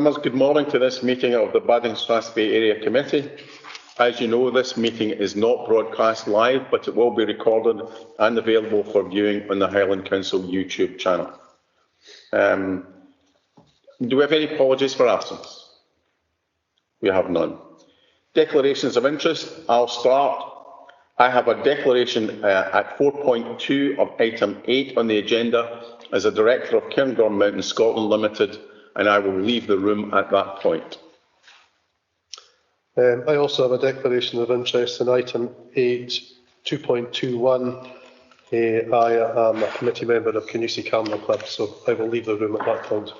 Members, good morning to this meeting of the Badenoch and Strathspey Area Committee. As you know, this meeting is not broadcast live, but it will be recorded and available for viewing on the Highland Council YouTube channel. Do we have any apologies for absence? We have none. Declarations of interest. I'll start. I have a declaration at 4.2 of item 8 on the agenda as a Director of Cairngorm Mountain Scotland Limited, and I will leave the room at that point. I also have a declaration of interest in item 8, 2.21. I am a committee member of Canusie Camera Club, so I will leave the room at that point.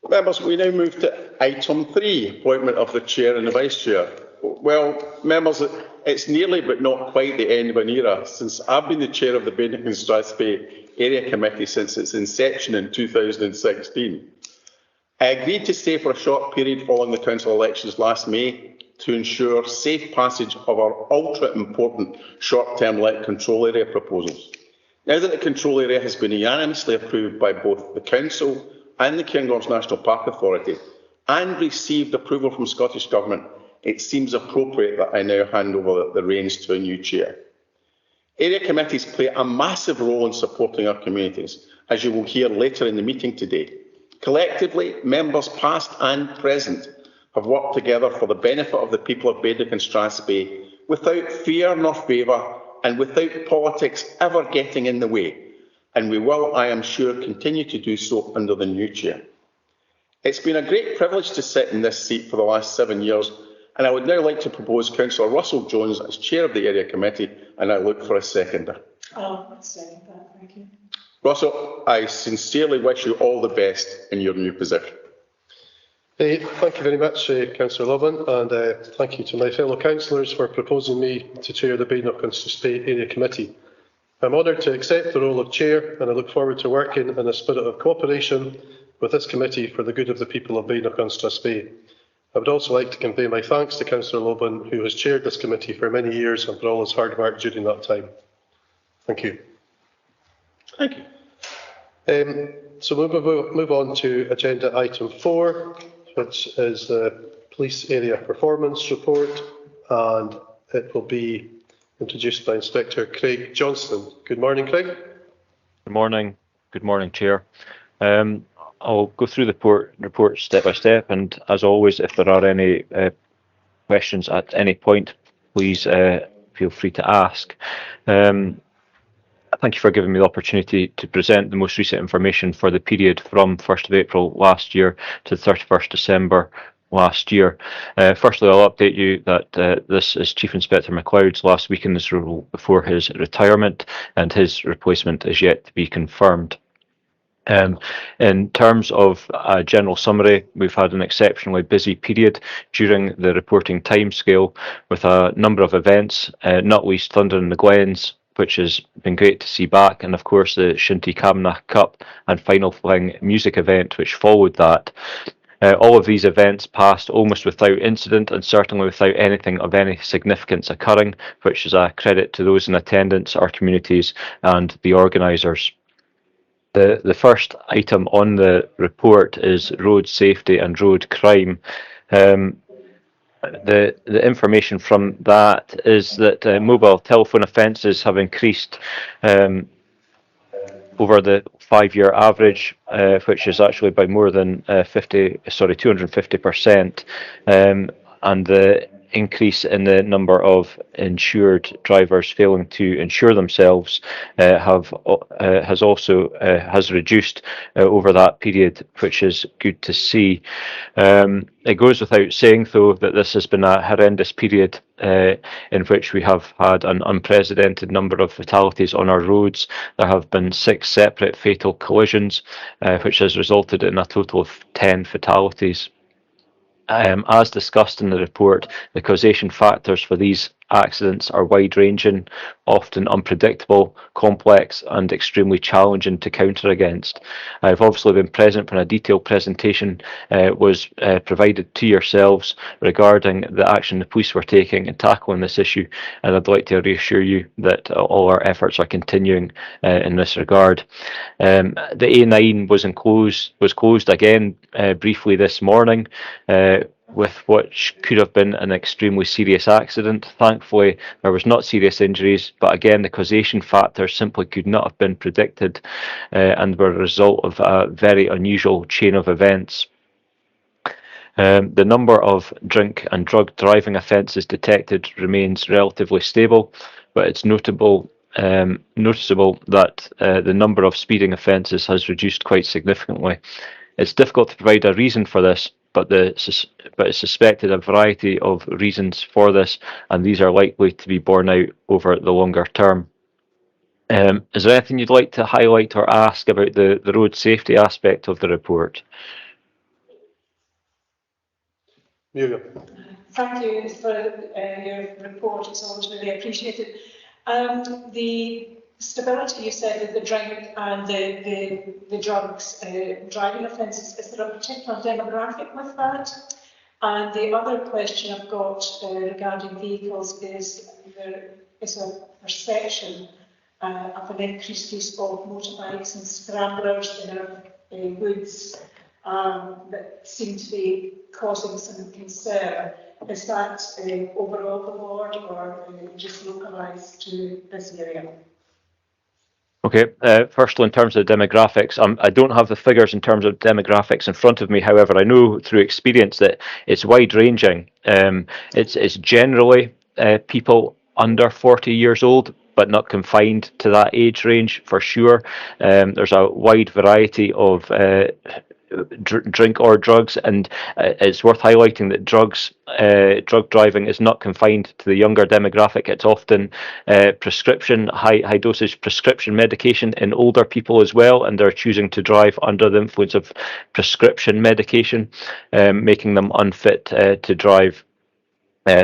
Members, we now move to item 3, appointment of the Chair and the Vice Chair. Well, members, it's nearly but not quite the end of an era, since I've been the Chair of the Badenoch and Strathspey Area Committee since its inception in 2016. I agreed to stay for a short period following the council elections last May to ensure safe passage of our ultra-important short-term let control area proposals. Now that the control area has been unanimously approved by both the council and the Cairngorms National Park Authority and received approval from Scottish Government, it seems appropriate that I now hand over the reins to a new chair. Area committees play a massive role in supporting our communities, as you will hear later in the meeting today. Collectively, members past and present have worked together for the benefit of the people of Badenoch and Strathspey without fear nor favour and without politics ever getting in the way, and we will, I am sure, continue to do so under the new chair. It's been a great privilege to sit in this seat for the last 7 years, and I would now like to propose Councillor Russell Jones as Chair of the Area Committee, and I look for a seconder. I'll second that, thank you. Russell, I sincerely wish you all the best in your new position. Thank you very much, Councillor Loveland, and thank you to my fellow councillors for proposing me to chair the Badenoch and Strathspey Area Committee. I'm honoured to accept the role of chair, and I look forward to working in a spirit of cooperation with this committee for the good of the people of Badenoch and Strathspey. I would also like to convey my thanks to Councillor Loveland, who has chaired this committee for many years and for all his hard work during that time. Thank you. Thank you. So we'll move on to agenda item 4, which is the Police Area Performance Report, and it will be introduced by Inspector Craig Johnston. Good morning, Craig. Good morning. Good morning, Chair. I'll go through the report step by step, and as always, if there are any questions at any point, please feel free to ask. Thank you for giving me the opportunity to present the most recent information for the period from 1st of April last year to 31st December last year. Firstly, I'll update you that this is Chief Inspector MacLeod's last week in this role before his retirement, and his replacement is yet to be confirmed. In terms of a general summary, we've had an exceptionally busy period during the reporting timescale with a number of events, not least Thunder in the Glens, which has been great to see back, and of course the Shinty Camna Cup and Final Fling music event which followed that. All of these events passed almost without incident and certainly without anything of any significance occurring, which is a credit to those in attendance, our communities and the organisers. The first item on the report is road safety and road crime. The information from that is that mobile telephone offences have increased over the 5-year average, which is actually by more than 250%, and the increase in the number of insured drivers failing to insure themselves has reduced over that period, which is good to see. It goes without saying, though, that this has been a horrendous period in which we have had an unprecedented number of fatalities on our roads. There have been 6 separate fatal collisions, which has resulted in a total of 10 fatalities. As discussed in the report, the causation factors for these accidents are wide-ranging, often unpredictable, complex and extremely challenging to counter against. I've obviously been present when a detailed presentation was provided to yourselves regarding the action the police were taking in tackling this issue, and I'd like to reassure you that all our efforts are continuing in this regard. The A9 was closed again briefly this morning, with what could have been an extremely serious accident. Thankfully, there was not serious injuries, but again, the causation factors simply could not have been predicted and were a result of a very unusual chain of events. The number of drink and drug driving offences detected remains relatively stable, but it's noticeable that the number of speeding offences has reduced quite significantly. It's difficult to provide a reason for this, but it's suspected a variety of reasons for this, and these are likely to be borne out over the longer term. Is there anything you'd like to highlight or ask about the road safety aspect of the report? Muriel. Thank you for your report. It's always really appreciated. The stability, you said, of the drink and the drugs driving offences, is there a particular demographic with that? And the other question I've got regarding vehicles is there is a perception of an increased use of motorbikes and scramblers in our woods that seem to be causing some concern. Is that overall the ward or just localised to this area? Okay, firstly, in terms of demographics, I don't have the figures in terms of demographics in front of me. However, I know through experience that it's wide-ranging. It's generally people under 40 years old, but not confined to that age range for sure. There's a wide variety of drink or drugs, and it's worth highlighting that drug driving is not confined to the younger demographic. It's often prescription, high dosage prescription medication in older people as well, and they're choosing to drive under the influence of prescription medication, making them unfit to drive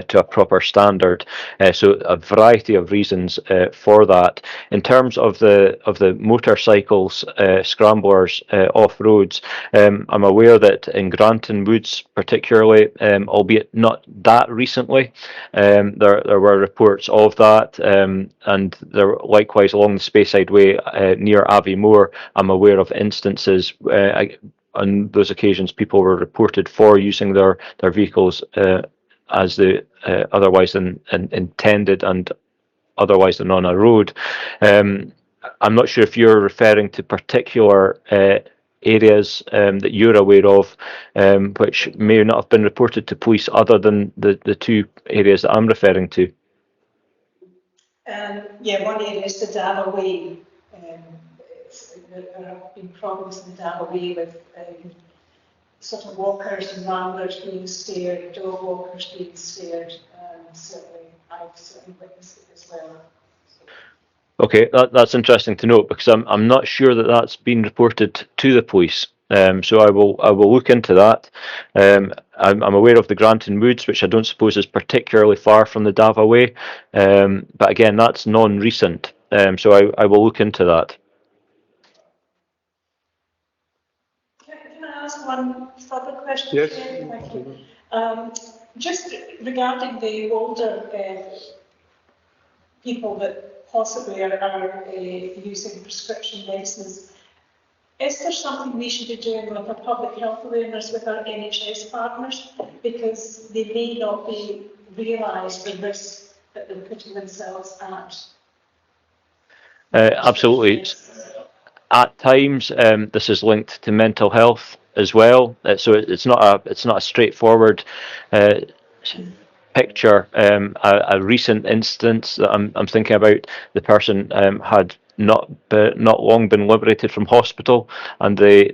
to a proper standard. So a variety of reasons for that. In terms of the motorcycles, scramblers off roads, I'm aware that in Granton Woods particularly, albeit not that recently, there were reports of that, and there likewise along the Speyside Way near Aviemore, I'm aware of instances on those occasions people were reported for using their vehicles as the otherwise than intended and otherwise than on a road. I'm not sure if you're referring to particular areas that you're aware of, which may not have been reported to police other than the two areas that I'm referring to. Yeah, one area is the Dava Way. There have been problems in the Dava Way with sort of walkers and ramblers being steered, dog walkers being steered. Certainly, I've certainly witnessed it as well. Okay, that's interesting to note, because I'm not sure that that's been reported to the police. So I will look into that. I'm aware of the Granton Woods, which I don't suppose is particularly far from the Dava Way, but again, that's non-recent. So I will look into that. Can I ask one further question? Yes. Thank you. Just regarding the older people that possibly are using prescription medicines, is there something we should be doing with our public health awareness with our NHS partners? Because they may not be realise the risk that they're putting themselves at. Absolutely. At times, this is linked to mental health as well. So it's not a straightforward picture. A recent instance that I'm thinking about, the person had not long been liberated from hospital, and they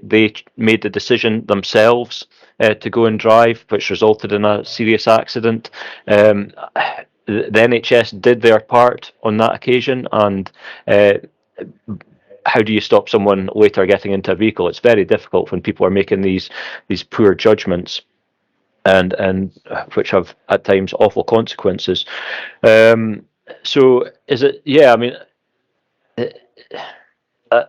made the decision themselves to go and drive, which resulted in a serious accident. The NHS did their part on that occasion, and how do you stop someone later getting into a vehicle? It's very difficult when people are making these poor judgments. and which have at times awful consequences. So is it? Yeah, I mean,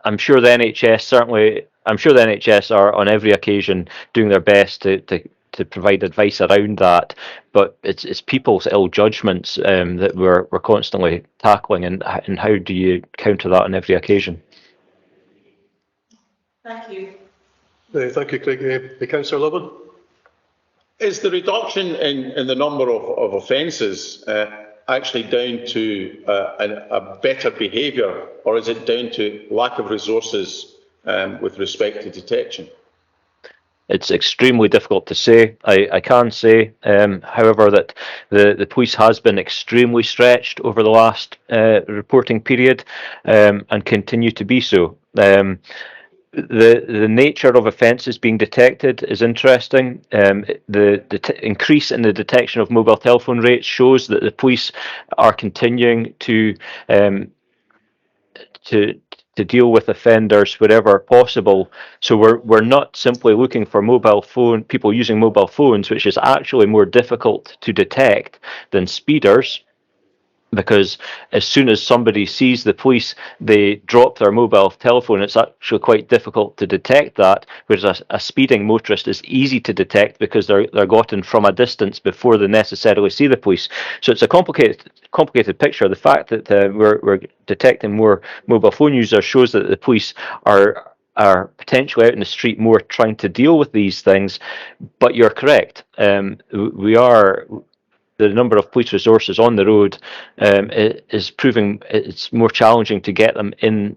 I'm sure the NHS certainly. I'm sure the NHS are on every occasion doing their best to provide advice around that, but it's people's ill judgments that we're constantly tackling, and how do you counter that on every occasion? Thank you. Thank you, Craig. Councillor Loveland. Is the reduction in the number of offences actually down to a better behaviour, or is it down to lack of resources with respect to detection? It's extremely difficult to say. I can say, however, that the police has been extremely stretched over the last reporting period, and continue to be so. The nature of offences being detected is interesting. The increase in the detection of mobile telephone rates shows that the police are continuing um, to deal with offenders wherever possible. So we're not simply looking for people using mobile phones, which is actually more difficult to detect than speeders, because as soon as somebody sees the police, they drop their mobile telephone. It's actually quite difficult to detect that, whereas a speeding motorist is easy to detect because they're gotten from a distance before they necessarily see the police. So it's a complicated picture. The fact that we're detecting more mobile phone users shows that the police are potentially out in the street more trying to deal with these things. But you're correct. The number of police resources on the road is proving it's more challenging to get them in,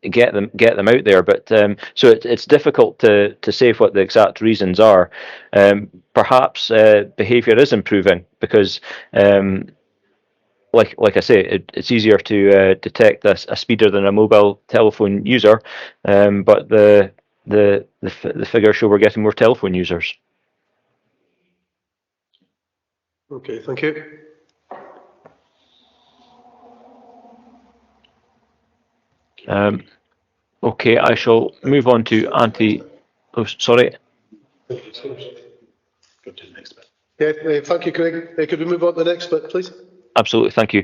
get them out there. But so it's difficult to say what the exact reasons are. Perhaps behaviour is improving because. Like I say, it's easier to detect a speeder than a mobile telephone user, but the figures show we're getting more telephone users. Okay, thank you. Okay, I shall move on to anti. Oh, sorry. Go to the next bit. Yeah, thank you, Craig. Could we move on to the next bit, please? Absolutely, thank you.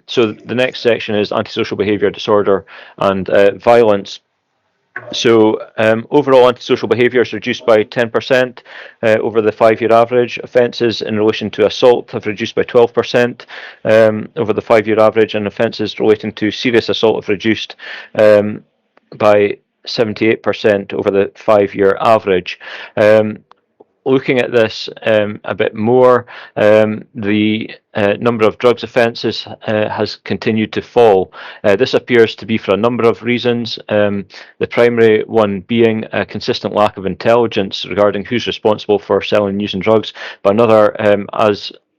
So the next section is antisocial behaviour disorder and violence. So overall antisocial behaviour is reduced by 10% over the 5-year average. Offences in relation to assault have reduced by 12% over the 5-year average, and offences relating to serious assault have reduced by 78% over the 5-year average. Looking at this a bit more, the number of drugs offences has continued to fall. This appears to be for a number of reasons, the primary one being a consistent lack of intelligence regarding who's responsible for selling and using drugs, but another,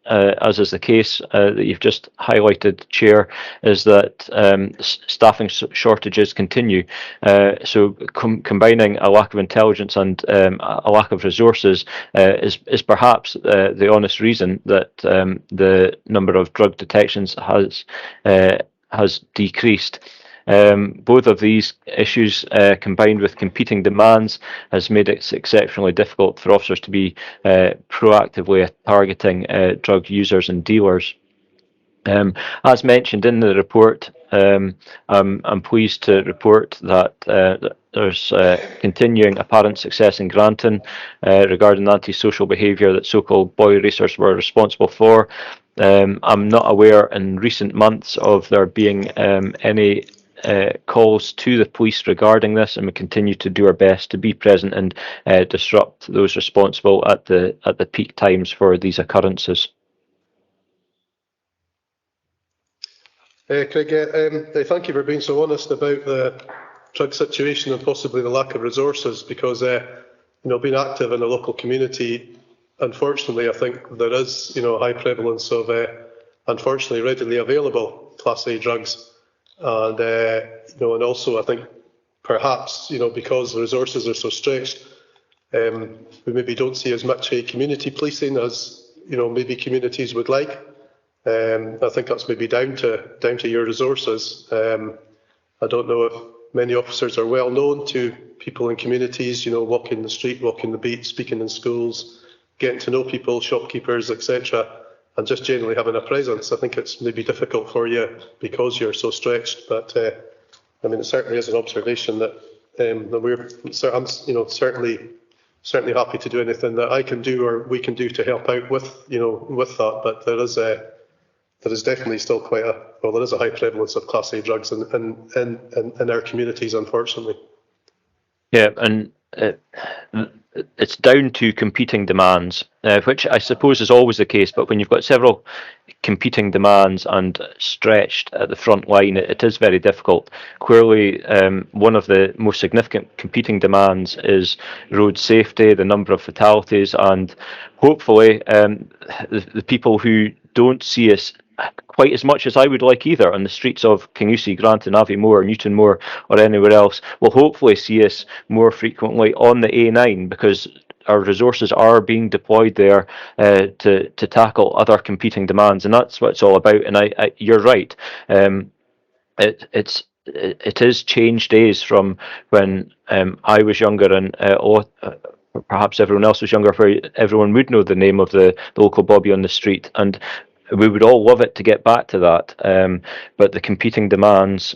as is the case that you've just highlighted, Chair, is that staffing shortages continue. So combining a lack of intelligence and a lack of resources is perhaps the honest reason that the number of drug detections has decreased. Both of these issues, combined with competing demands, has made it exceptionally difficult for officers to be proactively targeting drug users and dealers. As mentioned in the report, I'm pleased to report that there's continuing apparent success in Granton regarding antisocial behaviour that so-called boy racers were responsible for. I'm not aware in recent months of there being any calls to the police regarding this, and we continue to do our best to be present and disrupt those responsible at the peak times for these occurrences. Craig, thank you for being so honest about the drug situation and possibly the lack of resources, because being active in the local community, unfortunately, I think there is a high prevalence of unfortunately readily available Class A drugs, and and also I think perhaps because the resources are so stretched, we maybe don't see as much community policing as maybe communities would like. I think that's maybe down to your resources. I don't know if many officers are well known to people in communities, walking the street, walking the beat, speaking in schools, getting to know people, shopkeepers, etc., and just generally having a presence. I think it's maybe difficult for you because you're so stretched, but it certainly is an observation that I'm certainly happy to do anything that I can do or we can do to help out with that. But there is definitely still there is a high prevalence of Class A drugs in our communities, unfortunately. Yeah, and it's down to competing demands, which I suppose is always the case. But when you've got several competing demands and stretched at the front line, it is very difficult. Clearly, one of the most significant competing demands is road safety, the number of fatalities, and hopefully the people who don't see us quite as much as I would like either on the streets of Kingussie, Granton, Aviemore, Newtonmore, or anywhere else will hopefully see us more frequently on the A9, because our resources are being deployed there to tackle other competing demands, and that's what it's all about. And you're right. It is changed days from when I was younger and perhaps everyone else was younger, where everyone would know the name of the local bobby on the street, and we would all love it to get back to that, but the competing demands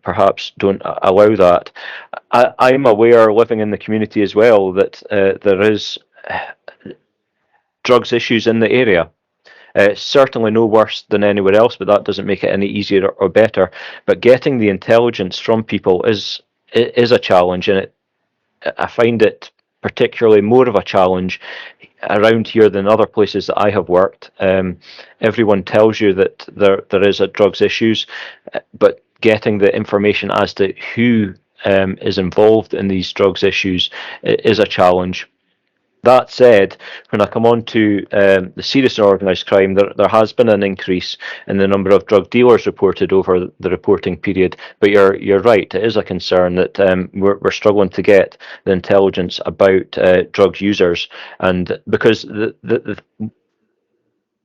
perhaps don't allow that. I'm aware, living in the community as well, that there is drugs issues in the area. Certainly no worse than anywhere else, but that doesn't make it any easier or better. But getting the intelligence from people is a challenge, and I find it particularly more of a challenge around here than other places that I have worked. Everyone tells you that there is a drugs issues, but getting the information as to who is involved in these drugs issues is a challenge. That said, when I come on to the serious and organised crime, there has been an increase in the number of drug dealers reported over the reporting period. But you're right, it is a concern that we're struggling to get the intelligence about drug users, and because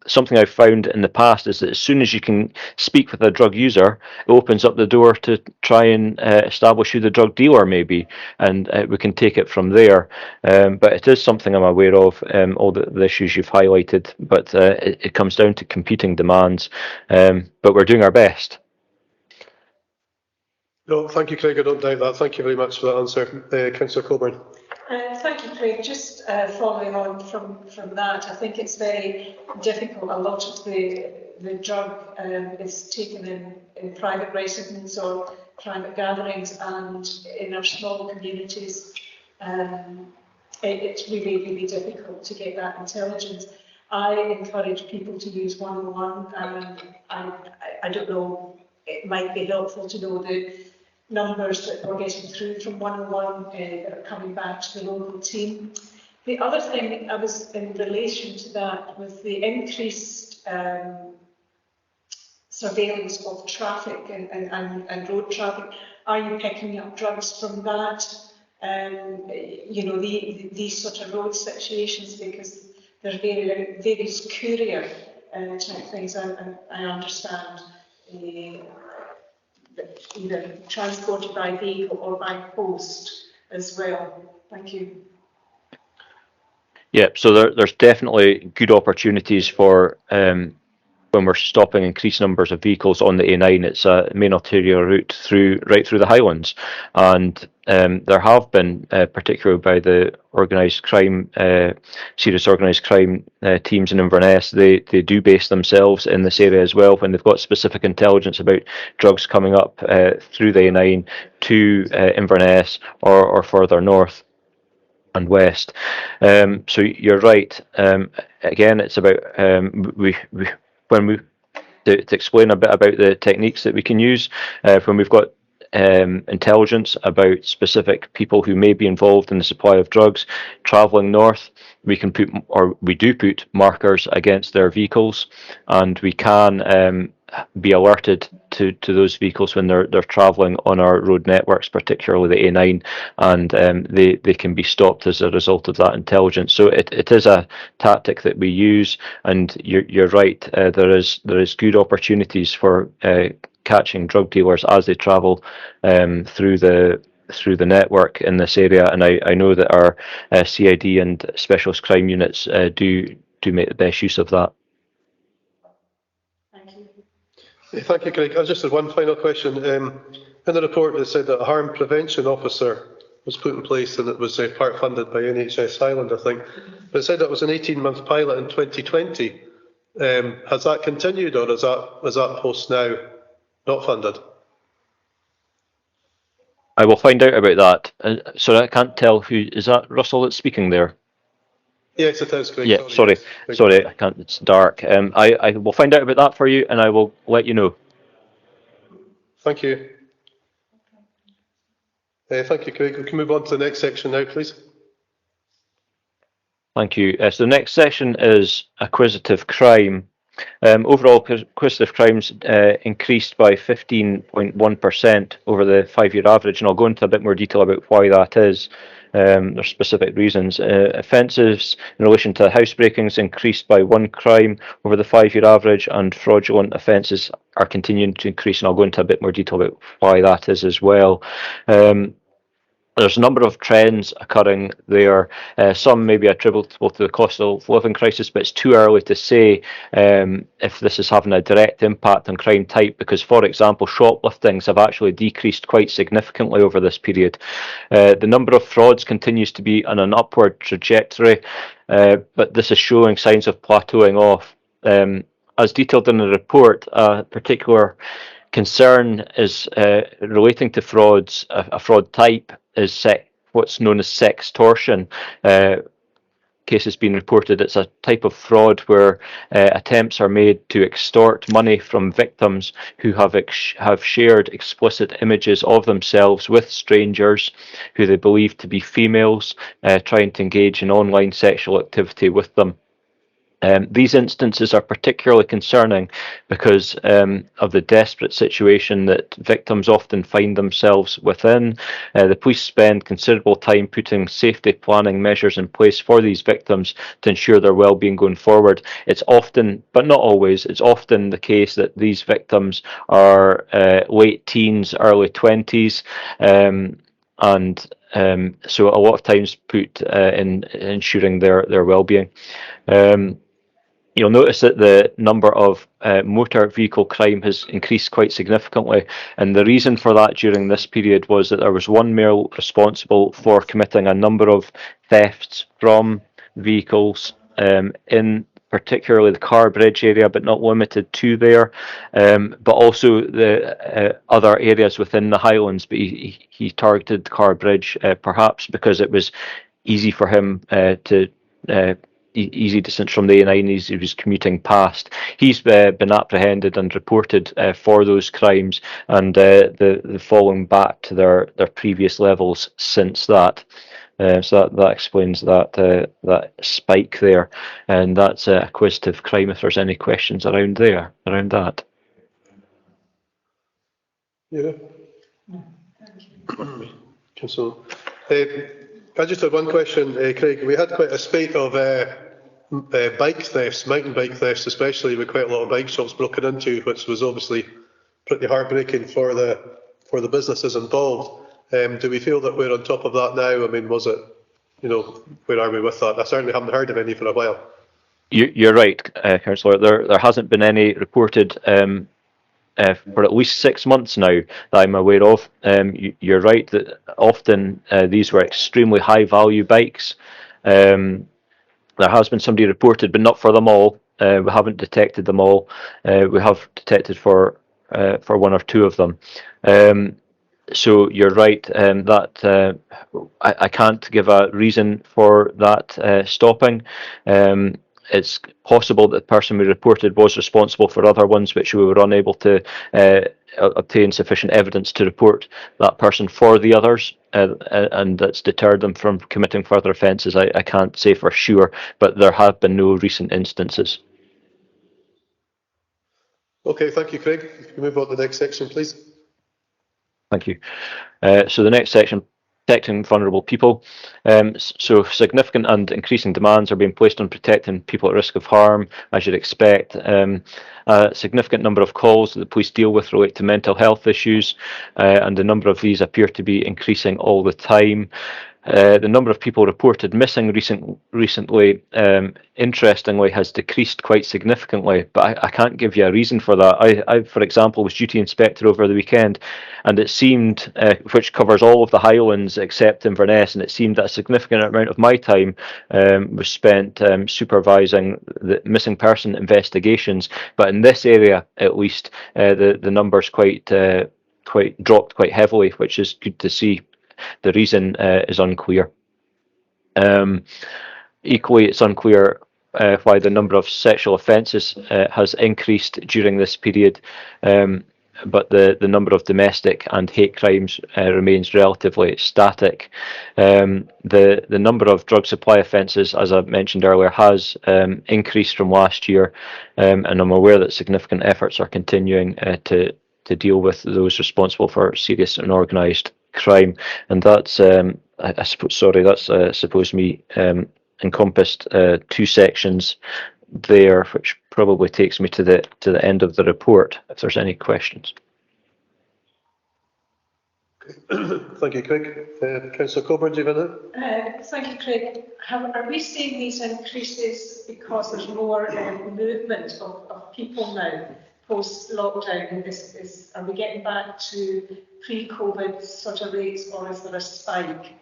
something I've found in the past is that as soon as you can speak with a drug user, it opens up the door to try and establish who the drug dealer may be, and we can take it from there. But it is something I'm aware of, all the issues you've highlighted, but it comes down to competing demands, but we're doing our best. No, thank you, Craig. I don't doubt that. Thank you very much for that answer. Councillor Coburn. Thank you, Craig. Just following on from that, I think it's very difficult. A lot of the drug is taken in private residence or private gatherings, and in our small communities, it's really, really difficult to get that intelligence. I encourage people to use 101. I don't know, it might be helpful to know the numbers that we're getting through from 101 that are coming back to the local team. The other thing I was in relation to that was the increased surveillance of traffic and road traffic. Are you picking up drugs from that? These sort of road situations, because there's various courier type things. I understand. Either transported by vehicle or by post as well. Thank you. Yeah, so there's definitely good opportunities for when we're stopping increased numbers of vehicles on the A9. It's a main arterial route right through the Highlands, and there have been, particularly by the organised crime, serious organised crime teams in Inverness, they do base themselves in this area as well when they've got specific intelligence about drugs coming up through the A9 to Inverness or further north and west. So you're right. Again, it's about to explain a bit about the techniques that we can use when we've got intelligence about specific people who may be involved in the supply of drugs travelling north. We do put markers against their vehicles, and we can be alerted to those vehicles when they're travelling on our road networks, particularly the A9, and they can be stopped as a result of that intelligence. So it is a tactic that we use, and you're right. There is good opportunities for catching drug dealers as they travel through the network in this area, and I know that our CID and specialist crime units do make the best use of that. Thank you. Thank you, Craig. I just had one final question. In the report, it said that a harm prevention officer was put in place and it was part funded by NHS Highland, I think. But it said that was an 18-month pilot in 2020. Has that continued, or is that post now not funded? I will find out about that. Sorry, I can't tell who is that. Russell that's speaking there. Yes, it is, Craig. Yeah, Yes. sorry, I can't. It's dark. I will find out about that for you, and I will let you know. Thank you. Thank you, Craig. We can move on to the next section now, please. Thank you. So the next section is acquisitive crime. Overall, acquisitive crimes increased by 15.1% over the 5-year average, and I'll go into a bit more detail about why that is. There's specific reasons. Offences in relation to housebreakings increased by 1 crime over the 5-year average, and fraudulent offences are continuing to increase, and I'll go into a bit more detail about why that is as well. There's a number of trends occurring there. Some may be attributable to the cost of living crisis, but it's too early to say if this is having a direct impact on crime type, because, for example, shopliftings have actually decreased quite significantly over this period. The number of frauds continues to be on an upward trajectory, but this is showing signs of plateauing off. As detailed in the report, a particular concern is relating to frauds. A fraud type is what's known as sextortion. Cases being reported, it's a type of fraud where attempts are made to extort money from victims who have shared explicit images of themselves with strangers who they believe to be females, trying to engage in online sexual activity with them. These instances are particularly concerning because of the desperate situation that victims often find themselves within. The police spend considerable time putting safety planning measures in place for these victims to ensure their well-being going forward. It's often, but not always, it's often the case that these victims are late teens, early 20s, so a lot of time's put in ensuring their well-being. You'll notice that the number of motor vehicle crime has increased quite significantly, and the reason for that during this period was that there was one male responsible for committing a number of thefts from vehicles in particularly the Car Bridge area, but not limited to there, but also the other areas within the Highlands. But he targeted the Car Bridge perhaps because it was easy for him to easy distance from the A9 he was commuting past. He's been apprehended and reported for those crimes, and the falling back to their previous levels since that. So that explains that spike there, and that's acquisitive crime. If there's any questions around that. Yeah. So, I just had one question, Craig. We had quite a spate of bike thefts, mountain bike thefts especially, with quite a lot of bike shops broken into, which was obviously pretty heartbreaking for the businesses involved. Do we feel that we're on top of that now? I mean, was it, where are we with that? I certainly haven't heard of any for a while. You're right, Councillor. There hasn't been any reported for at least 6 months now that I'm aware of. You're right that often these were extremely high value bikes. There has been somebody reported, but not for them all. We haven't detected them all. We have detected for 1 or 2 of them. So you're right that I can't give a reason for that stopping. It's possible that the person we reported was responsible for other ones, which we were unable to obtain sufficient evidence to report that person for the others, and that's deterred them from committing further offences. I can't say for sure, but there have been no recent instances. Okay, thank you, Craig. Can we move on to the next section, please? Thank you. So the next section protecting vulnerable people. So significant and increasing demands are being placed on protecting people at risk of harm, as you'd expect. A significant number of calls that the police deal with relate to mental health issues, and the number of these appear to be increasing all the time. The number of people reported missing recently, interestingly, has decreased quite significantly, but I can't give you a reason for that. I, for example, was duty inspector over the weekend, and it seemed, which covers all of the Highlands except Inverness, and it seemed that a significant amount of my time was spent supervising the missing person investigations. But in this area, at least, the numbers quite dropped quite heavily, which is good to see. The reason is unclear. Equally, it's unclear why the number of sexual offences has increased during this period, but the number of domestic and hate crimes remains relatively static. The number of drug supply offences, as I mentioned earlier, has increased from last year, and I'm aware that significant efforts are continuing to deal with those responsible for serious and organised crime, and that's I suppose, sorry, that's supposed me encompassed two sections there, which probably takes me to the end of the report. If there's any questions. Thank you, Craig. Councillor Coburn, do you have anything? Thank you, Craig. Are we seeing these increases because there's more movement of people now post-lockdown? Are we getting back to pre-COVID sort of rates, or is there a spike?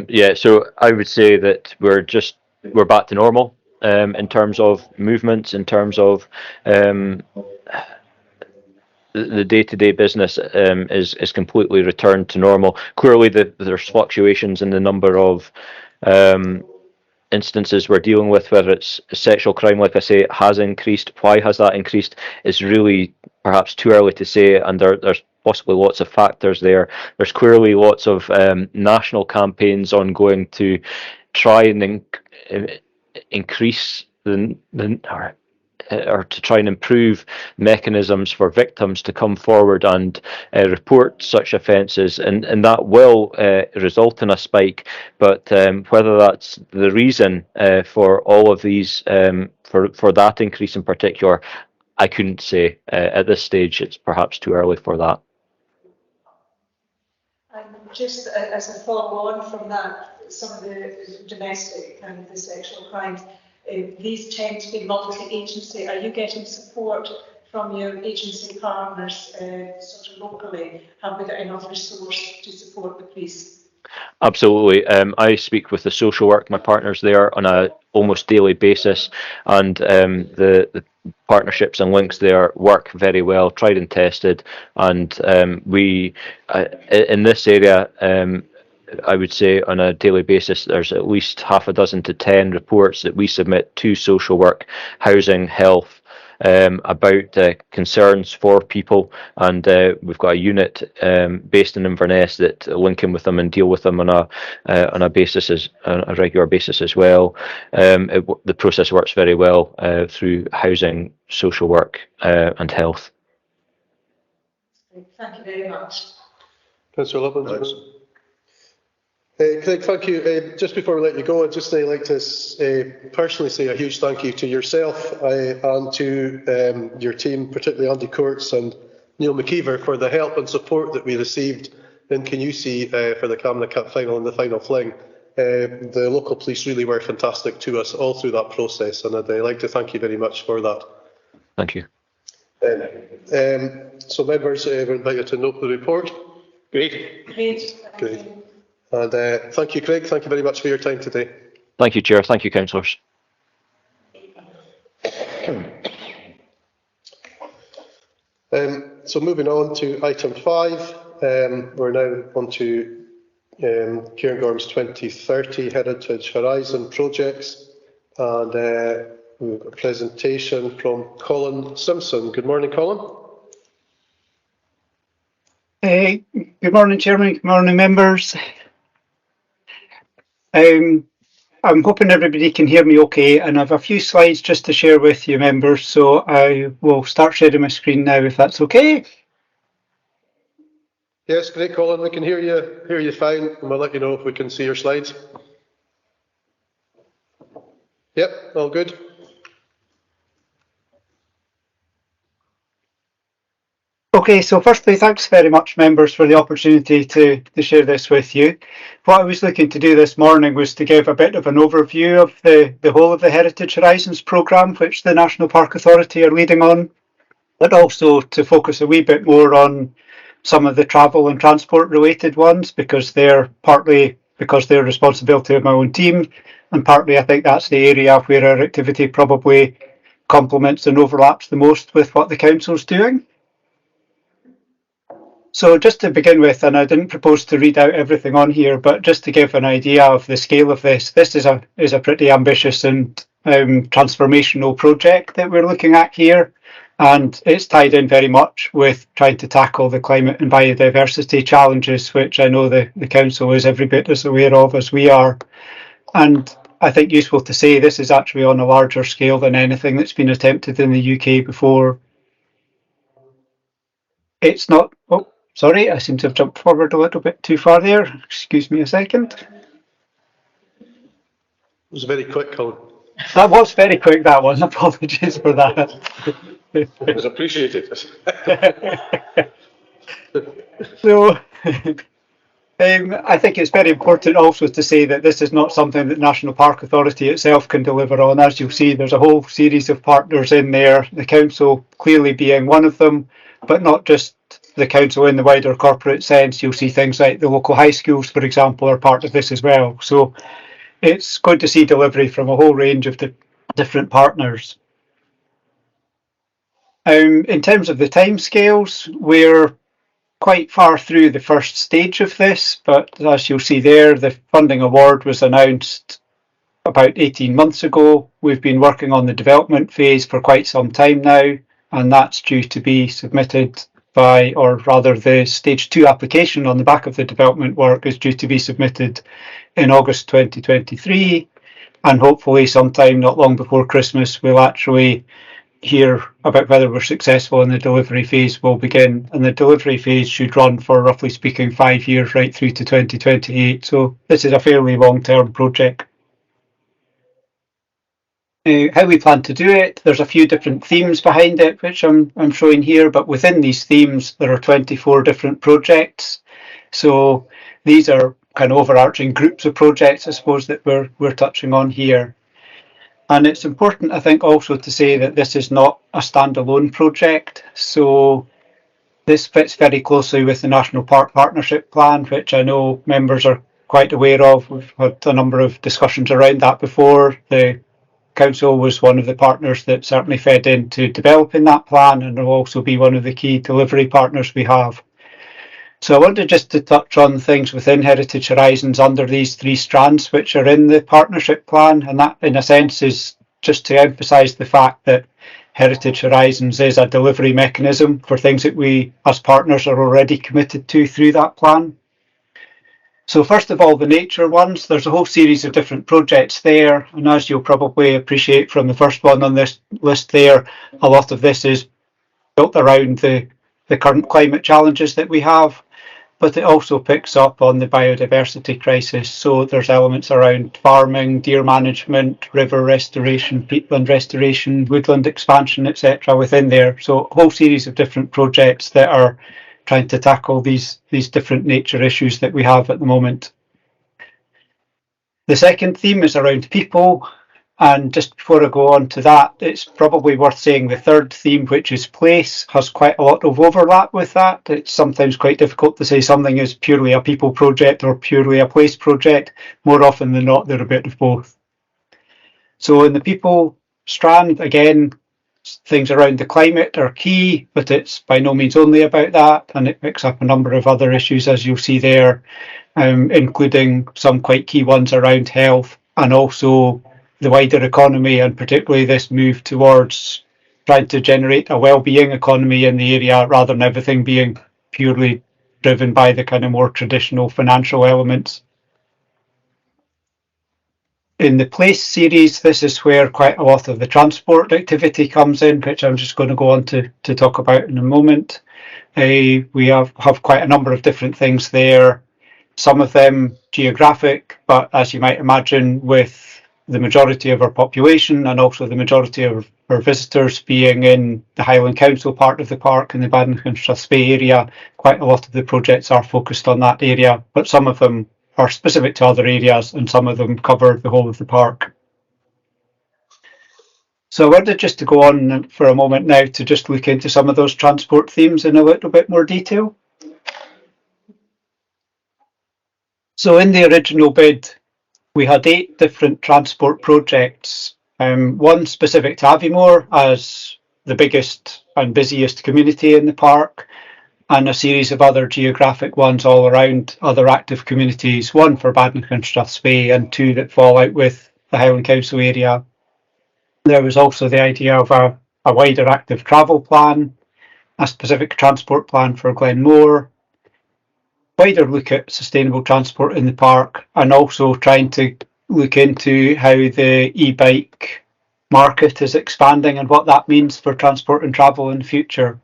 Yeah, so I would say that we're back to normal in terms of movements, in terms of the day-to-day business is completely returned to normal. Clearly, there's fluctuations in the number of instances we're dealing with, whether it's sexual crime, like I say, it has increased. Why has that increased? It's really perhaps too early to say, and there's possibly lots of factors there. There's clearly lots of national campaigns ongoing to try and increase or to try and improve mechanisms for victims to come forward and report such offences, and that will result in a spike. But whether that's the reason for all of these, for that increase in particular, I couldn't say. At this stage, it's perhaps too early for that. And just as a follow-on from that, some of the domestic and the sexual crimes, these tend to be multi-agency. Are you getting support from your agency partners sort of locally? Have we got enough resource to support the police? Absolutely. I speak with the social work, my partners there, on a almost daily basis, and the partnerships and links there work very well, tried and tested, and we in this area, I would say on a daily basis, there's at least half a dozen to 10 reports that we submit to social work, housing, health, about concerns for people, and we've got a unit based in Inverness that link in with them and deal with them on a basis, a regular basis as well. The process works very well through housing, social work, and health. Thank you very much. Councillor Lubbins. Craig, thank you. Just before we let you go, I'd just like to personally say a huge thank you to yourself and to your team, particularly Andy Courts and Neil McKeever, for the help and support that we received in Canusie for the Cabinet Cup final and the final fling. The local police really were fantastic to us all through that process, and I'd like to thank you very much for that. Thank you. So members, we're invited to note the report. Great. Great. And thank you, Craig. Thank you very much for your time today. Thank you, Chair. Thank you, councillors. So moving on to item 5, we're now on to Cairngorm's 2030 Heritage Horizon projects, and we've got a presentation from Colin Simpson. Good morning, Colin. Good morning, Chairman. Good morning, members. I'm hoping everybody can hear me okay, and I have a few slides just to share with you, members, so I will start sharing my screen now if that's okay. Yes, great, Colin. We can hear you fine, and we'll let you know if we can see your slides. Yep, all good. Okay, so firstly, thanks very much, members, for the opportunity to share this with you. What I was looking to do this morning was to give a bit of an overview of the whole of the Heritage Horizons programme, which the National Park Authority are leading on, but also to focus a wee bit more on some of the travel and transport related ones, because they're partly because they're responsibility of my own team, and partly I think that's the area where our activity probably complements and overlaps the most with what the council's doing. So just to begin with, and I didn't propose to read out everything on here, but just to give an idea of the scale of this is a pretty ambitious and transformational project that we're looking at here. And it's tied in very much with trying to tackle the climate and biodiversity challenges, which I know the council is every bit as aware of as we are. And I think useful to say this is actually on a larger scale than anything that's been attempted in the UK before. It's not, oh, sorry, I seem to have jumped forward a little bit too far there. Excuse me a second. It was very quick, Colin. That was very quick, that one. Apologies for that. It was appreciated. So, I think it's very important also to say that this is not something that National Park Authority itself can deliver on. As you'll see, there's a whole series of partners in there, the council clearly being one of them, but not just the council in the wider corporate sense. You'll see things like the local high schools, for example, are part of this as well. So it's good to see delivery from a whole range of different partners. In terms of the timescales, we're quite far through the first stage of this, but as you'll see there, the funding award was announced about 18 months ago. We've been working on the development phase for quite some time now, and that's due to be submitted by, or rather the stage 2 application on the back of the development work is due to be submitted in August 2023, and hopefully sometime not long before Christmas we'll actually hear about whether we're successful and the delivery phase will begin. And the delivery phase should run for, roughly speaking, 5 years right through to 2028. So this is a fairly long-term project. How we plan to do it, there's a few different themes behind it, which I'm showing here, but within these themes there are 24 different projects. So these are kind of overarching groups of projects, I suppose, that we're touching on here. And it's important, I think, also to say that this is not a standalone project. So this fits very closely with the National Park Partnership Plan, which I know members are quite aware of. We've had a number of discussions around that before. The council was one of the partners that certainly fed into developing that plan, and will also be one of the key delivery partners we have. So I wanted just to touch on things within Heritage Horizons under these 3 strands which are in the partnership plan, and that in a sense is just to emphasise the fact that Heritage Horizons is a delivery mechanism for things that we as partners are already committed to through that plan. So first of all, the nature ones, there's a whole series of different projects there, and as you'll probably appreciate from the first one on this list there, a lot of this is built around the current climate challenges that we have, but it also picks up on the biodiversity crisis. So there's elements around farming, deer management, river restoration, peatland restoration, woodland expansion, etc. within there. So a whole series of different projects that are trying to tackle these different nature issues that we have at the moment. The second theme is around people. And just before I go on to that, it's probably worth saying the third theme, which is place, has quite a lot of overlap with that. It's sometimes quite difficult to say something is purely a people project or purely a place project. More often than not, they're a bit of both. So in the people strand, again, things around the climate are key, but it's by no means only about that. And it picks up a number of other issues, as you'll see there, including some quite key ones around health and also the wider economy, and particularly this move towards trying to generate a well-being economy in the area rather than everything being purely driven by the kind of more traditional financial elements. In the place series, this is where quite a lot of the transport activity comes in, which I'm just going to go on to talk about in a moment. We have quite a number of different things there, some of them geographic, but as you might imagine, with the majority of our population and also the majority of our visitors being in the Highland Council part of the park in the Badenoch and Strathspey area, quite a lot of the projects are focused on that area, but some of them are specific to other areas and some of them cover the whole of the park. So I wanted just to go on for a moment now to just look into some of those transport themes in a little bit more detail. So in the original bid, we had 8 different transport projects, one specific to Aviemore as the biggest and busiest community in the park, and a series of other geographic ones all around other active communities, one for Badenoch and Strathspey and 2 that fall out with the Highland Council area. There was also the idea of a wider active travel plan, a specific transport plan for Glenmore, wider look at sustainable transport in the park, and also trying to look into how the e-bike market is expanding and what that means for transport and travel in the future.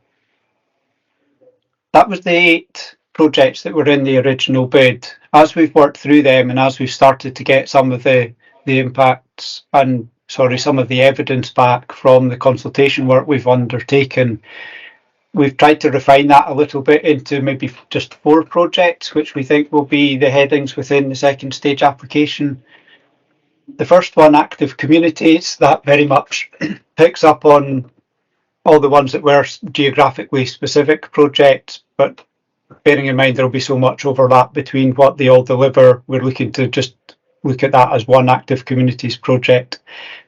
That was the 8 projects that were in the original bid. As we've worked through them and as we've started to get some of the impacts and some of the evidence back from the consultation work we've undertaken, we've tried to refine that a little bit into maybe just 4 projects, which we think will be the headings within the second stage application. The first one, active communities, that very much picks up on all the ones that were geographically specific projects, but bearing in mind there will be so much overlap between what they all deliver, we're looking to just look at that as one active communities project.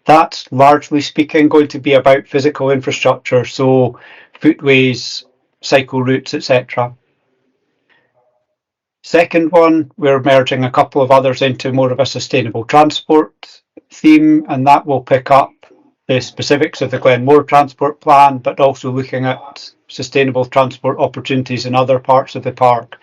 That's largely speaking going to be about physical infrastructure, so footways, cycle routes, etc. Second one, we're merging a couple of others into more of a sustainable transport theme, and that will pick up the specifics of the Glenmore transport plan, but also looking at sustainable transport opportunities in other parts of the park.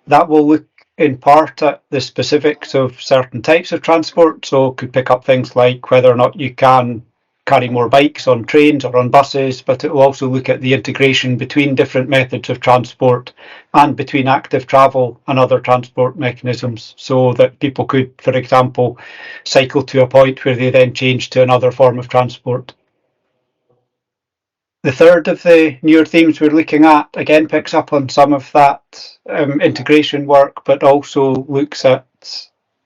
That will look in part at the specifics of certain types of transport, so could pick up things like whether or not you can carry more bikes on trains or on buses, but it will also look at the integration between different methods of transport and between active travel and other transport mechanisms, so that people could, for example, cycle to a point where they then change to another form of transport. The third of the newer themes we're looking at again picks up on some of that integration work, but also looks at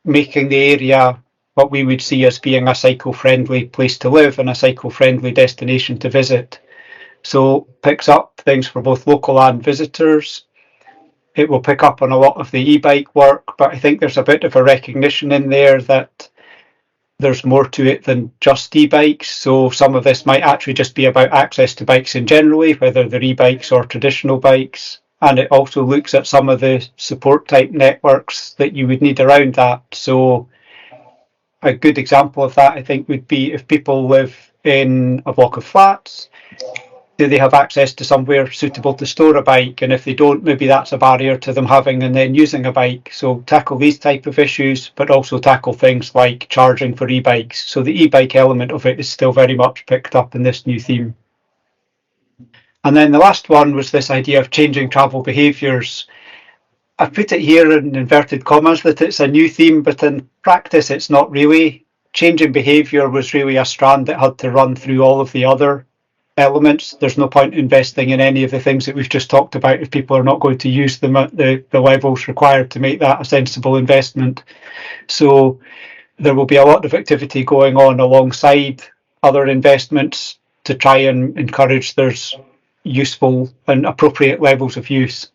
making the area what we would see as being a cycle-friendly place to live and a cycle-friendly destination to visit. So picks up things for both local and visitors. It will pick up on a lot of the e-bike work, but I think there's a bit of a recognition in there that there's more to it than just e-bikes. So some of this might actually just be about access to bikes in generally, whether they're e-bikes or traditional bikes. And it also looks at some of the support type networks that you would need around that. So a good example of that, I think, would be if people live in a block of flats, do they have access to somewhere suitable to store a bike? And if they don't, maybe that's a barrier to them having and then using a bike. So tackle these type of issues, but also tackle things like charging for e-bikes. So the e-bike element of it is still very much picked up in this new theme. And then the last one was this idea of changing travel behaviours. I've put it here in inverted commas that it's a new theme, but in practice it's not really. Changing behaviour was really a strand that had to run through all of the other elements. There's no point investing in any of the things that we've just talked about if people are not going to use them at the levels required to make that a sensible investment. So there will be a lot of activity going on alongside other investments to try and encourage there's useful and appropriate levels of use.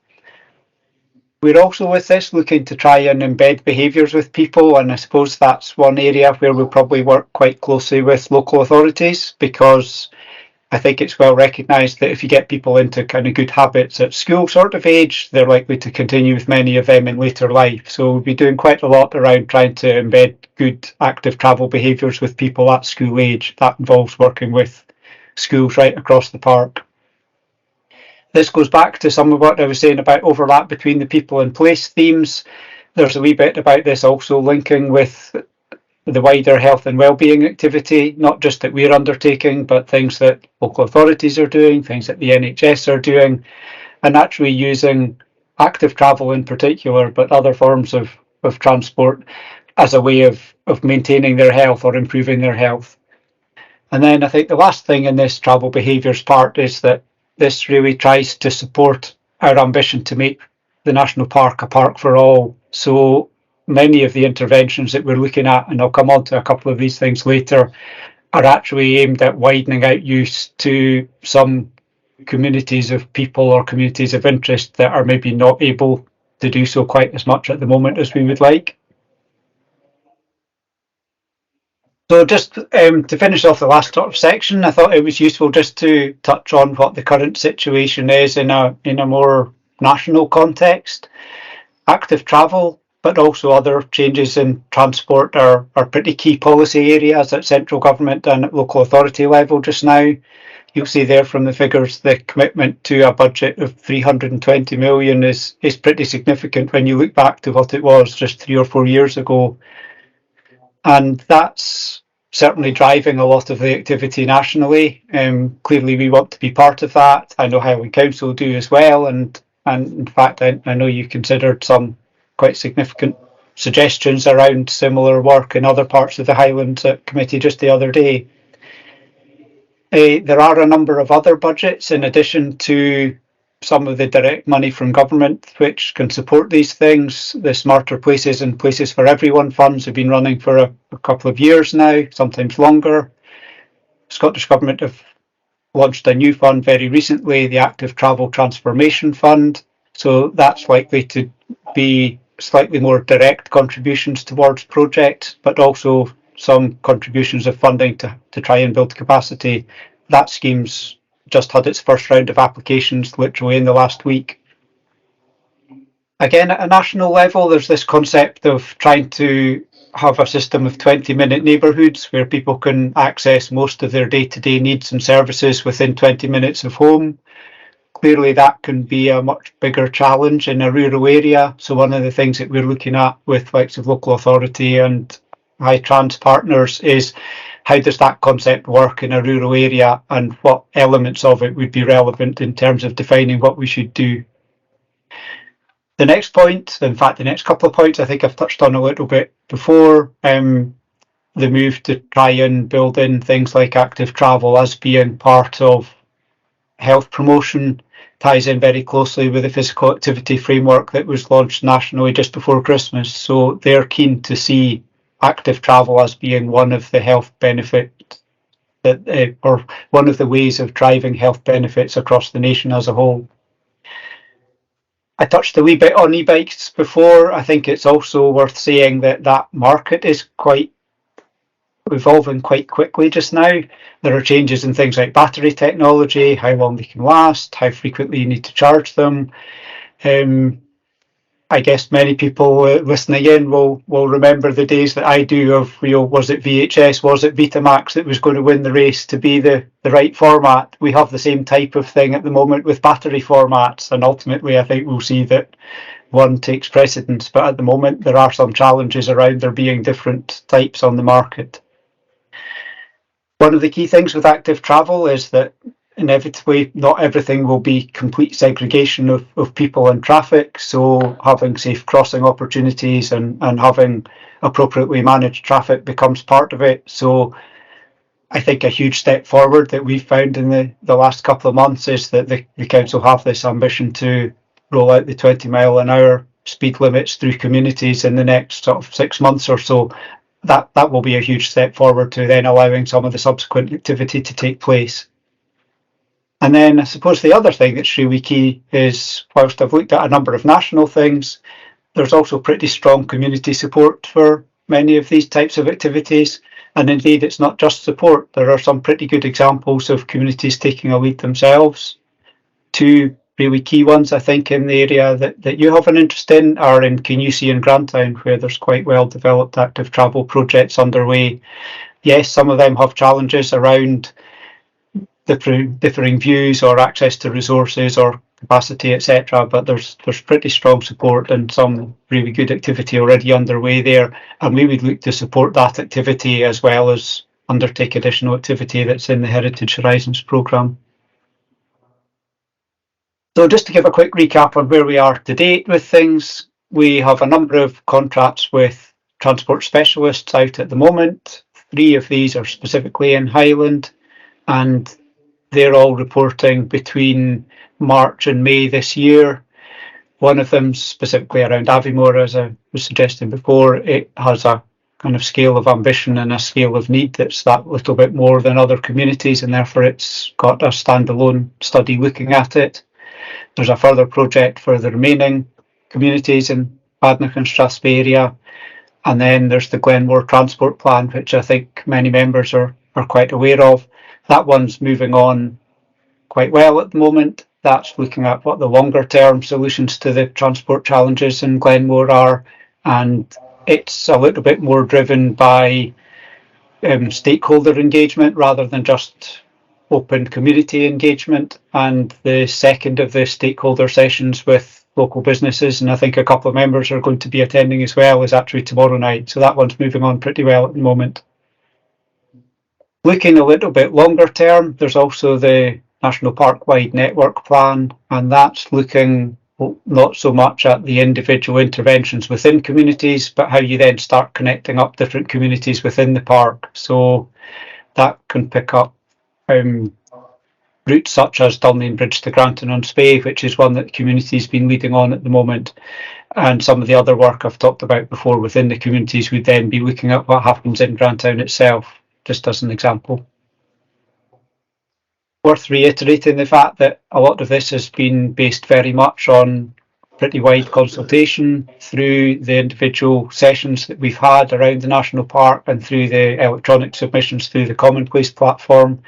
We're also with this looking to try and embed behaviours with people, and I suppose that's one area where we'll probably work quite closely with local authorities, because I think it's well recognised that if you get people into kind of good habits at school sort of age, they're likely to continue with many of them in later life. So we'll be doing quite a lot around trying to embed good active travel behaviours with people at school age. That involves working with schools right across the park. This goes back to some of what I was saying about overlap between the people and place themes. There's a wee bit about this also linking with the wider health and wellbeing activity, not just that we're undertaking, but things that local authorities are doing, things that the NHS are doing, and actually using active travel in particular, but other forms of transport as a way of maintaining their health or improving their health. And then I think the last thing in this travel behaviours part is that this really tries to support our ambition to make the national park a park for all. So many of the interventions that we're looking at, and I'll come on to a couple of these things later, are actually aimed at widening out use to some communities of people or communities of interest that are maybe not able to do so quite as much at the moment as we would like. So just to finish off the last sort of section, I thought it was useful just to touch on what the current situation is in a more national context. Active travel, but also other changes in transport are pretty key policy areas at central government and at local authority level just now. You'll see there from the figures the commitment to a budget of 320 million is pretty significant when you look back to what it was just 3 or 4 years ago. And that's certainly driving a lot of the activity nationally. Clearly we want to be part of that. I know Highland Council do as well, and in fact I know you considered some quite significant suggestions around similar work in other parts of the Highlands Committee just the other day. There are a number of other budgets in addition to some of the direct money from government which can support these things. The Smarter Places and Places for Everyone funds have been running for a couple of years now, sometimes longer. Scottish Government have launched a new fund very recently, the Active Travel Transformation Fund. So that's likely to be slightly more direct contributions towards projects, but also some contributions of funding to try and build capacity. That scheme's just had its first round of applications literally in the last week. Again, at a national level, there's this concept of trying to have a system of 20-minute neighbourhoods where people can access most of their day-to-day needs and services within 20 minutes of home. Clearly, that can be a much bigger challenge in a rural area. So one of the things that we're looking at with likes of local authority and high trans partners is how does that concept work in a rural area and what elements of it would be relevant in terms of defining what we should do. The next point, in fact the next couple of points I think I've touched on a little bit before, the move to try and build in things like active travel as being part of health promotion ties in very closely with the physical activity framework that was launched nationally just before Christmas. So they're keen to see active travel as being one of the health benefits that, or one of the ways of driving health benefits across the nation as a whole. I touched a wee bit on e-bikes before. I think it's also worth saying that that market is quite evolving quite quickly just now. There are changes in things like battery technology, how long they can last, how frequently you need to charge them. I guess many people listening in will remember the days that I do of, was it VHS, was it Betamax that was going to win the race to be the right format? We have the same type of thing at the moment with battery formats, and ultimately I think we'll see that one takes precedence, but at the moment there are some challenges around there being different types on the market. One of the key things with active travel is that inevitably not everything will be complete segregation of people and traffic, so having safe crossing opportunities and having appropriately managed traffic becomes part of it. So I think a huge step forward that we've found in the last couple of months is that the council have this ambition to roll out the 20-mile-an-hour speed limits through communities in the next sort of 6 months or so. That will be a huge step forward to then allowing some of the subsequent activity to take place. And then I suppose the other thing that's really key is, whilst I've looked at a number of national things, there's also pretty strong community support for many of these types of activities. And indeed, it's not just support. There are some pretty good examples of communities taking a lead themselves. Two really key ones, I think, in the area that you have an interest in are in Kingussie and Grantown, where there's quite well developed active travel projects underway. Yes, some of them have challenges around differing views or access to resources or capacity, etc. But there's pretty strong support and some really good activity already underway there, and we would look to support that activity as well as undertake additional activity that's in the Heritage Horizons programme. So just to give a quick recap on where we are to date with things, we have a number of contracts with transport specialists out at the moment. 3 of these are specifically in Highland, and they're all reporting between March and May this year. One of them specifically around Aviemore, as I was suggesting before, it has a kind of scale of ambition and a scale of need that's that little bit more than other communities, and therefore it's got a standalone study looking at it. There's a further project for the remaining communities in Badenoch and Strathspey area, and then there's the Glenmore Transport Plan, which I think many members are quite aware of. That one's moving on quite well at the moment. That's looking at what the longer term solutions to the transport challenges in Glenmore are, and it's a little bit more driven by stakeholder engagement rather than just open community engagement. And the second of the stakeholder sessions with local businesses, and I think a couple of members are going to be attending as well, is actually tomorrow night. So that one's moving on pretty well at the moment. Looking a little bit longer term, there's also the National Park-wide Network Plan, and that's looking not so much at the individual interventions within communities, but how you then start connecting up different communities within the park. So that can pick up routes such as Dunlane Bridge to Grantown-on-Spey, which is one that the community's been leading on at the moment. And some of the other work I've talked about before within the communities would then be looking at what happens in Grantown itself, just as an example. Worth reiterating the fact that a lot of this has been based very much on pretty wide consultation through the individual sessions that we've had around the national park and through the electronic submissions through the Commonplace platform.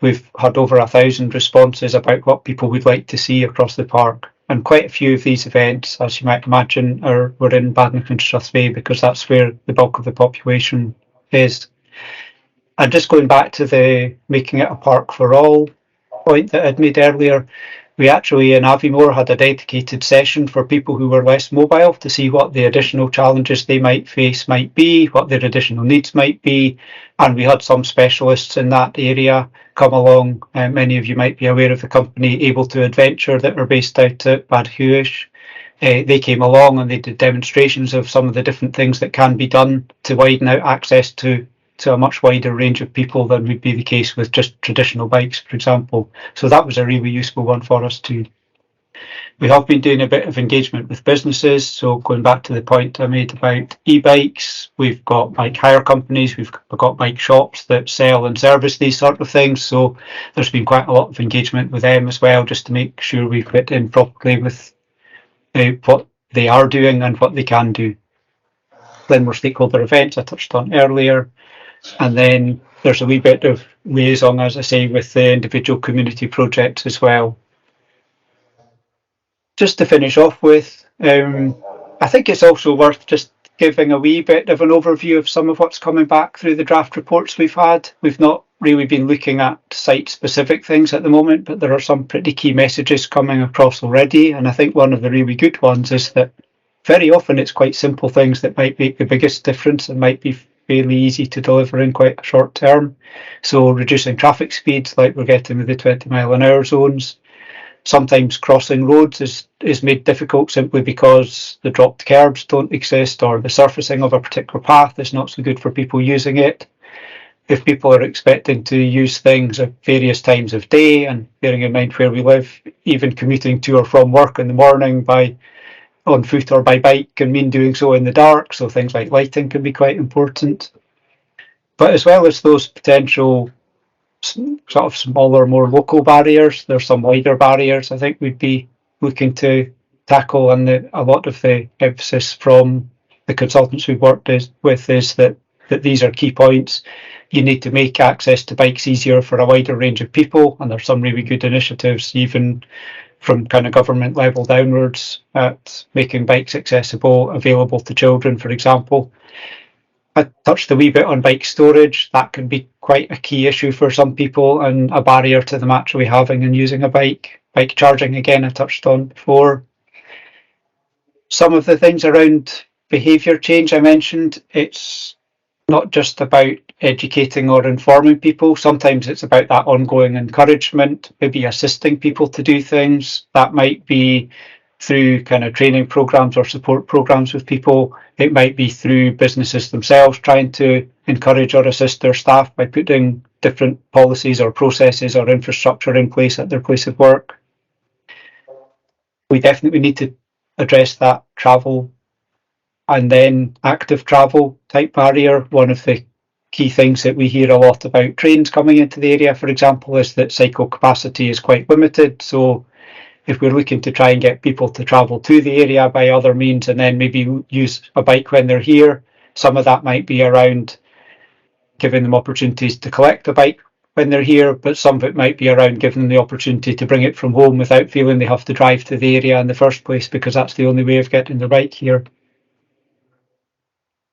We've had over 1,000 responses about what people would like to see across the park. And quite a few of these events, as you might imagine, were in Badenoch and Strathspey because that's where the bulk of the population is. And just going back to the making it a park for all point that I'd made earlier, we actually in Aviemore had a dedicated session for people who were less mobile to see what the additional challenges they might face might be, what their additional needs might be. And we had some specialists in that area come along. Many of you might be aware of the company Able to Adventure that are based out at Bad Hewish. They came along and they did demonstrations of some of the different things that can be done to widen out access to a much wider range of people than would be the case with just traditional bikes, for example. So that was a really useful one for us too. We have been doing a bit of engagement with businesses. So going back to the point I made about e-bikes, we've got bike hire companies, we've got bike shops that sell and service these sort of things. So there's been quite a lot of engagement with them as well, just to make sure we fit in properly with what they are doing and what they can do. Glenmore stakeholder events I touched on earlier. And then there's a wee bit of liaison, as I say, with the individual community projects as well. Just to finish off with, I think it's also worth just giving a wee bit of an overview of some of what's coming back through the draft reports we've had. We've not really been looking at site-specific things at the moment, but there are some pretty key messages coming across already. And I think one of the really good ones is that very often it's quite simple things that might make the biggest difference and might be fairly easy to deliver in quite a short term. So reducing traffic speeds like we're getting with the 20-mile-an-hour zones. Sometimes crossing roads is made difficult simply because the dropped curbs don't exist or the surfacing of a particular path is not so good for people using it. If people are expecting to use things at various times of day, and bearing in mind where we live, even commuting to or from work in the morning on foot or by bike can mean doing so in the dark, so things like lighting can be quite important. But as well as those potential sort of smaller, more local barriers, there's some wider barriers I think we'd be looking to tackle, and a lot of the emphasis from the consultants we've worked with is that these are key points. You need to make access to bikes easier for a wider range of people, and there's some really good initiatives even from kind of government level downwards at making bikes accessible, available to children, for example. I touched a wee bit on bike storage. That can be quite a key issue for some people and a barrier to them actually having and using a bike. bike charging, again, I touched on before. Some of the things around behaviour change I mentioned, it's not just about educating or informing people. Sometimes it's about that ongoing encouragement, maybe assisting people to do things. That might be through kind of training programs or support programs with people. It might be through businesses themselves trying to encourage or assist their staff by putting different policies or processes or infrastructure in place at their place of work. We definitely need to address that travel and then active travel type barrier. One of the key things that we hear a lot about trains coming into the area, for example, is that cycle capacity is quite limited. So if we're looking to try and get people to travel to the area by other means and then maybe use a bike when they're here, some of that might be around giving them opportunities to collect a bike when they're here, but some of it might be around giving them the opportunity to bring it from home without feeling they have to drive to the area in the first place, because that's the only way of getting their bike here.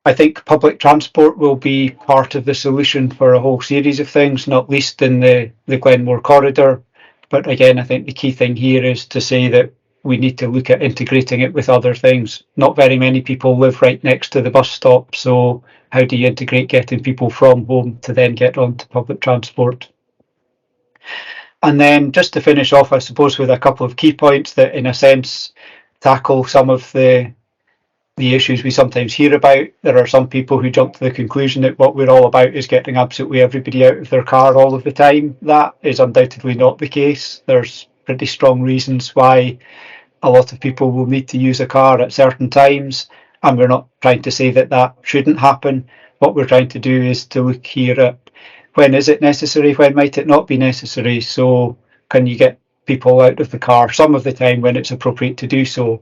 I think public transport will be part of the solution for a whole series of things, not least in the Glenmore corridor. But again, I think the key thing here is to say that we need to look at integrating it with other things. Not very many people live right next to the bus stop, so how do you integrate getting people from home to then get onto public transport? And then just to finish off, I suppose, with a couple of key points that in a sense tackle some of the issues we sometimes hear about. There are some people who jump to the conclusion that what we're all about is getting absolutely everybody out of their car all of the time. That is undoubtedly not the case. There's pretty strong reasons why a lot of people will need to use a car at certain times, and we're not trying to say that that shouldn't happen. What we're trying to do is to look here at when is it necessary, when might it not be necessary. So can you get people out of the car some of the time when it's appropriate to do so?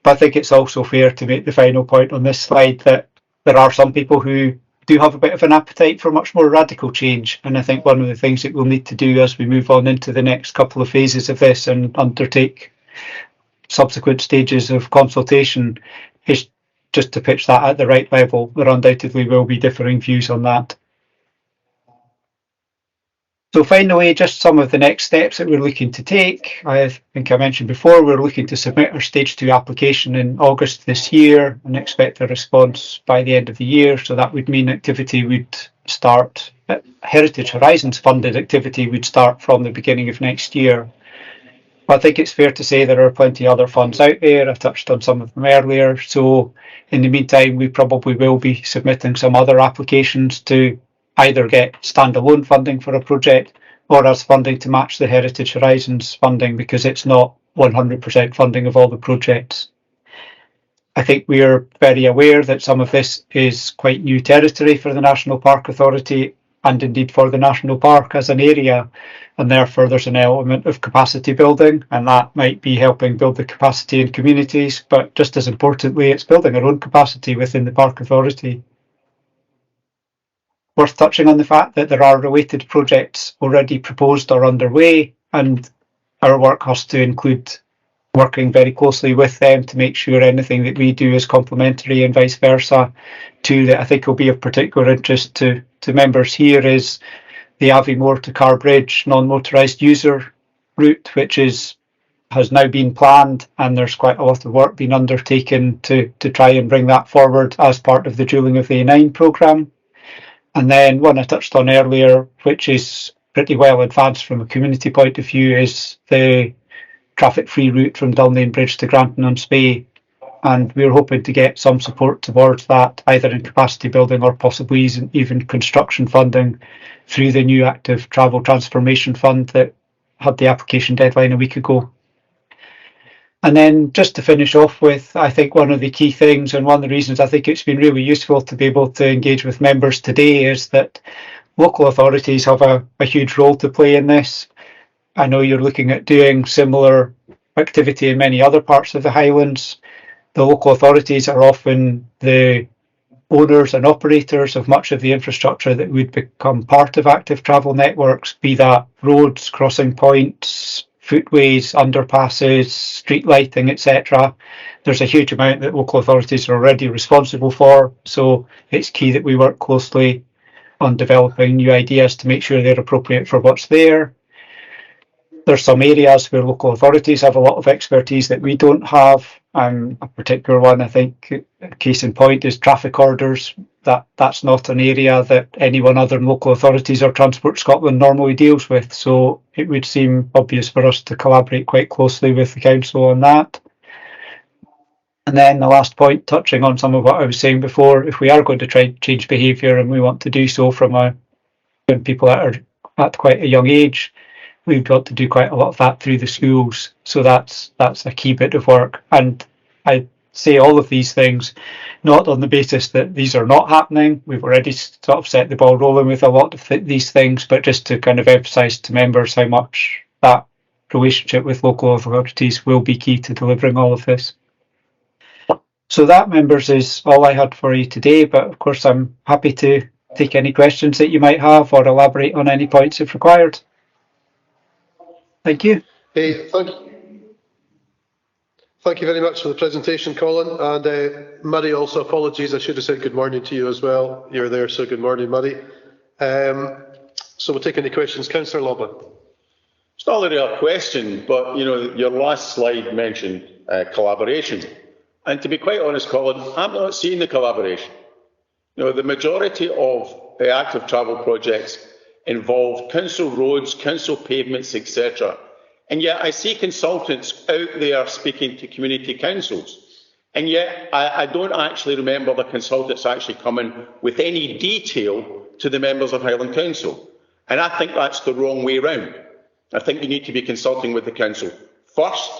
But I think it's also fair to make the final point on this slide that there are some people who do have a bit of an appetite for much more radical change. And I think one of the things that we'll need to do as we move on into the next couple of phases of this and undertake subsequent stages of consultation is just to pitch that at the right level. There undoubtedly will be differing views on that. So finally, just some of the next steps that we're looking to take. I think I mentioned before, we're looking to submit our Stage 2 application in August this year and expect a response by the end of the year. So that would mean activity would start, Heritage Horizons funded activity would start from the beginning of next year. But I think it's fair to say there are plenty of other funds out there. I touched on some of them earlier. So in the meantime, we probably will be submitting some other applications to either get standalone funding for a project or as funding to match the Heritage Horizons funding, because it's not 100% funding of all the projects. I think we are very aware that some of this is quite new territory for the National Park Authority and indeed for the National Park as an area, and therefore there's an element of capacity building, and that might be helping build the capacity in communities, but just as importantly, it's building our own capacity within the Park Authority. Worth touching on the fact that there are related projects already proposed or underway, and our work has to include working very closely with them to make sure anything that we do is complementary and vice versa. Two that I think will be of particular interest to members here is the Aviemore to Carbridge non-motorised user route, which has now been planned, and there's quite a lot of work being undertaken to try and bring that forward as part of the dualling of the A9 programme. And then one I touched on earlier, which is pretty well advanced from a community point of view, is the traffic-free route from Dunlane Bridge to Granton-on-Spey. And we're hoping to get some support towards that, either in capacity building or possibly even construction funding through the new Active Travel Transformation Fund that had the application deadline a week ago. And then just to finish off with, I think one of the key things, and one of the reasons I think it's been really useful to be able to engage with members today, is that local authorities have a huge role to play in this. I know you're looking at doing similar activity in many other parts of the Highlands. The local authorities are often the owners and operators of much of the infrastructure that would become part of active travel networks, be that roads, crossing points, footways, underpasses, street lighting, etc. There's a huge amount that local authorities are already responsible for, so it's key that we work closely on developing new ideas to make sure they're appropriate for what's there. There's some areas where local authorities have a lot of expertise that we don't have. A particular one, I think, case in point is traffic orders. That's not an area that anyone other than local authorities or Transport Scotland normally deals with. So it would seem obvious for us to collaborate quite closely with the council on that. And then the last point, touching on some of what I was saying before, if we are going to try and change behaviour and we want to do so from when people that are at quite a young age, we've got to do quite a lot of that through the schools. So that's a key bit of work. And I say all of these things not on the basis that these are not happening. We've already sort of set the ball rolling with a lot of these things, but just to kind of emphasise to members how much that relationship with local authorities will be key to delivering all of this. So that, members, is all I had for you today, but of course I'm happy to take any questions that you might have or elaborate on any points if required. Thank you. Hey, thank you very much for the presentation, Colin. And Murray, also apologies, I should have said good morning to you as well. You're there, so good morning, Murray. So we'll take any questions. Councillor Loblin. It's not really a question, but your last slide mentioned collaboration. And to be quite honest, Colin, I'm not seeing the collaboration. The majority of the active travel projects involve council roads, council pavements, etc. And yet I see consultants out there speaking to community councils. And yet I don't actually remember the consultants actually coming with any detail to the members of Highland Council. And I think that's the wrong way round. I think you need to be consulting with the council first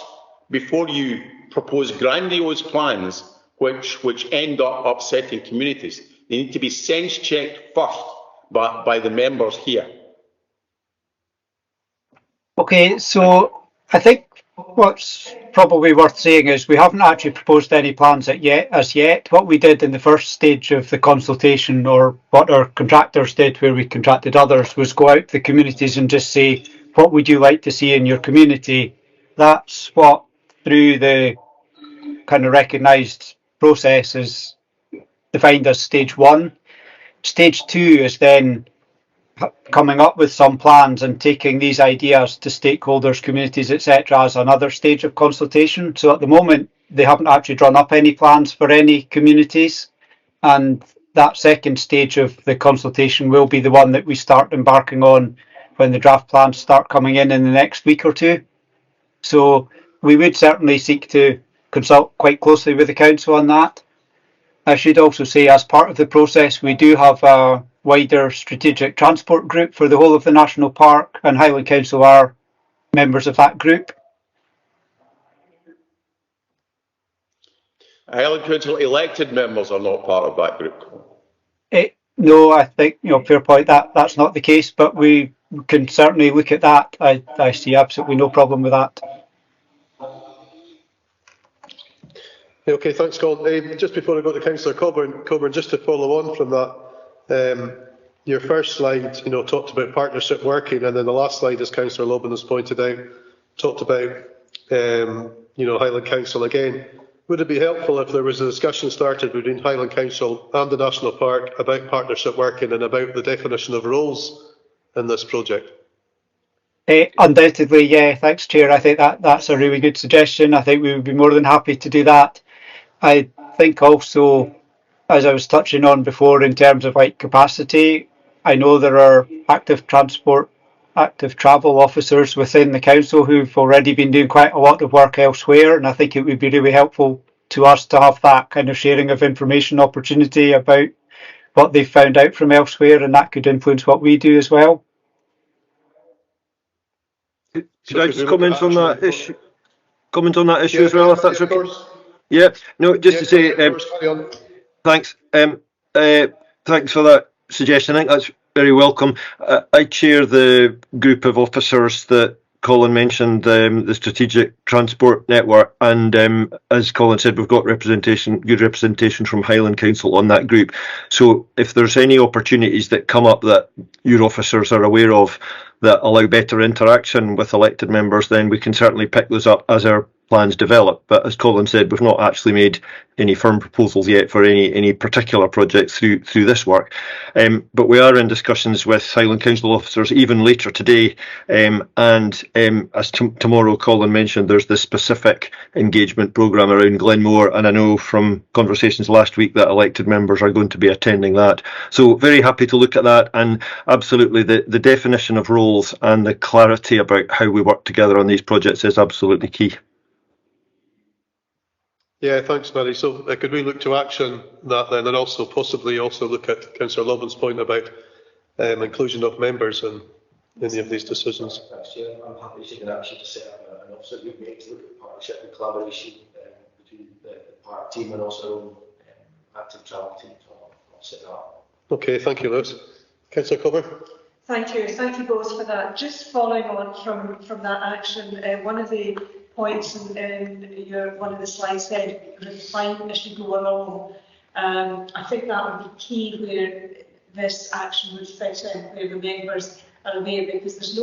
before you propose grandiose plans which end up upsetting communities. They need to be sense checked first by the members here. Okay, so I think what's probably worth saying is we haven't actually proposed any plans as yet. What we did in the first stage of the consultation, or what our contractors did where we contracted others, was go out to the communities and just say, what would you like to see in your community? That's what, through the kind of recognised process, is defined as stage one. Stage two is then coming up with some plans and taking these ideas to stakeholders, communities, etc. as another stage of consultation. So at the moment, they haven't actually drawn up any plans for any communities. And that second stage of the consultation will be the one that we start embarking on when the draft plans start coming in the next week or two. So we would certainly seek to consult quite closely with the council on that. I should also say, as part of the process, we do have a wider strategic transport group for the whole of the national park, and Highland Council are members of that group. Highland Council elected members are not part of that group. No, I think, fair point, that's not the case, but we can certainly look at that. I see absolutely no problem with that. Okay, thanks, Colin. Just before I go to Councillor Coburn, just to follow on from that, your first slide, talked about partnership working, and then the last slide, as Councillor Lobban has pointed out, talked about, Highland Council again. Would it be helpful if there was a discussion started between Highland Council and the National Park about partnership working and about the definition of roles in this project? Undoubtedly, yeah. Thanks, Chair. I think that's a really good suggestion. I think we would be more than happy to do that. I think also, as I was touching on before, in terms of capacity, I know there are active travel officers within the council who've already been doing quite a lot of work elsewhere, and I think it would be really helpful to us to have that kind of sharing of information opportunity about what they've found out from elsewhere, and that could influence what we do as well. Could I just comment on that issue? As well, if that's okay. Yeah. No, just to say, thanks. Thanks for that suggestion. I think that's very welcome. I chair the group of officers that Colin mentioned, the Strategic Transport Network, and as Colin said, we've got good representation from Highland Council on that group. So if there's any opportunities that come up that your officers are aware of that allow better interaction with elected members, then we can certainly pick those up as our plans develop. But as Colin said, we've not actually made any firm proposals yet for any particular projects through this work. But we are in discussions with Highland Council officers even later today. As tomorrow Colin mentioned, there's this specific engagement programme around Glenmore, and I know from conversations last week that elected members are going to be attending that. So very happy to look at that, and absolutely the definition of roles and the clarity about how we work together on these projects is absolutely key. Yeah, thanks, Mary. So could we look to action that then, and also possibly look at Councillor Loban's point about inclusion of members in any of these decisions? Thanks, Chair. I'm happy to take an action to set up an officer group meeting to look at partnership and collaboration between the park team and also active travel team. So I'll set that up. Okay, thank you, Lewis. Councillor Coburn. Thank you both for that. Just following on from that action, one of the points in one of the slides said refine as you go along. I think that would be key where this action would fit in, where the members are aware, because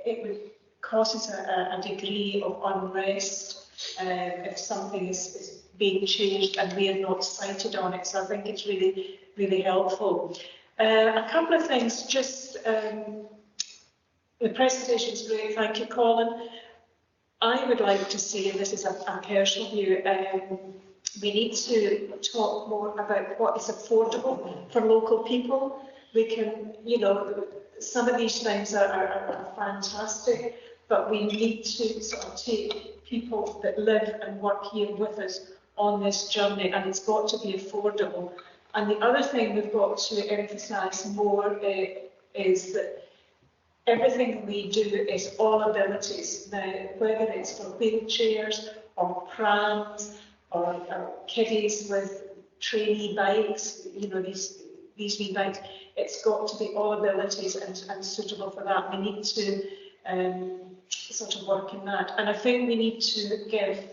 it would cause us a degree of unrest if something is being changed and we are not cited on it. So I think it's really, really helpful. A couple of things, just the presentation is great, thank you, Colin. I would like to see, and this is a personal view, we need to talk more about what is affordable for local people. We can, some of these things are fantastic, but we need to sort of take people that live and work here with us on this journey, and it's got to be affordable. And the other thing we've got to emphasise more is that everything we do is all abilities. Now, whether it's for wheelchairs or prams or kiddies with trainee bikes, these wee bikes, it's got to be all abilities and suitable for that. We need to sort of work in that. And I think we need to give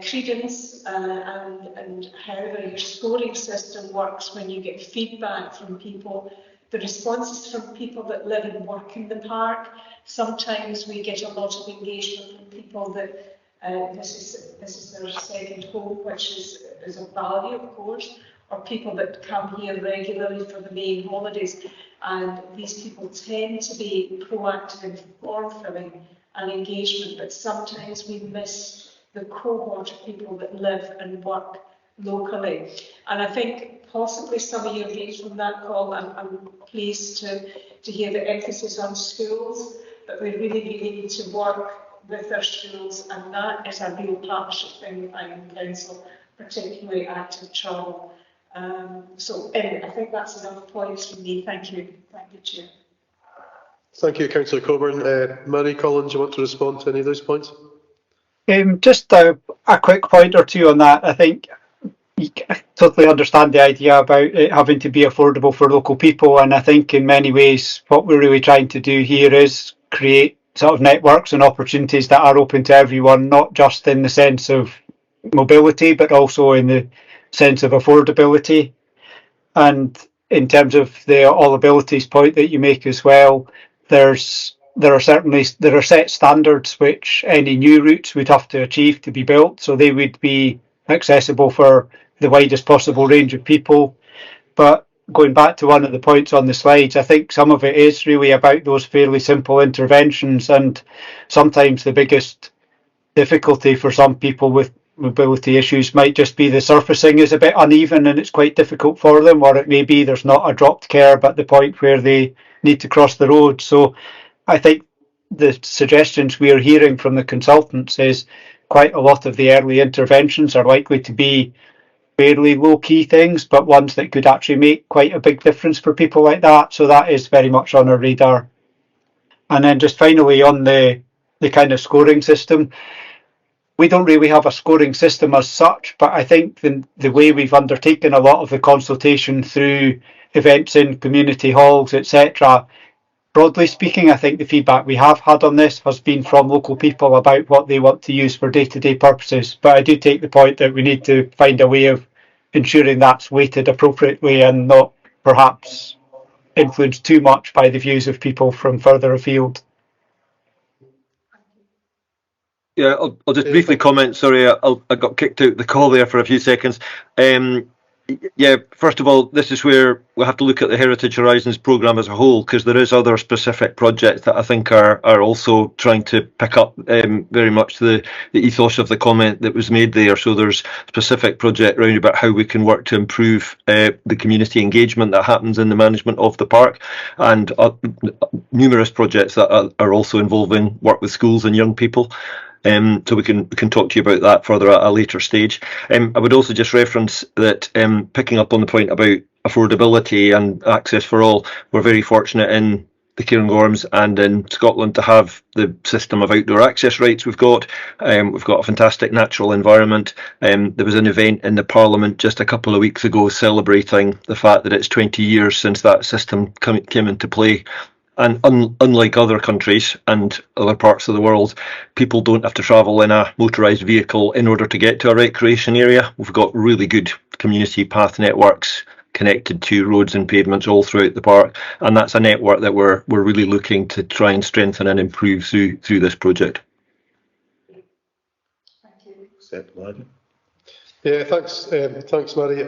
credence and however your scoring system works when you get feedback from people, the responses from people that live and work in the park. Sometimes we get a lot of engagement from people that this is their second home, which is of value, of course, or people that come here regularly for the main holidays, and these people tend to be proactive in form-filling and engagement, but sometimes we miss the cohort of people that live and work locally. And I think possibly some of your views from that call, I'm pleased to hear the emphasis on schools, but we really, really need to work with our schools, and that is a real partnership thing with Highland Council, particularly active travel. So anyway, I think that's enough points from me. Thank you. Thank you, Chair. Thank you, Councillor Coburn. Mary, Colin, do you want to respond to any of those points? Just a quick point or two on that. I think I totally understand the idea about it having to be affordable for local people, and I think in many ways what we're really trying to do here is create sort of networks and opportunities that are open to everyone, not just in the sense of mobility, but also in the sense of affordability. And in terms of the all abilities point that you make as well, there are set standards which any new routes would have to achieve to be built, so they would be accessible for the widest possible range of people. But going back to one of the points on the slides, I think some of it is really about those fairly simple interventions, and sometimes the biggest difficulty for some people with mobility issues might just be the surfacing is a bit uneven and it's quite difficult for them, or it may be there's not a dropped curb at the point where they need to cross the road. So I think the suggestions we are hearing from the consultants is quite a lot of the early interventions are likely to be fairly low-key things, but ones that could actually make quite a big difference for people like that. So that is very much on our radar. And then just finally on the kind of scoring system, we don't really have a scoring system as such, but I think the way we've undertaken a lot of the consultation through events in community halls, etc., broadly speaking, I think the feedback we have had on this has been from local people about what they want to use for day-to-day purposes. But I do take the point that we need to find a way of ensuring that's weighted appropriately and not perhaps influenced too much by the views of people from further afield. Yeah, I'll just briefly comment. Sorry, I got kicked out the call there for a few seconds. Yeah, first of all, this is where we have to look at the Heritage Horizons programme as a whole, because there is other specific projects that I think are also trying to pick up very much the ethos of the comment that was made there. So there's specific project round about how we can work to improve the community engagement that happens in the management of the park, and numerous projects that are also involving work with schools and young people. So we can talk to you about that further at a later stage. I would also just reference that, picking up on the point about affordability and access for all, we're very fortunate in the Cairngorms and in Scotland to have the system of outdoor access rights we've got. We've got a fantastic natural environment. There was an event in the Parliament just a couple of weeks ago celebrating the fact that it's 20 years since that system came into play. And unlike other countries and other parts of the world, people don't have to travel in a motorised vehicle in order to get to a recreation area. We've got really good community path networks connected to roads and pavements all throughout the park, and that's a network that we're really looking to try and strengthen and improve through this project. Thank you. Yeah, thanks, Murray.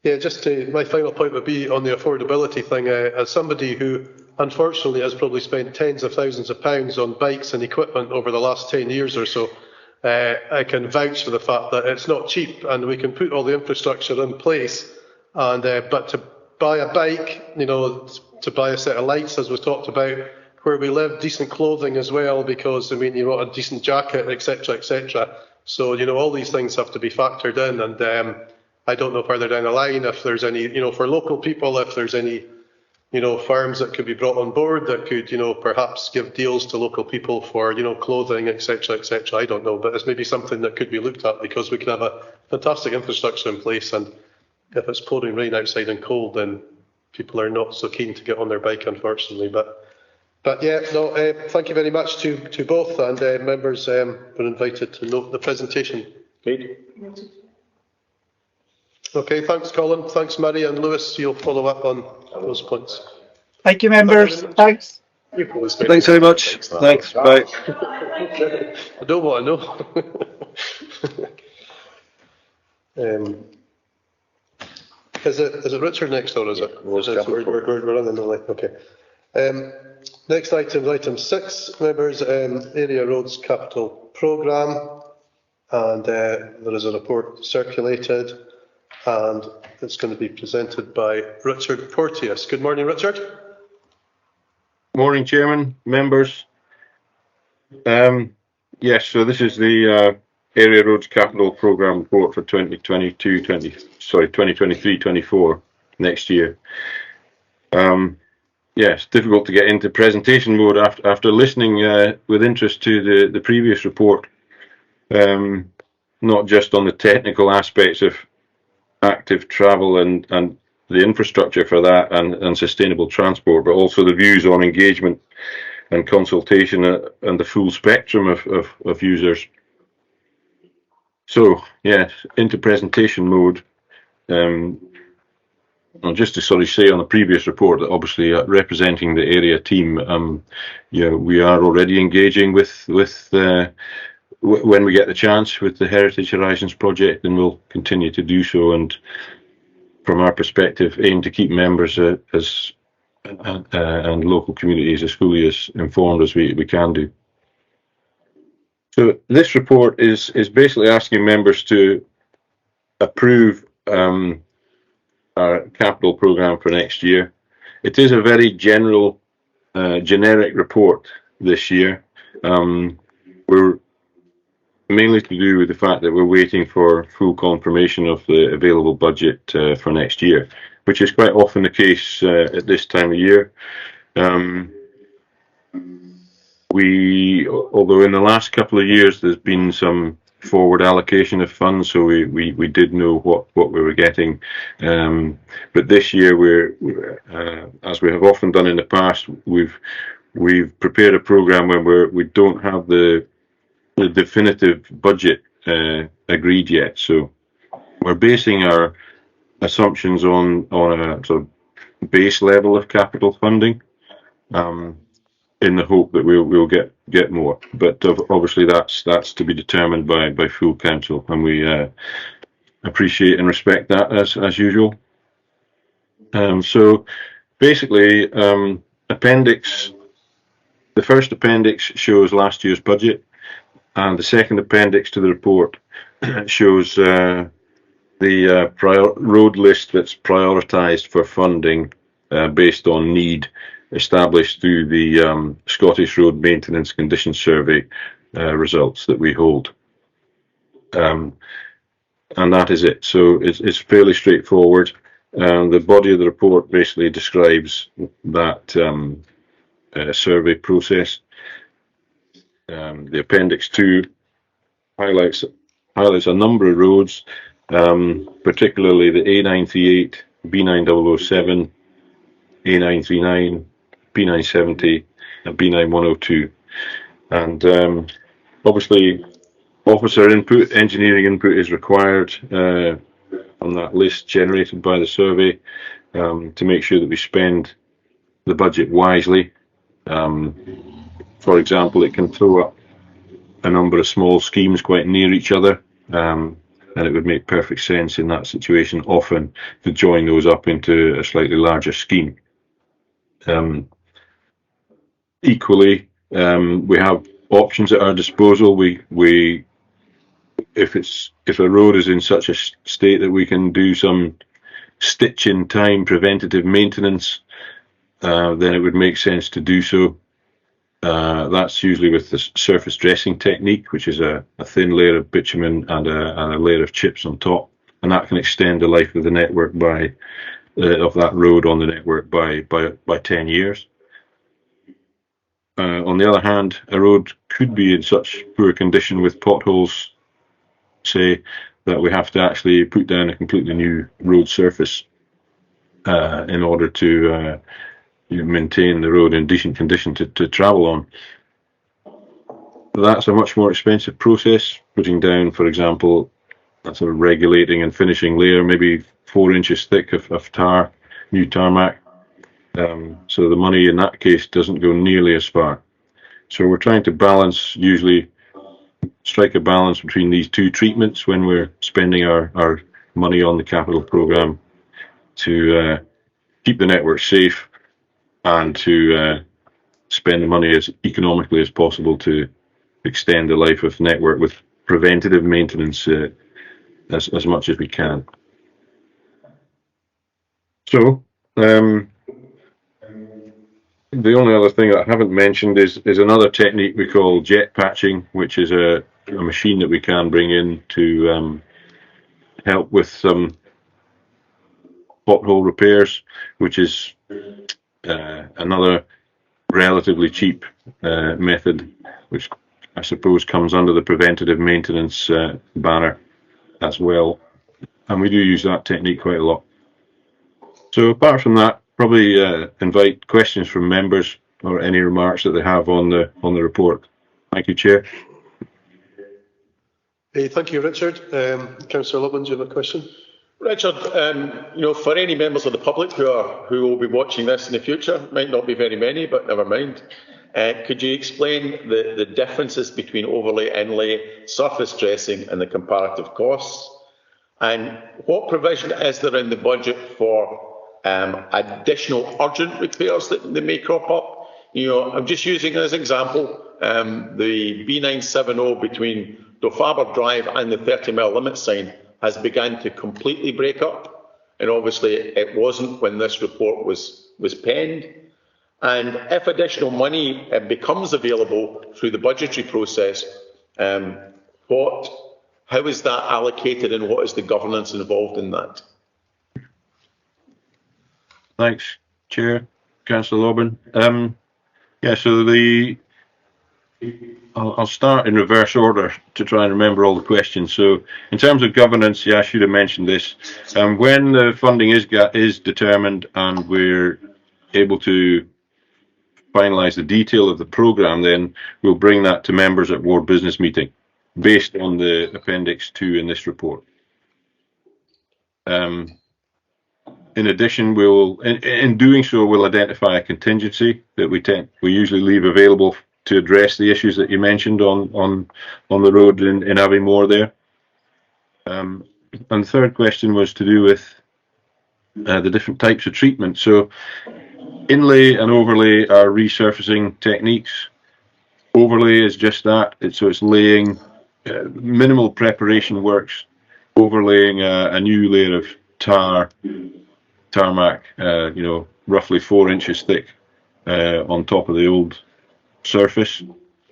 Yeah, my final point would be on the affordability thing. As somebody who unfortunately has probably spent tens of thousands of pounds on bikes and equipment over the last 10 years or so, I can vouch for the fact that it's not cheap, and we can put all the infrastructure in place, and but to buy a bike, to buy a set of lights, as was talked about, where we live, decent clothing as well, because you want a decent jacket, etc., etc. So all these things have to be factored in, and I don't know further down the line if there's any, for local people, if there's any, firms that could be brought on board that could, perhaps give deals to local people for, clothing, etc., etc. I don't know, but it's maybe something that could be looked at, because we can have a fantastic infrastructure in place, and if it's pouring rain outside and cold, then people are not so keen to get on their bike, unfortunately. But yeah, no, thank you very much to both, and members were invited to note the presentation. Great. Okay, thanks, Colin. Thanks, Murray, and Lewis. You'll follow up on those points. Thank you, members. Thanks. Thanks very much. Thanks. Bye. I don't want to know. Is it Richard next, or is it? We're running the late. Okay. Next item 6, members, Area Roads Capital Programme, and there is a report circulated, and it's going to be presented by Richard Porteous. Good morning, Richard. Morning, Chairman, members. Yes, so this is the Area Roads Capital Programme report for 2023-24 next year. Yes, difficult to get into presentation mode after listening with interest to the previous report, not just on the technical aspects of active travel and the infrastructure for that and sustainable transport, but also the views on engagement and consultation and the full spectrum of users. So, yes, into presentation mode. Just to sort of say on the previous report that obviously representing the area team, we are already engaging with when we get the chance with the Heritage Horizons project, and we'll continue to do so. And from our perspective, aim to keep members and local communities as fully as informed as we can do. So this report is basically asking members to approve our capital programme for next year. It is a very generic report this year. We're mainly to do with the fact that we're waiting for full confirmation of the available budget for next year, which is quite often the case at this time of year. Although in the last couple of years there's been some forward allocation of funds, so we did know what we were getting. But this year we're as we have often done in the past, we've prepared a programme where we don't have the definitive budget agreed yet. So we're basing our assumptions on a sort of base level of capital funding, in the hope that we'll get get more. But obviously that's to be determined by full council, and we appreciate and respect that as usual. So basically, the first appendix shows last year's budget, and the second appendix to the report shows the road list that's prioritised for funding based on need, established through the Scottish Road Maintenance Condition Survey results that we hold. And that is it. So it's fairly straightforward. The body of the report basically describes that survey process. The Appendix 2 highlights a number of roads, particularly the A938, B9007, A939, B970, and B9102. And obviously, officer input, engineering input is required on that list generated by the survey to make sure that we spend the budget wisely. For example, it can throw up a number of small schemes quite near each other, and it would make perfect sense in that situation often to join those up into a slightly larger scheme. Equally, we have options at our disposal. If a road is in such a state that we can do some stitch-in-time preventative maintenance, then it would make sense to do so. That's usually with the surface dressing technique, which is a thin layer of bitumen and a layer of chips on top, and that can extend the life of the network of that road on the network by 10 years. On the other hand, a road could be in such poor condition with potholes, say, that we have to actually put down a completely new road surface in order to maintain the road in decent condition to travel on. That's a much more expensive process, putting down, for example, that's a regulating and finishing layer, maybe 4 inches thick of tar, new tarmac. So the money in that case doesn't go nearly as far. So we're trying to strike a balance between these two treatments when we're spending our money on the capital programme to keep the network safe and to spend the money as economically as possible to extend the life of the network with preventative maintenance as much as we can. So the only other thing that I haven't mentioned is another technique we call jet patching, which is a machine that we can bring in to help with some pothole repairs, which is another relatively cheap method, which I suppose comes under the preventative maintenance banner as well. And we do use that technique quite a lot. So apart from that, probably invite questions from members or any remarks that they have on the report. Thank you, Chair. Thank you, Richard. Councillor Loveland, do you have a question? Richard, for any members of the public who will be watching this in the future, might not be very many, but never mind. Could you explain the differences between overlay, inlay, surface dressing, and the comparative costs? And what provision is there in the budget for additional urgent repairs that may crop up? I'm just using as an example the B970 between Dofaber Drive and the 30-mile limit sign has begun to completely break up, and obviously it wasn't when this report was penned. And if additional money becomes available through the budgetary process, how is that allocated and what is the governance involved in that? Thanks, Chair. Councillor Loban. So I'll start in reverse order to try and remember all the questions. So in terms of governance, I should have mentioned this. When the funding is determined and we're able to finalise the detail of the programme, then we'll bring that to members at ward business meeting based on the Appendix 2 in this report. In addition, in doing so, we'll identify a contingency that we usually leave available to address the issues that you mentioned on the road in Aviemore there. And the third question was to do with the different types of treatment. So inlay and overlay are resurfacing techniques. Overlay is just that. It's laying minimal preparation works, overlaying a new layer of tarmac, roughly 4 inches thick on top of the old surface.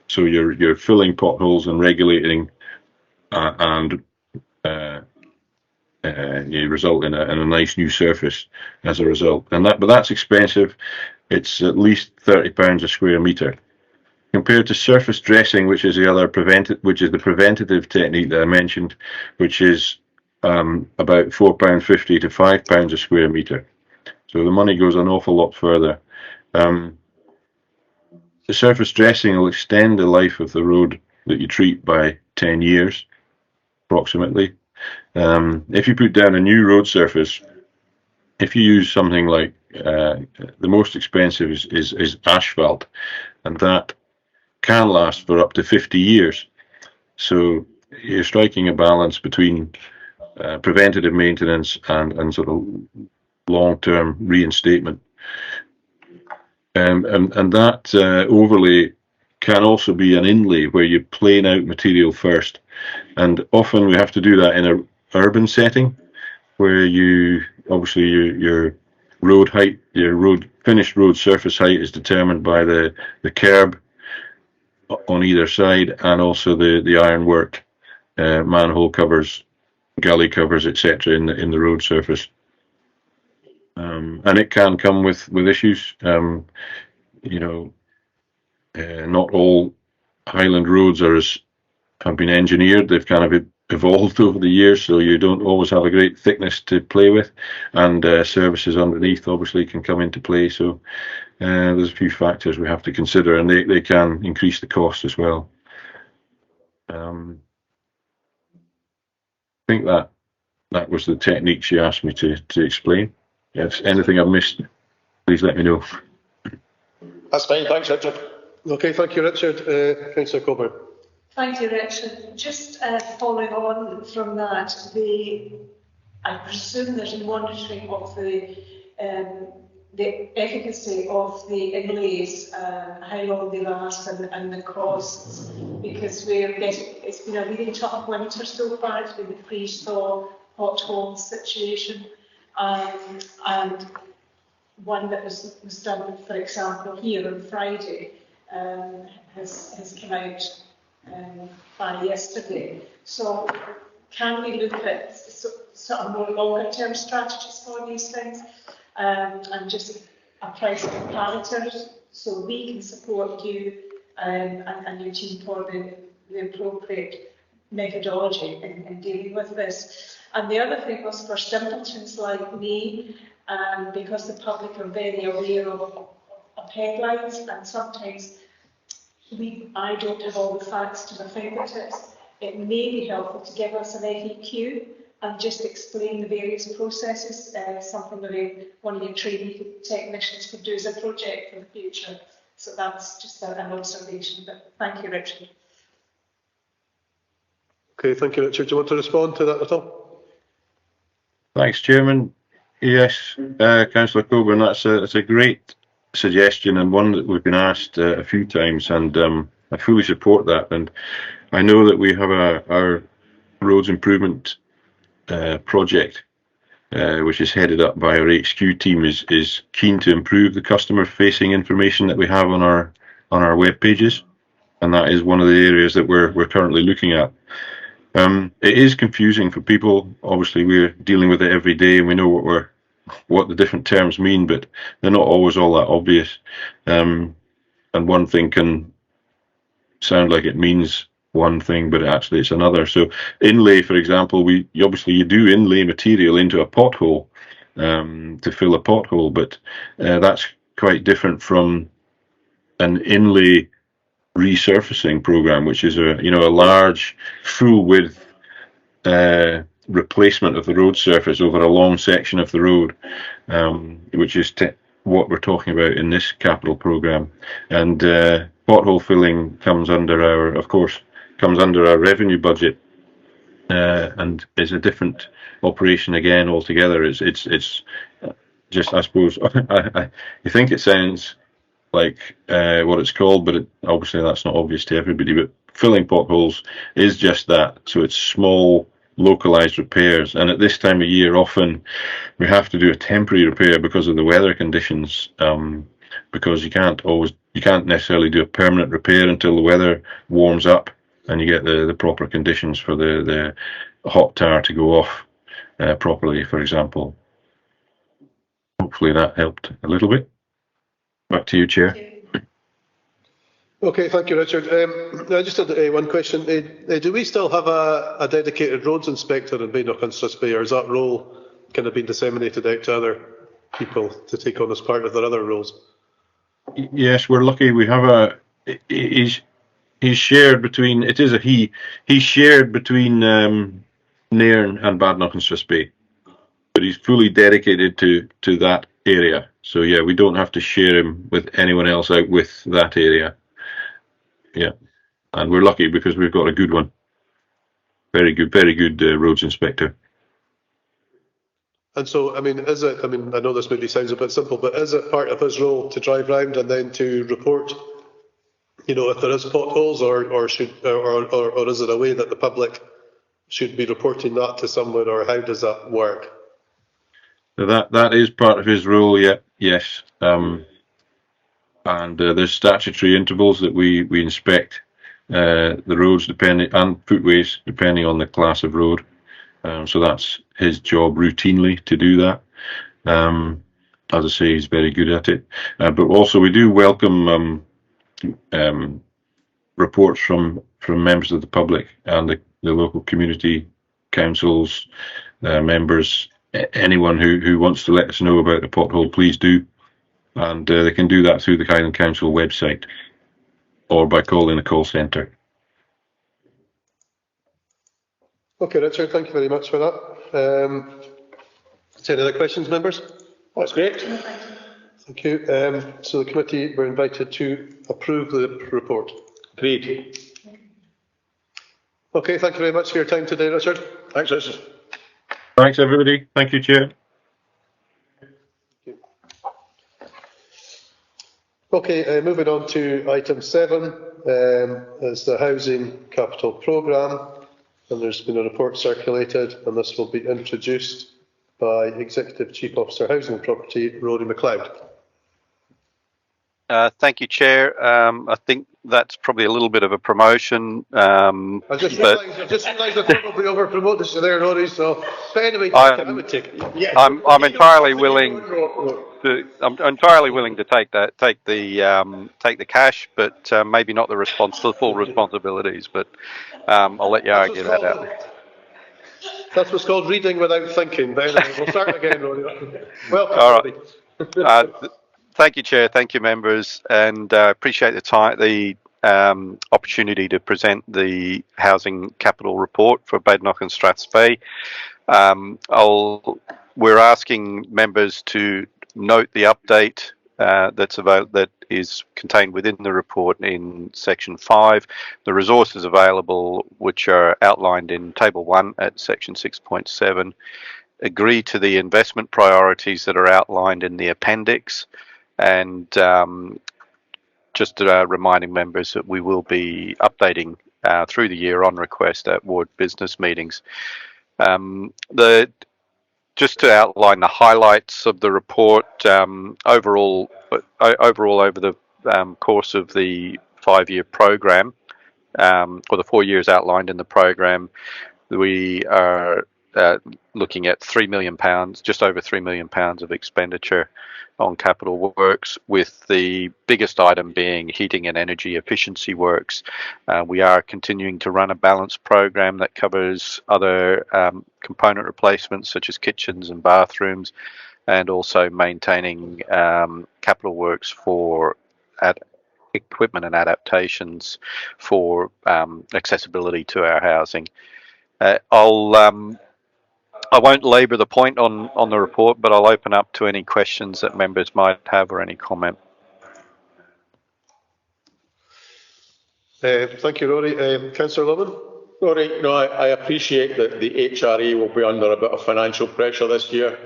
So you're filling potholes and regulating, and you result in a nice new surface as a result. But that's expensive. It's at least £30 a square metre. Compared to surface dressing, which is the preventative technique that I mentioned, which is about £4.50 to £5 a square metre. So the money goes an awful lot further. The surface dressing will extend the life of the road that you treat by 10 years, approximately. If you put down a new road surface, if you use something like the most expensive is asphalt, and that can last for up to 50 years. So you're striking a balance between preventative maintenance and sort of long-term reinstatement. And that overlay can also be an inlay where you plane out material first. And often we have to do that in an urban setting where your road height, your finished road surface height is determined by the curb on either side, and also the ironwork, manhole covers, gully covers, etc. in the road surface, and it can come with issues. Not all Highland roads have been engineered. They've kind of evolved over the years, so you don't always have a great thickness to play with, and services underneath obviously can come into play. So there's a few factors we have to consider, and they can increase the cost as well. I think that was the technique she asked me to explain. If anything I've missed, please let me know. That's fine, thanks, Richard. Okay, thank you, Richard. Councillor Coburn. Thank you, Richard. Just following on from that, I presume there's monitoring of the efficacy of the inlays, how long they last, and the costs, because it's been a really tough winter so far. It's been the freeze-thaw, pothole situation, and one that was done, for example, here on Friday, has come out by yesterday. So can we look at sort of more longer-term strategies for these things, and just a price comparator so we can support you and your team for the appropriate methodology in dealing with this? And the other thing was for simpletons like me, because the public are very aware of headlines, and sometimes I don't have all the facts to my fingertips. It may be helpful to give us an FAQ and just explain the various processes, something that one of your trainee technicians could do as a project for the future. So that's just an observation, but thank you, Richard. Okay, thank you, Richard. Do you want to respond to that at all? Thanks, Chairman. Yes, Councillor Coburn, that's a great suggestion, and one that we've been asked a few times, and I fully support that. And I know that we have our roads improvement project, which is headed up by our HQ team, is keen to improve the customer-facing information that we have on our web pages, and that is one of the areas that we're currently looking at. It is confusing for people. Obviously, we're dealing with it every day, and we know what the different terms mean, but they're not always all that obvious. And one thing can sound like it means one thing, but actually it's another. So inlay, for example, you do inlay material into a pothole to fill a pothole, but that's quite different from an inlay resurfacing program, which is a large full width replacement of the road surface over a long section of the road, which is what we're talking about in this capital programme. And pothole filling comes under our revenue budget, and is a different operation again altogether. It's just, I suppose, you think it sounds like what it's called, but obviously that's not obvious to everybody. But filling potholes is just that. So it's small, localized repairs. And at this time of year, often we have to do a temporary repair because of the weather conditions. Because you can't necessarily do a permanent repair until the weather warms up and you get the proper conditions for the hot tar to go off properly, for example. Hopefully that helped a little bit. Back to you, Chair. Okay, thank you, Richard. I just had one question. Do we still have a dedicated roads inspector in Badenoch and Strathspey, or is that role kind of been disseminated out to other people to take on as part of their other roles? Yes, we're lucky. We have he's shared between, it is a he, he's shared between Nairn and Badenoch and Strathspey, but he's fully dedicated to that area. So yeah, we don't have to share him with anyone else out with that area. Yeah, and we're lucky because we've got a good one. Very good roads inspector. And so, I mean, I know this maybe sounds a bit simple, but is it part of his role to drive round and then to report, if there is potholes, or is it a way that the public should be reporting that to someone, or how does that work? So that is part of his role, yeah, yes. And there's statutory intervals that we inspect the roads and footways depending on the class of road. So that's his job routinely to do that. As I say, he's very good at it. But also we do welcome reports from members of the public and the local community councils, members, anyone who wants to let us know about a pothole, please do. And they can do that through the Highland Council website or by calling the call centre. Okay, Richard, thank you very much for that. Any other questions, members? That's great. Thank you. So the committee were invited to approve the report. Agreed. Okay, thank you very much for your time today, Richard. Thanks, Richard. Thanks, everybody. Thank you, Chair. Okay, moving on to item 7, is the Housing Capital Programme, and there's been a report circulated, and this will be introduced by Executive Chief Officer Housing and Property, Rory McLeod. Thank you, Chair. I think that's probably a little bit of a promotion. I just realised I probably over-promoted you there, Rory, so but anyway, I would take it. Yeah. I'm entirely willing to take the cash, but maybe not the full responsibilities. But I'll let you argue that out. That's what's called reading without thinking. But anyway, we'll start again, Rory. Welcome, All right. Rory. Thank you, Chair. Thank you, members, and appreciate the opportunity to present the Housing Capital Report for Badenoch and Strathspey. We're asking members to note the update that is contained within the report in section 5. The resources available, which are outlined in table 1 at section 6.7, agree to the investment priorities that are outlined in the appendix, and just reminding members that we will be updating through the year on request at ward business meetings. Just to outline the highlights of the report, overall over the course of the 5-year program, or the 4 years outlined in the program, we are looking at £3 million, just over £3 million of expenditure on capital works, with the biggest item being heating and energy efficiency works. We are continuing to run a balanced program that covers other component replacements such as kitchens and bathrooms, and also maintaining capital works for equipment and adaptations for accessibility to our housing. I'll I won't labour the point on the report, but I'll open up to any questions that members might have or any comment. Thank you, Rory. Councillor Loman? Rory, no, I appreciate that the HRA will be under a bit of financial pressure this year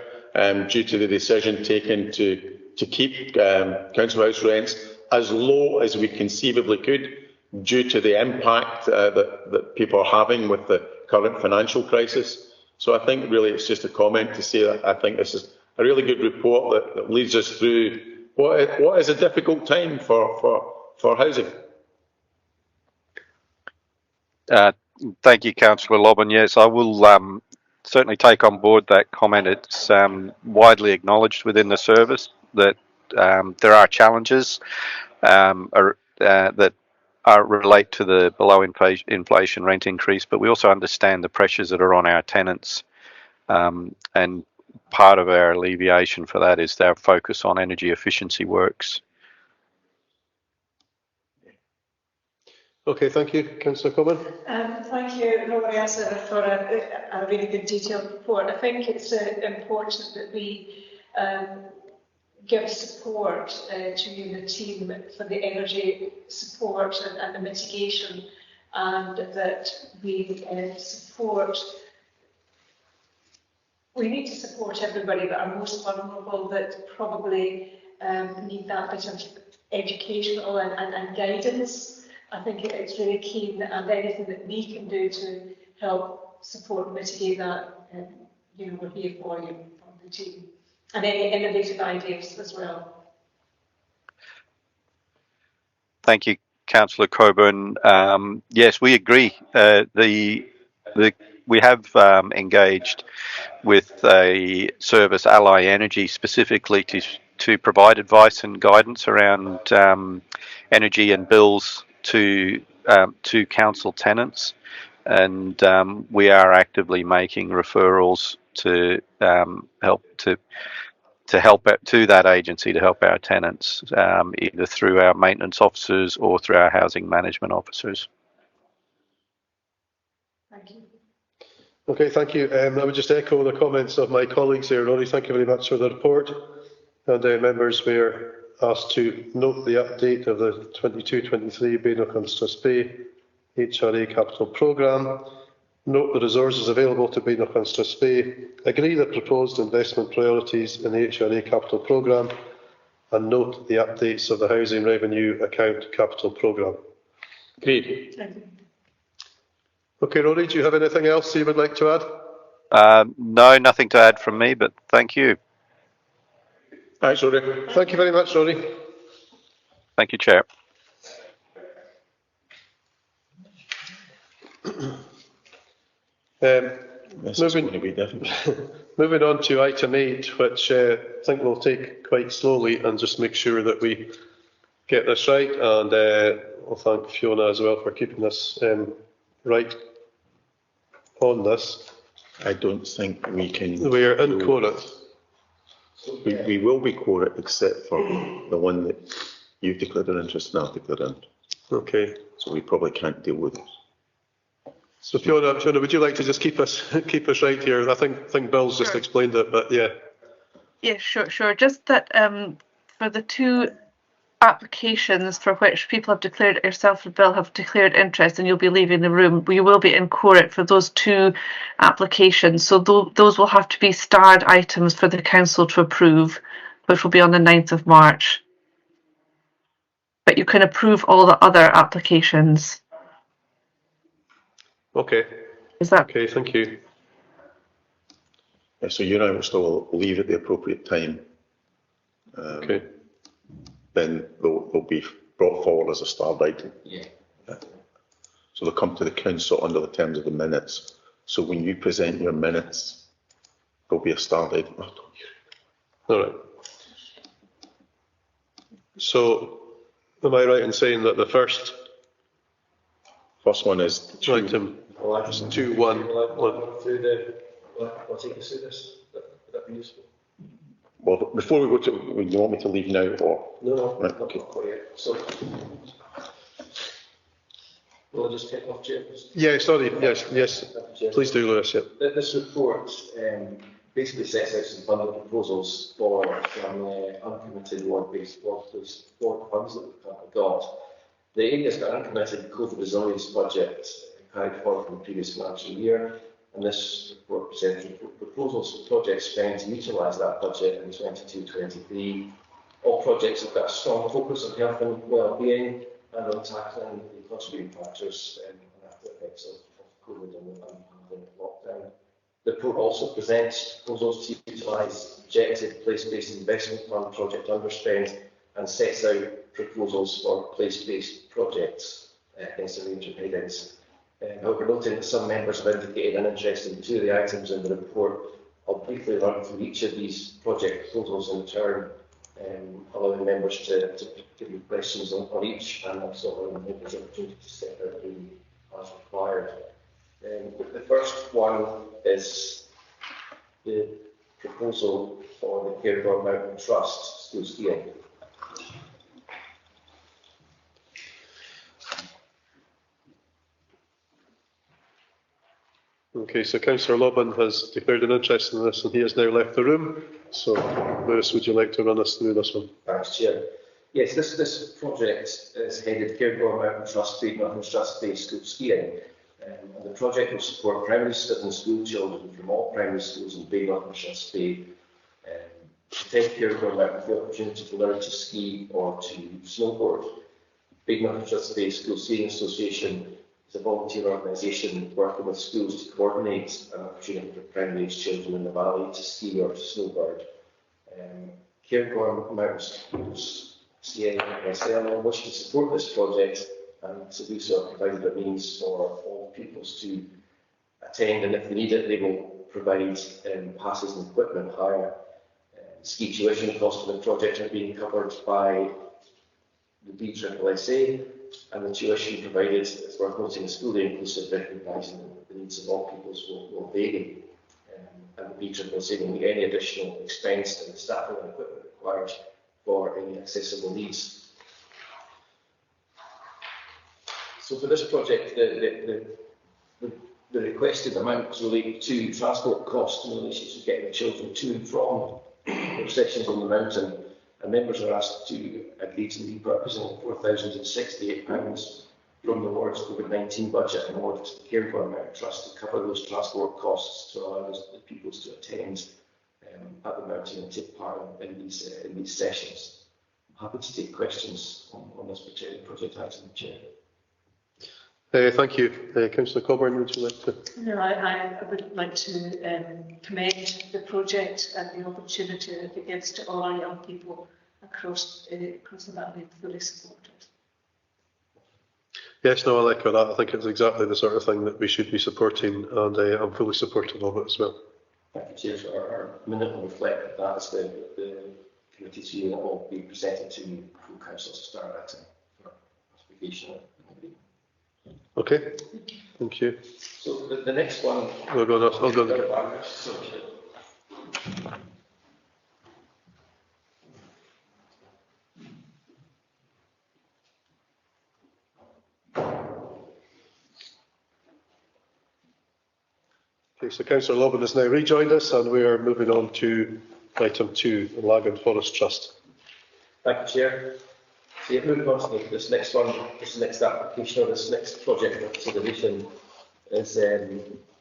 due to the decision taken to keep council house rents as low as we conceivably could due to the impact that people are having with the current financial crisis. So I think really it's just a comment to say that I think this is a really good report that leads us through what is a difficult time for housing. Thank you, Councillor Lobbin. Yes, I will certainly take on board that comment. It's widely acknowledged within the service that there are challenges that relate to the below inflation rent increase, but we also understand the pressures that are on our tenants. And part of our alleviation for that is our focus on energy efficiency works. Okay, thank you. Councillor Coleman? Thank you, Rory, for a really good detailed report. I think it's important that we give support to the team for the energy support and the mitigation, and that we we need to support everybody that are most vulnerable, that probably need that bit of educational and guidance. I think it's really keen, and anything that we can do to help support and mitigate that, we're here for you from the team. And any innovative ideas as well. Thank you, Councillor Coburn. Yes, we agree. We have engaged with a service, Ally Energy, specifically to provide advice and guidance around energy and bills to council tenants, and we are actively making referrals to help that agency to help our tenants, either through our maintenance officers or through our housing management officers. Thank you. Okay, thank you. I would just echo the comments of my colleagues here, Rory. Thank you very much for the report. And members were asked to note the update of the 22-23 Badenoch and Strathspey HRA capital programme, note the resources available to Badenoch and Strathspey, agree the proposed investment priorities in the HRA capital programme, and note the updates of the housing revenue account capital programme. Agreed. Okay, Rory, do you have anything else you would like to add? No, nothing to add from me, but thank you. Thanks, Rory. Thank you very much, Rory. Thank you, Chair. Moving on to item 8, which I think we'll take quite slowly and just make sure that we get this right. And I'll thank Fiona as well for keeping us right on this. I don't think we can. We are in quorum. We will be quorum except for the one that you've declared an interest and I've declared an. Okay. So we probably can't deal with it. So Fiona, would you like to just keep us right here? I think Bill's just explained it, but yeah. Yeah, sure. Just that for the two applications for which people have declared, yourself and Bill have declared interest, and you'll be leaving the room, we will be in court for those two applications. So those will have to be starred items for the council to approve, which will be on the 9th of March. But you can approve all the other applications. Okay. Is that okay? Thank you. Yeah, so you and I will still leave at the appropriate time. Okay. Then they'll be brought forward as a starred item. Yeah. So they'll come to the council under the terms of the minutes. So when you present your minutes, there'll be a starred item. All right. So am I right in saying that the first one is item is 2-1. I'll take us through this. Would that be useful? Well, before we go to, you want me to leave now or? No, right, okay. Not quite yet. So, Will I just kick off, Chair? Yeah, sorry. Yes. Please do, Lewis. Yep. This report basically sets out some funding proposals for uncommitted ward-based ward funds that we've currently got. The area's got an uncommitted COVID resilience budget carried forward from the previous financial year, and this report presents proposals for project spend to utilise that budget in 22-23. All projects have got a strong focus on health and well-being and on tackling the contributing factors and after effects of COVID and lockdown. The report also presents proposals to utilise objective place-based investment fund project underspend and sets out proposals for place-based projects against a range of headings. However, noting that some members have indicated an interest in two of the items in the report, I'll briefly run through each of these project proposals in turn, allowing members to give you questions on each, and also allowing members the opportunity to set out as required. The first one is the proposal for the Cairngorm Mountain Trust school skiing. Okay, so Councillor Lobbin has declared an interest in this and he has now left the room. So, Lewis, would you like to run us through this one? Thanks, Chair. Yes, this project is headed Cairngorm Mountain Trust, Badenoch and Strathspey school skiing. And the project will support primary and school children from all primary schools in Badenoch and Strathspey to take Cairngorm Mountain the opportunity to learn to ski or to snowboard. Badenoch and Strathspey School Skiing Association is a volunteer organisation working with schools to coordinate an opportunity for primary age children in the valley to ski or to snowboard. Cairngorm Mountain Schools Skiing SL wish to support this project, and to do so provided a means for all pupils to attend, and if they need it, they will provide passes and equipment hire. Ski tuition costs for the project are being covered by the BSSA, and the tuition provided, as we're noting, is fully inclusive, recognising that the needs of all pupils will vary, and the BSSA will meet any additional expense in the staffing and equipment required for any accessible needs. So for this project, the requested amounts relate to transport costs in relation to getting the children to and from sessions on the mountain, and members are asked to agree to repurposing £4,068 from the ward's COVID-19 budget in order to the Cairngorm Mountain Trust to cover those transport costs to allow the pupils to attend at the mountain and take part in these sessions. I'm happy to take questions on this particular project item, Chair. Thank you. Councillor Coburn, would you like to? No, I would like to commend the project and the opportunity that it gives to all our young people across the valley. Fully supported. Yes, no, I like that. I think it's exactly the sort of thing that we should be supporting, and I'm fully supportive of it as well. Thank you, Chair. Our minute will reflect that as the committee to that will be presented to full council to start at for ratification. Okay, thank you. So the next one. I'll go. Okay, so Councillor Lobbin has now rejoined us, and we are moving on to item 2, the Lagan Forest Trust. Thank you, Chair. So you've moved on to this next one, this next application, or this next project of consideration is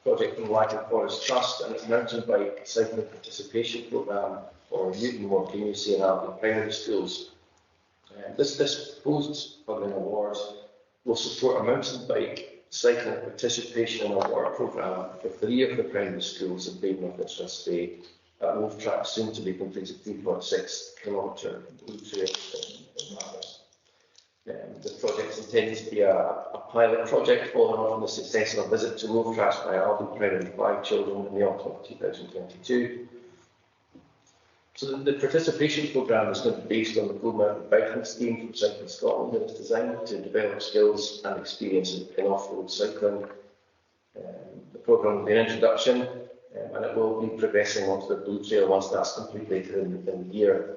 project from Lagan Forest Trust, and it's an mountain bike cycling participation programme for Newtonmore Community and Albion Primary Schools. This proposed funding award will support a mountain bike cycling participation and award programme for 3 of the primary schools in Badenoch and Strathspey at Wolf Track, soon to be completed 3.6 km blue trail in Madras. The project is intended to be a pilot project following on the success of a visit to Wolf Track by Albion Primary 5 children in the autumn of 2022. So the participation programme is going to be based on the Full Mountain Biking Scheme from Cycling Scotland, and it's designed to develop skills and experience in off-road cycling. The programme will be an introduction, and it will be progressing onto the Blue Trail once that's complete later in the year.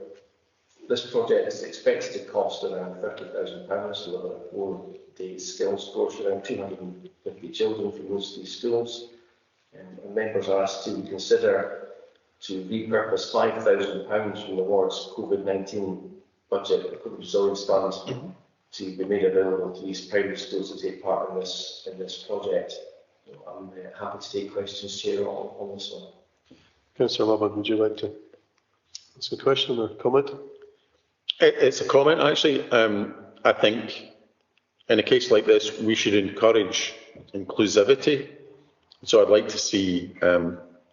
This project is expected to cost around £30,000 to deliver a 4-day skills course for around 250 children from most of these schools. And members are asked to consider to repurpose £5,000 from the ward's COVID-19 budget, the COVID Resilience Fund, to be made available to these primary schools to take part in this project. I'm happy to take questions, Chair, on this one. Councillor Loveland, would you like to ask a question or comment? It's a comment, actually. I think in a case like this, we should encourage inclusivity. So I'd like to see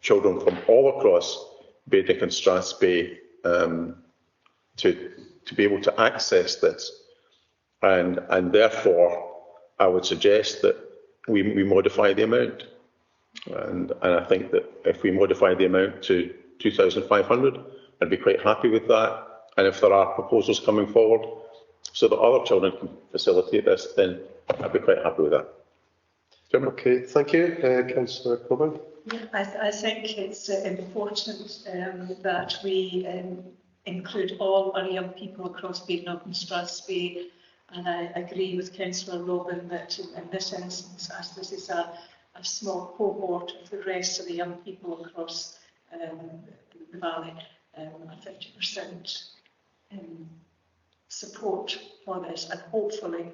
children from all across Badenoch and Strathspey to be able to access this. And therefore, I would suggest that we modify the amount. And I think that if we modify the amount to 2,500, I'd be quite happy with that. And if there are proposals coming forward so that other children can facilitate this, then I'd be quite happy with that. Okay, thank you. Councillor Coburn. I think it's important that we include all our young people across Badenoch and Strathspey, and I agree with Councillor Robin that in this instance, as this is a small cohort of the rest of the young people across the valley, a 50% support for this, and hopefully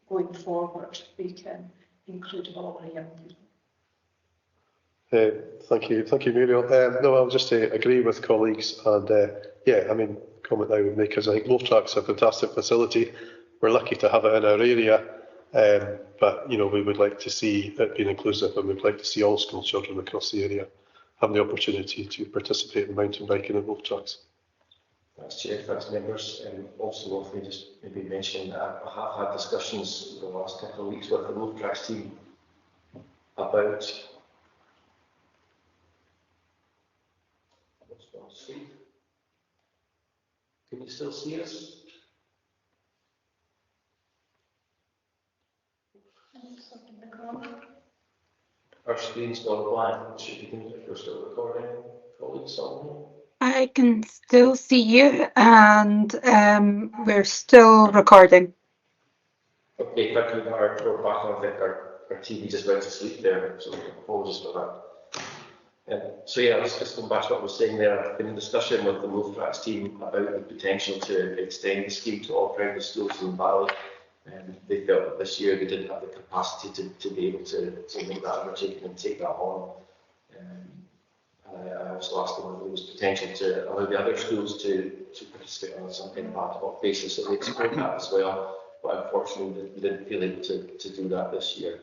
going forward we can include all our young people. Thank you, Muriel. No, I'll just agree with colleagues, and yeah, I mean, comment I would make is I think Loaf Track's a fantastic facility. We're lucky to have it in our area, but you know, we would like to see it being inclusive, and we'd like to see all school children across the area have the opportunity to participate in mountain biking and Loaf Tracks. Thanks, Chair. Thanks, members. Also, if we just maybe mention that I have had discussions over the last couple of weeks with the Loaf Tracks team about Can you still see us? Our screen's gone blank. Should you think if we're still recording, colleagues? I can still see you, and we're still recording. Okay, thank you. We're back on. I think our TV just went to sleep there, so apologies for that. So yeah, let's go back to what I was saying there. I've been in discussion with the Loaf Tracks team about the potential to extend the scheme to all primary schools in the valley. They felt that this year they didn't have the capacity to be able to make that undertaking and take that on. I also asked them if there was potential to allow the other schools to participate on some kind of ad hoc basis, so they explored that as well, but unfortunately they didn't feel able to do that this year.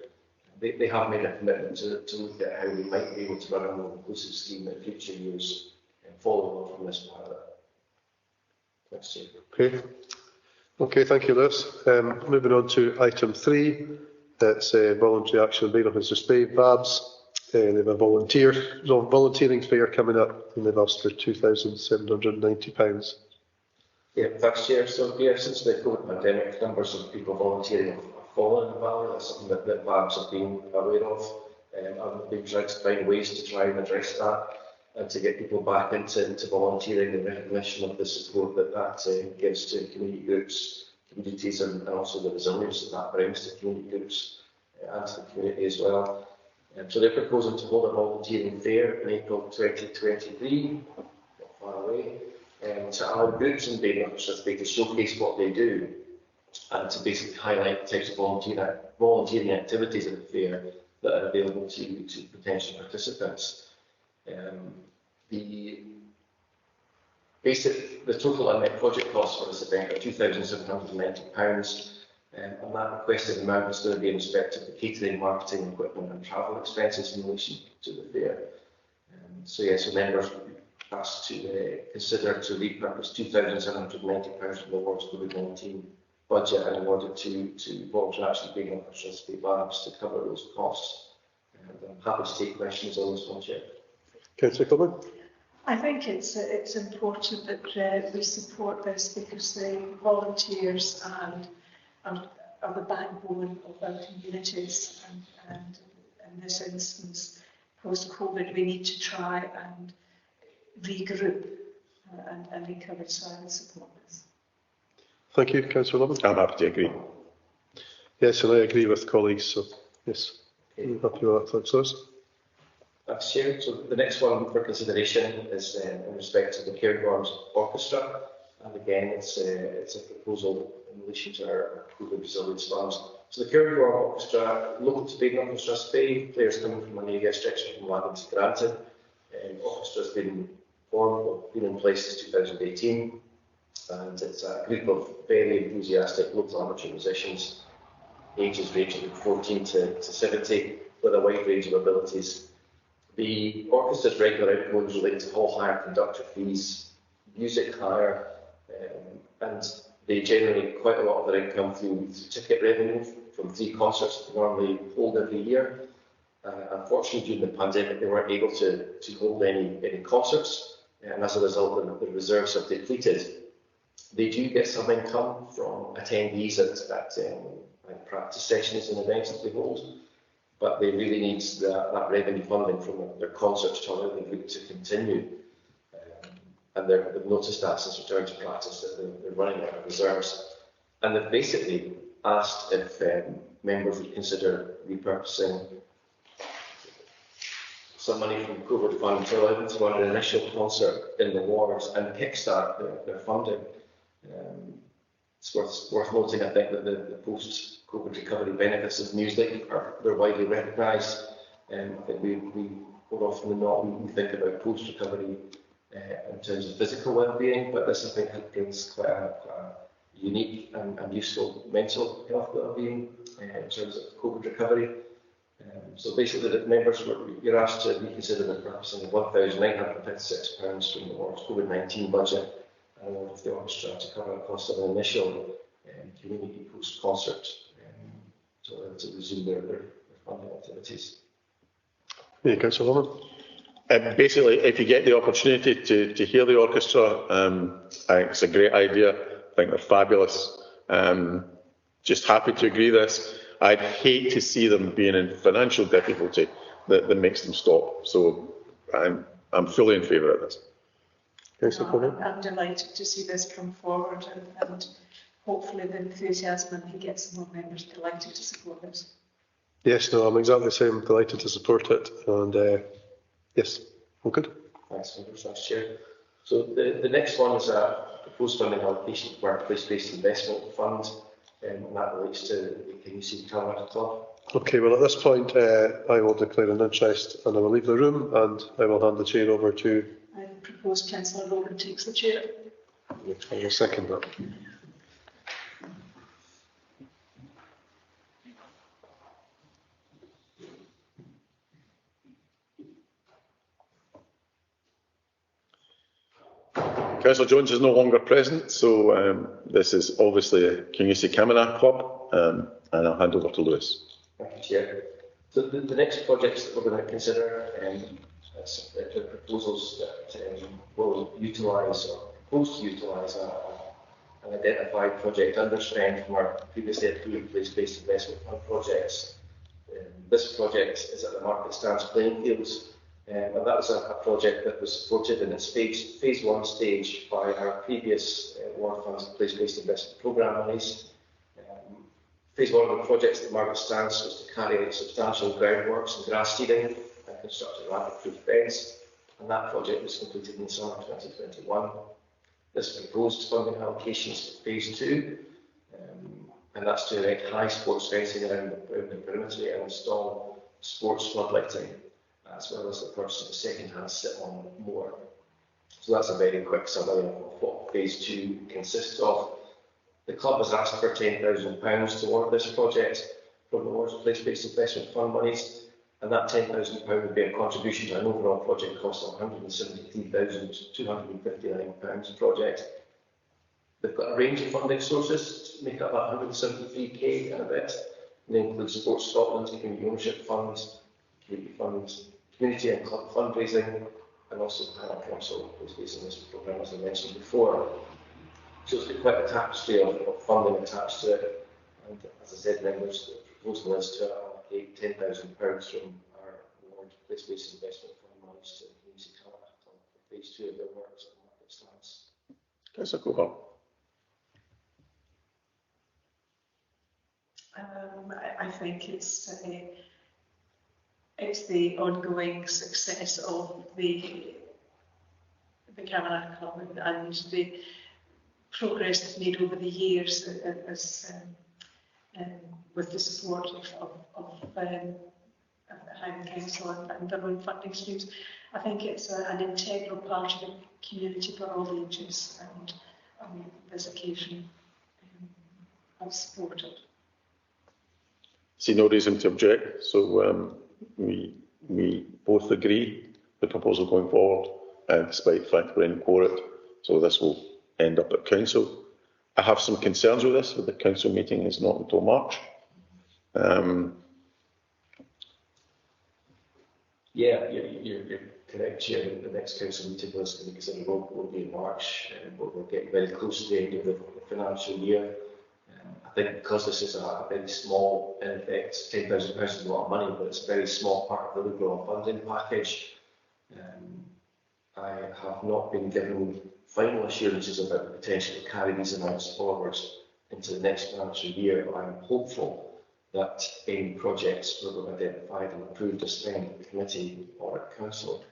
They have made a commitment to look at how we might be able to run a more inclusive scheme in future years and following on from this pilot. Thanks, Chair. Okay, thank you, Lewis. Moving on to item 3, that's voluntary action on Badenoch and Strathspey, VABS. They have a volunteering fair coming up, and they've asked for £2,790. Yeah, thanks, Chair. So, yeah, since the COVID pandemic, numbers of people volunteering have fallen in the valley. That's something that VABS have been aware of. I've been trying to find ways to try and address that and to get people back into volunteering and recognition of the support that gives to community groups, communities, and also the resilience that brings to community groups and to the community as well. So they're proposing to hold a volunteering fair in April 2023, not far away, to allow groups in Badenoch and Strathspey to showcase what they do and to basically highlight the types of volunteering activities at the fair that are available to potential participants. The total unmet project costs for this event are £2,790, and that requested amount is going to be in respect of the catering, marketing, equipment and travel expenses in relation to the fair. So members will be asked to consider to repurpose £2,790 from the ward's COVID-19 budget and award it to voluntary action Badenoch and Strathspey VABS to cover those costs. I'm happy to take questions on this one, Chair. Councillor Coburn. I think it's important that we support this because the volunteers are the backbone of our communities, and in this instance, post-COVID, we need to try and regroup and be covered, so I would support this. Thank you, Councillor Lovin. I'm happy to agree. Yes, and I agree with colleagues, so yes, I'm happy with that. Thanks, Lewis. Thanks, Chair. So the next one for consideration is in respect to the Cairngorms Orchestra, and again it's a proposal in relation to our COVID resilience funds. So the Cairngorm Orchestra, local to Badenoch and Strathspey, players coming from an area stretching from Highland to Granton. Orchestra has been in place since 2018, and it's a group of very enthusiastic local amateur musicians, ages ranging from 14 to 70, with a wide range of abilities. The orchestra's regular outgoings relate to hall hire, conductor fees, music hire, and they generate quite a lot of their income through ticket revenue from 3 concerts that they normally hold every year. Unfortunately, during the pandemic, they weren't able to hold any concerts, and as a result, the reserves have depleted. They do get some income from attendees at practice sessions and events that they hold, but they really need that revenue funding from their concerts to allow the group to continue. And they've noticed that since return to practice that they're running out of reserves. And they've basically asked if members would consider repurposing some money from the COVID fund to allow them to run an initial concert in the wards and kickstart their funding. It's worth noting, I think, that the post-COVID recovery benefits of music they're widely recognised. I think we more often than not we think about post-recovery in terms of physical well-being, but this I think brings quite a unique and useful mental health well-being in terms of COVID recovery. So basically, the members you're asked to reconsider the purposing of £1,956 from the Ward's COVID-19 budget and all of the orchestra to cover the cost of an initial community post-concert to resume their funding activities. Yeah, Councillor Lovin. Basically, if you get the opportunity to hear the orchestra, I think it's a great idea. I think they're fabulous. Just happy to agree this. I'd hate to see them being in financial difficulty that makes them stop. So I'm fully in favour of this. I'm delighted to see this come forward, and hopefully the enthusiasm and he gets some more members delighted to support this. Yes, no, I'm exactly the same. Delighted to support it, and yes, all good. Thanks, members. Thanks, Chair. So the next one is a proposed funding allocation for workplace-based investment fund, and that relates to the KUC Calamari Club. Okay, well at this point I will declare an interest and I will leave the room and I will hand the chair over to... I propose Councillor Logan takes the chair. I will second that. Councillor Jones is no longer present, so this is obviously a KUC Camanachd Club, and I'll hand over to Lewis. Thank you, Chair. So the next projects that we're going to consider are proposals that will utilise or propose to utilise an identified project underspend from our previously approved place-based investment fund projects. This project is at the Market Stance playing fields. And that was a project that was supported in its phase 1 stage by our previous Ward Funds Place-Based Investment Programme monies. Phase 1 of the project at the Market Stance was to carry out substantial groundworks and grass seeding and construct a rabbit-proof fence, and that project was completed in summer 2021. This proposed funding allocations for phase 2, and that's to erect high sports fencing around the perimeter and install sports floodlighting, as well as the purchase of a second-hand sit-on moor. So that's a very quick summary of what phase 2 consists of. The club has asked for £10,000 toward this project from the Ward's Place-Based Investment Fund monies, and that £10,000 would be a contribution to an overall project cost of £173,259 project. They've got a range of funding sources to make up that 173k and a bit. They include Sports Scotland, community ownership funds, community funds, community and club fundraising, and also the Highland Council Place-Based Investment Programme, as I mentioned before. So it's got quite a tapestry of funding attached to it. And as I said, members, the proposal is to allocate £10,000 from our Ward Place-Based Investment Fund monies to the KUC Calamari Club for phase 2 of their works at the Market Stance. Councillor Cohart. I think it's the ongoing success of the Cavanagh Club and the progress that's made over the years as with the support of the Highland Council and their own funding streams. I think it's an integral part of the community for all ages, and on this occasion I've supported. See no reason to object, so we both agree the proposal going forward, despite the fact we're in court, so this will end up at council. I have some concerns with this, but the council meeting is not until March. Yeah, you're correct, Chair. The next council meeting was going to consider will be in March, but we're getting very close to the end of the financial year. I think because this is a very small, in effect, £10,000 is a lot of money, but it's a very small part of the overall funding package. I have not been given final assurances about the potential to carry these amounts forwards into the next financial year. I'm hopeful that any projects that we've identified and approved as spend at the committee or at council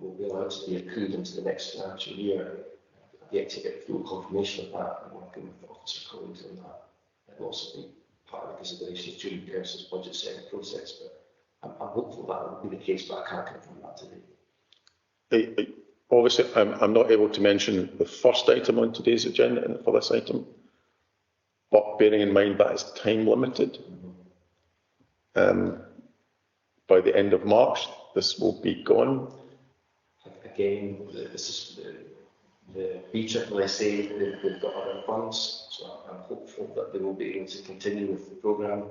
will be allowed to be accrued into the next financial year. I've yet to get full confirmation of that. I'm working with Officer Collins on that. It will also be part of the considerations during the council's budget setting process, but I'm hopeful that will be the case, but I can't confirm that today. Obviously, I'm not able to mention the first item on today's agenda for this item, but bearing in mind that is time limited, by the end of March, this will be gone. Again, this is the BSSA, they've got other funds, so I'm hopeful that they will be able to continue with the programme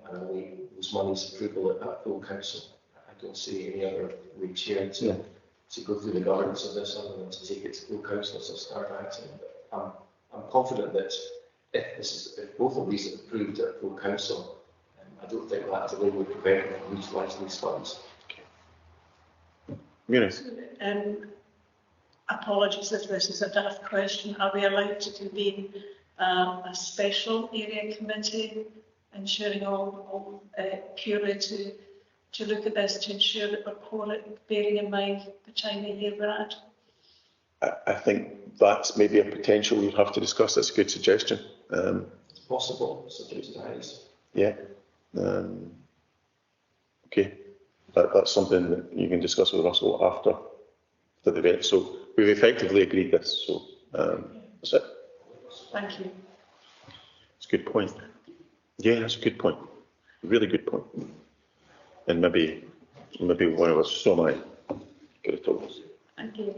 and await those monies approval at full council. I don't see any other way, Chair, to go through the governance of this other than to take it to full council as a start item. But I'm confident that if both of these are approved at full council, I don't think that delay would prevent them from utilising these funds. Apologies if this is a daft question. Are we allowed to convene a special area committee, ensuring all purely to look at this, to ensure that we're bearing in mind the time of year we're at? I think that's maybe a potential we'll have to discuss. That's a good suggestion. It's possible, subject to times. Yeah. Okay. That's something that you can discuss with Russell after the event. So we've effectively agreed this. So that's it. Thank you. It's a good point. Yeah, that's a good point. Really good point. And maybe one of us, so am I, could have told us. Thank you.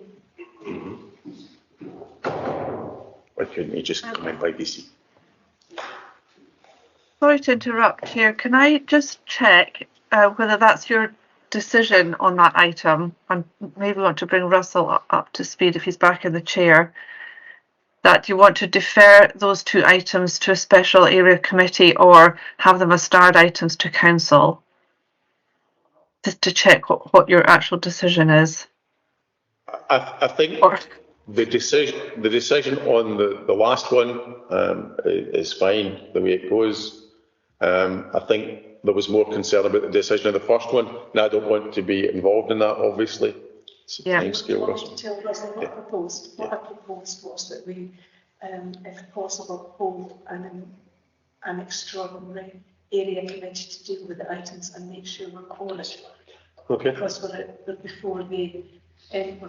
Why couldn't he just come in by DC? Sorry to interrupt here. Can I just check whether that's your decision on that item? And maybe want to bring Russell up to speed if he's back in the chair. That you want to defer those two items to a special area committee or have them as starred items to council? Just to check what your actual decision is. I think the decision on the last one is fine the way it goes. I think there was more concern about the decision of the first one, and I don't want to be involved in that. Obviously, it's a time scale. What I proposed was that we, if possible, hold an extraordinary area committee to deal with the items and make sure we're quality. Okay. Because we're before we're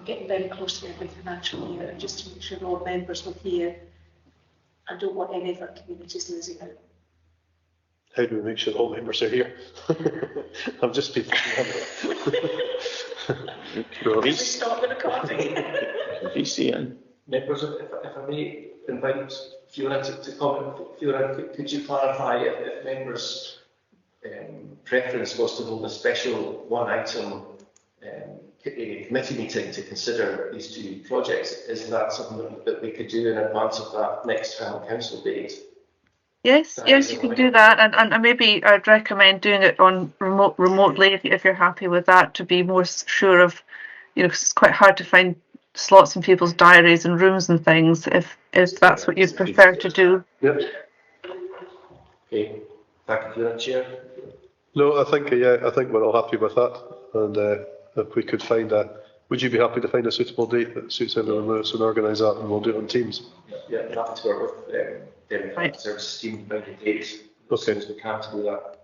getting very close to every financial year, and just to make sure all members were here. I don't want any of our communities losing out. How do we make sure all members are here? I'm just being. Start with a coffee. VCN. Members, if I may invite Fiona to comment. Fiona, could you clarify if members' preference was to hold a special one-item committee meeting to consider these two projects? Is that something that we could do in advance of that next Highland Council date? Yes, you can do that, and maybe I'd recommend doing it on remotely if you're happy with that, to be more sure of, 'cause it's quite hard to find slots in people's diaries and rooms and things, if that's what you'd prefer to do. Yep. Okay, thank you, Chair. No, I think we're all happy with that. And if we could find would you be happy to find a suitable date that suits everyone else and organise that, and we'll do it on Teams? Yeah, happy to work with Democratic Services team, find a date as soon as we can to do that.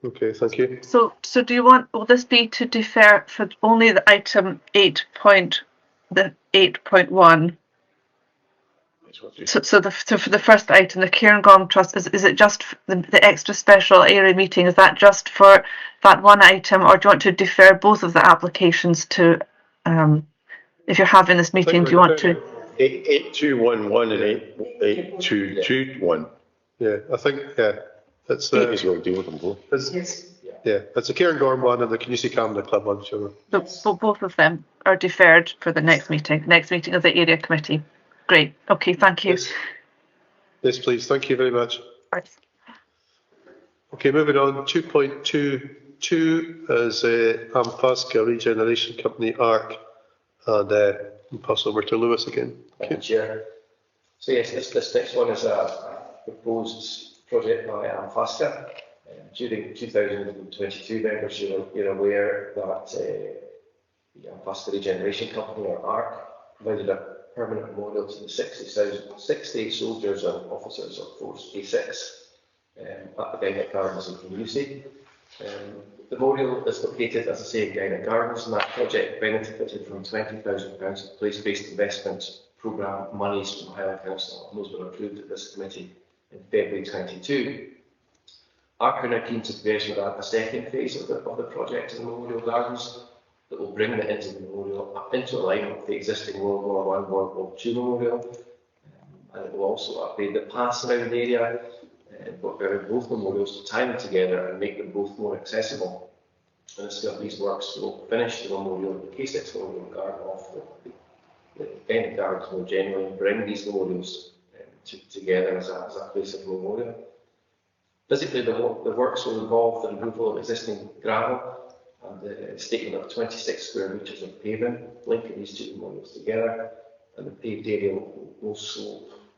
Okay, thank you. So do you want, will this be to defer for only the item 8.1? So for the first item, the Cairngorm Trust, is it just the extra special area meeting? Is that just for that one item, or do you want to defer both of the applications to, if you're having this meeting, do you want to? 8211 and 8221. Yeah, I think, it's May as well deal with them both. It's the Cairngorm one and the Canusie Camden Club one, sure. So both of them are deferred for the next meeting of the area committee. Great. Okay, thank you. Yes, please. Thank you very much. Right. Okay, moving on. 2.22 is Ampaska Regeneration Company ARC, and I'll pass over to Lewis again. Thank you, Chair. So yes, this next one is a proposed project by Ampaska. During 2022, members, you're aware that the Ampaska Regeneration Company, or ARC, provided a permanent memorial to the 60 soldiers and officers of Force A6 at the Badenoch Gardens in Canusie. The memorial is located, as I say, in Badenoch Gardens, and that project benefited from £20,000 of place-based investment programme monies from Highland Council, and those were approved at this committee in February 22. ARC are now keen to progress with a second phase of the project in the Memorial Gardens that will bring the into the memorial up into alignment with the existing World War I, World War II memorial, and it will also upgrade the paths around the area, around both memorials to tie them together and make them both more accessible. And as these works will finish the memorial, the K6 Memorial Garden off the Badenoch Gardens more generally, and bring these memorials together as a place of memorial. Physically, the works will involve the removal of existing gravel and the statement of 26 square metres of pavement, linking these two memorials together, and the paved area will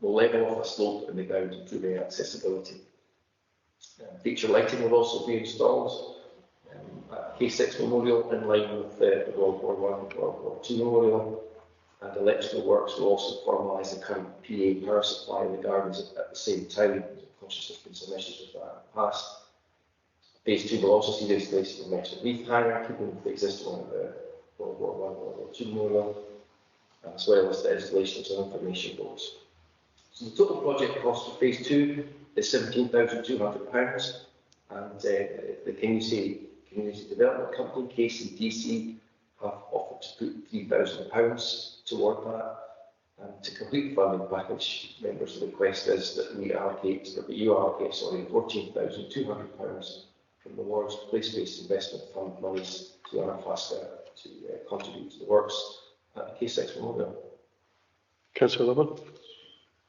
level off a slope in the ground, improving accessibility. Feature lighting will also be installed at K6 Memorial in line with the World War I and World War II Memorial, and electrical works will also formalise the current PA power supply in the gardens at the same time. Conscious there's been some issues with that in the past. Phase 2 will also see the installation of a metal leaf hanger, keeping with the existing one of the World War I, World War II memorial, as well as the installation of some information boards. So the total project cost for Phase 2 is £17,200, and the Canusie Community Development Company, KCDC, have offered to put £3,000 toward that. To complete the funding package, members, the request is that you allocate £14,200 from the Ward's Place-Based Investment Fund monies to Ampaska to contribute to the works at the K6 Memorial. Councillor Lubbock.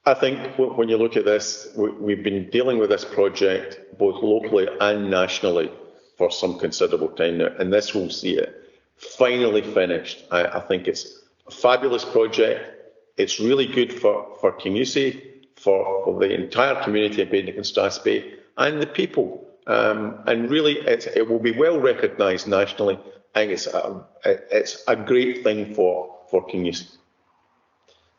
I think when you look at this, we've been dealing with this project both locally and nationally for some considerable time now, and this will see it finally finished. I think it's a fabulous project. It's really good for Canusie, for the entire community of Badenoch and Strathspey, and the people. And really, it will be well recognised nationally. I think it's a great thing for Canusie.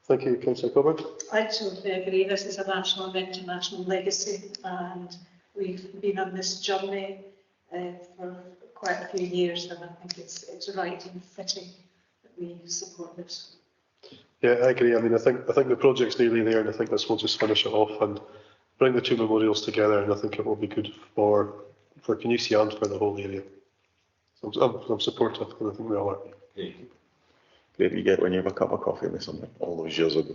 Thank you, Councillor Coburn. I totally agree. This is a national and international legacy, and we've been on this journey for quite a few years, and I think it's right and fitting that we support this. Yeah, I agree. I mean, I think the project's nearly there, and I think this will just finish it off and bring the two memorials together, and I think it will be good for Canusie and for the whole area. So I'm supportive, and I think we all are. Great you get when you have a cup of coffee with something all those years ago.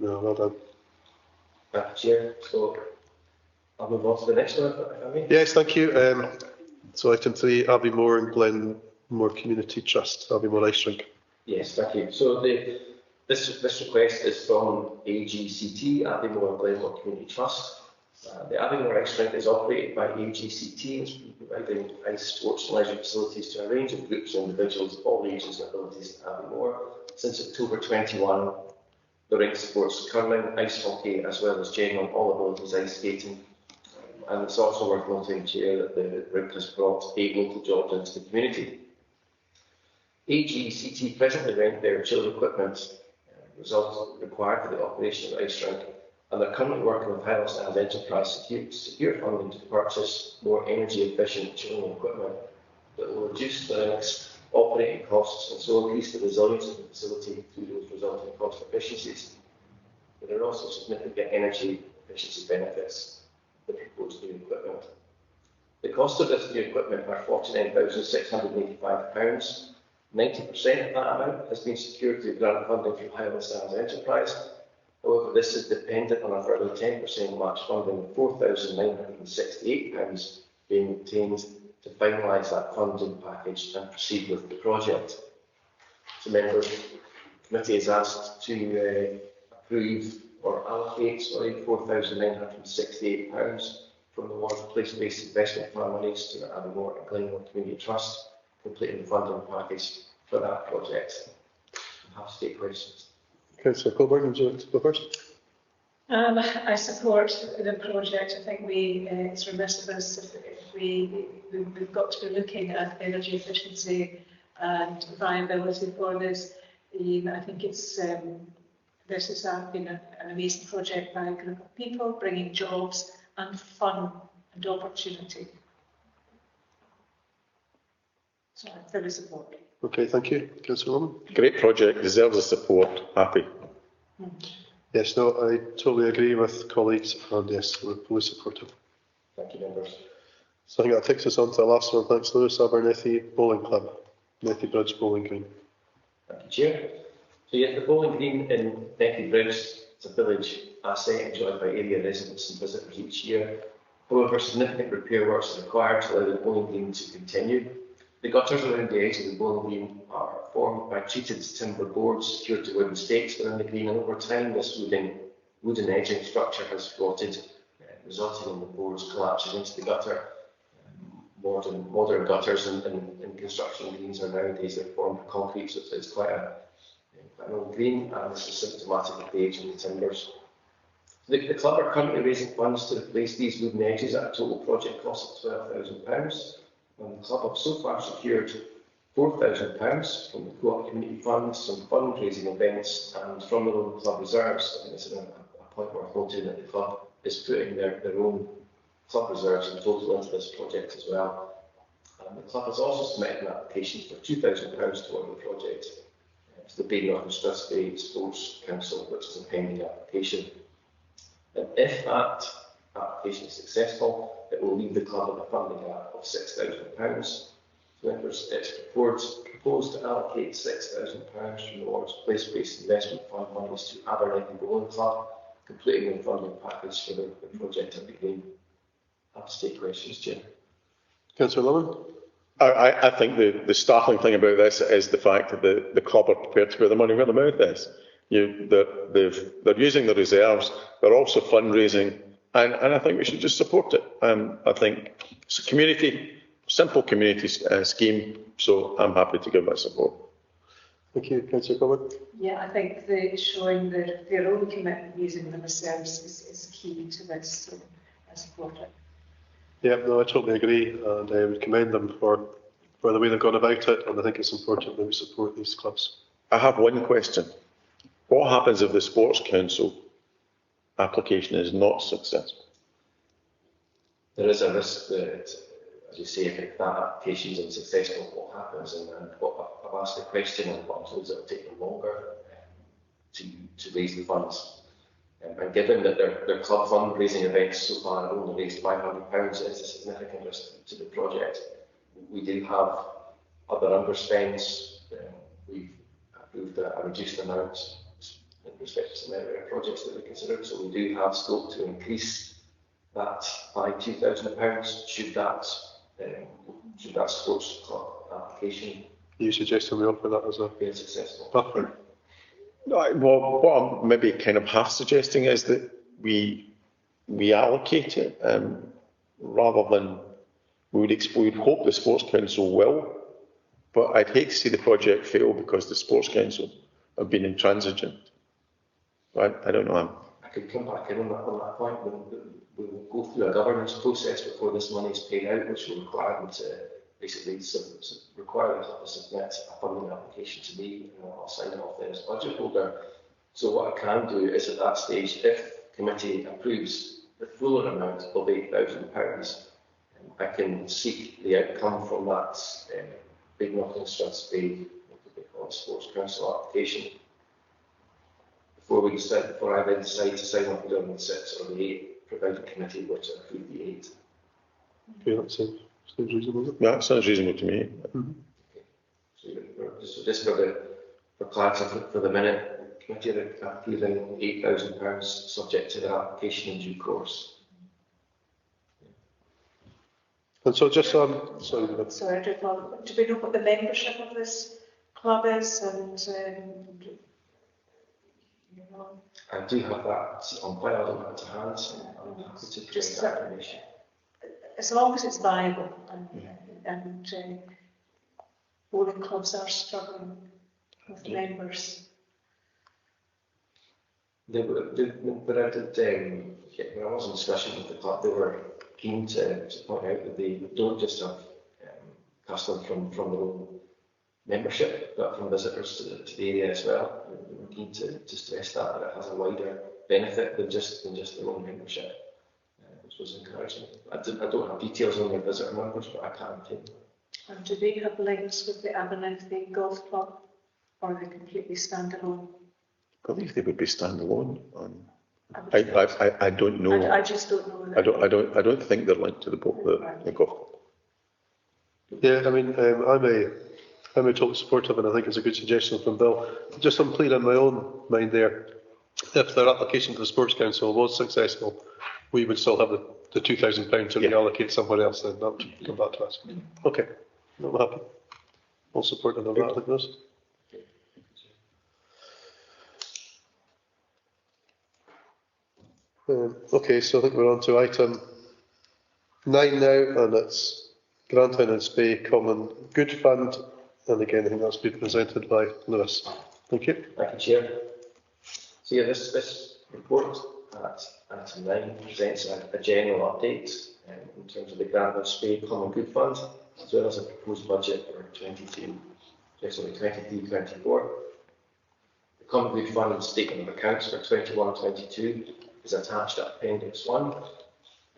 No, well done. Chair, so I'll move on to the next one, if I may. Yes, thank you. So item 3, Abbeymoor and Glenmore Community Trust, Abbeymoor Ice Rink. Yes, thank you. So this request is from AGCT, Abbeymoor and Glenmore Community Trust. The Aviemore Ice Rink is operated by AGCT and is providing ice sports and leisure facilities to a range of groups and individuals of all ages and abilities at Aviemore. Since October 21, the rink supports curling, ice hockey, as well as general all abilities ice skating. And it's also worth noting, Chair, that the rink has brought 8 local jobs into the community. AGCT presently rent their chilled equipment, results required for the operation of the ice rink, and they're currently working with Highland Enterprise to secure funding to purchase more energy efficient chilling equipment that will reduce the rink's operating costs and so increase the resilience of the facility through those resulting cost efficiencies. But there are also significant energy efficiency benefits of the proposed new equipment. The cost of this new equipment are £49,685. 90% of that amount has been secured through grant funding from Highland Enterprise. However, this is dependent on a further 10% match funding of £4,968 being obtained to finalise that funding package and proceed with the project. So, members, the committee is asked to approve or allocate £4,968 from the Ward Place-Based Investment Plan monies to the Aviemore and Glenmore Community Trust, completing the funding package for that project. I have to take questions. Councillor Coburn, would you like to go first? I support the project. I think it's remiss of us if we've got to be looking at energy efficiency and viability for this. I think this has been an amazing project by a group of people, bringing jobs and fun and opportunity. So I fully support. Okay, thank you. Councillor Norman? Great project, deserves the support. Happy. Yes, no, I totally agree with colleagues, and yes, we're fully supportive. Thank you, members. So I think that takes us on to the last one. Thanks, Lewis. Abernethy Bowling Club, Nethy Bridge Bowling Green. Thank you, Chair. So yeah, the Bowling Green in Nethy Bridge is a village asset enjoyed by area residents and visitors each year. However, significant repair works are required to allow the Bowling Green to continue. The gutters around the edge of the bowling green are formed by treated timber boards secured to wooden stakes within the green, and over time this wooden edging structure has rotted, resulting in the boards collapsing into the gutter. Modern gutters and construction greens are nowadays they're formed of concrete, so it's quite an old green, and this is symptomatic of the age of the timbers. The club are currently raising funds to replace these wooden edges at a total project cost of £12,000. And the club have so far secured £4,000 from the Co-op Community Fund, some fundraising events, and from their own club reserves. And this is a point worth noting that the club is putting their own club reserves in total into this project as well. The club has also submitted an application for £2,000 toward the project to the Badenoch and Strathspey Sports Council, which is a pending application. And if that application is successful, it will leave the club with a funding gap of £6,000. Members, it's proposed to allocate £6,000 from the Lord's Place-Based Investment Fund monies to Abernethy Bowling Club, completing the funding package for the project at the Green. I'll have to take questions, Chair. Councillor Lemon? I think the startling thing about this is the fact that the club are prepared to put the money where the mouth is. They're using the reserves, they're also fundraising, and I think we should just support it. I think it's a simple community scheme, so I'm happy to give my support. Thank you. Councillor Coburn? Yeah, I think showing their own commitment using the reserves is key to this, so I support it. Yeah, no, I totally agree, and I would commend them for the way they've gone about it, and I think it's important that we support these clubs. I have one question. What happens if the Sports Council application is not successful? There is a risk that, as you say, if that application is unsuccessful, what happens? And what I've asked the question, and what I'm told is it will take them longer to raise the funds. And given that their club fundraising events so far have only raised £500, it is a significant risk to the project. We do have other underspends. We've approved a reduced amount in respect to some area projects that we considered, so we do have scope to increase that by £2,000 should that sports club application. You suggesting we offer that as a successful buffer? Well, what I'm maybe kind of half suggesting is that we we allocate it, rather than we would hope the Sports Council will, but I'd hate to see the project fail because the Sports Council have been intransigent. I don't know. I could come back in on that point. We will go through a governance process before this money is paid out, which will require them to basically require them to submit a funding application to me, and I'll sign it off there as budget holder. So what I can do is at that stage, if committee approves the fuller amount of £8,000, I can seek the outcome from that Badenoch and Strathspey, what they call Sports Council application, before I then decide to sign up on the 6 or the 8, provided the committee were to approve the 8. Okay, that sounds reasonable. Yeah, that sounds reasonable to me. Mm-hmm. Okay. So just for clarity for the minute, the committee are approving £8,000 subject to their application in due course. And so just sorry, I do apologize. Do we know what the membership of this club is? And I do have that on file. I don't have it to hand, so I'm happy to provide that information. As long as it's viable, and bowling clubs are struggling with members. But I did, when I was in discussion with the club, they were keen to point out that they don't just have customers from their own membership, but from visitors to the area as well. We're keen to stress that it has a wider benefit than just their own membership, which was encouraging. I don't have details on their visitor numbers, but I can too. And do they have links with the Abernethy Golf Club, or are they completely standalone? I believe they would be standalone. I don't know. I just don't know. I don't think they're linked to the golf club. yeah, I mean, I'm a total supporter of it. I think it's a good suggestion from Bill. Just I'm clear in my own mind there. If their application to the Sports Council was successful, we would still have the £2,000 to reallocate somewhere else. Then that would come back to us. Okay, I'm happy. All supportive of that, I think this. Okay, so I think we're on to item 9 now, and it's Badenoch and Strathspey Common Good Fund. And again, I think that's been presented by Lewis. Thank you. Thank you, Chair. So yeah, this report at item 9 presents a general update in terms of the Badenoch and Strathspey Common Good Fund, as well as a proposed budget for 23-24. The Common Good Fund statement of accounts for 21-22 is attached at Appendix 1,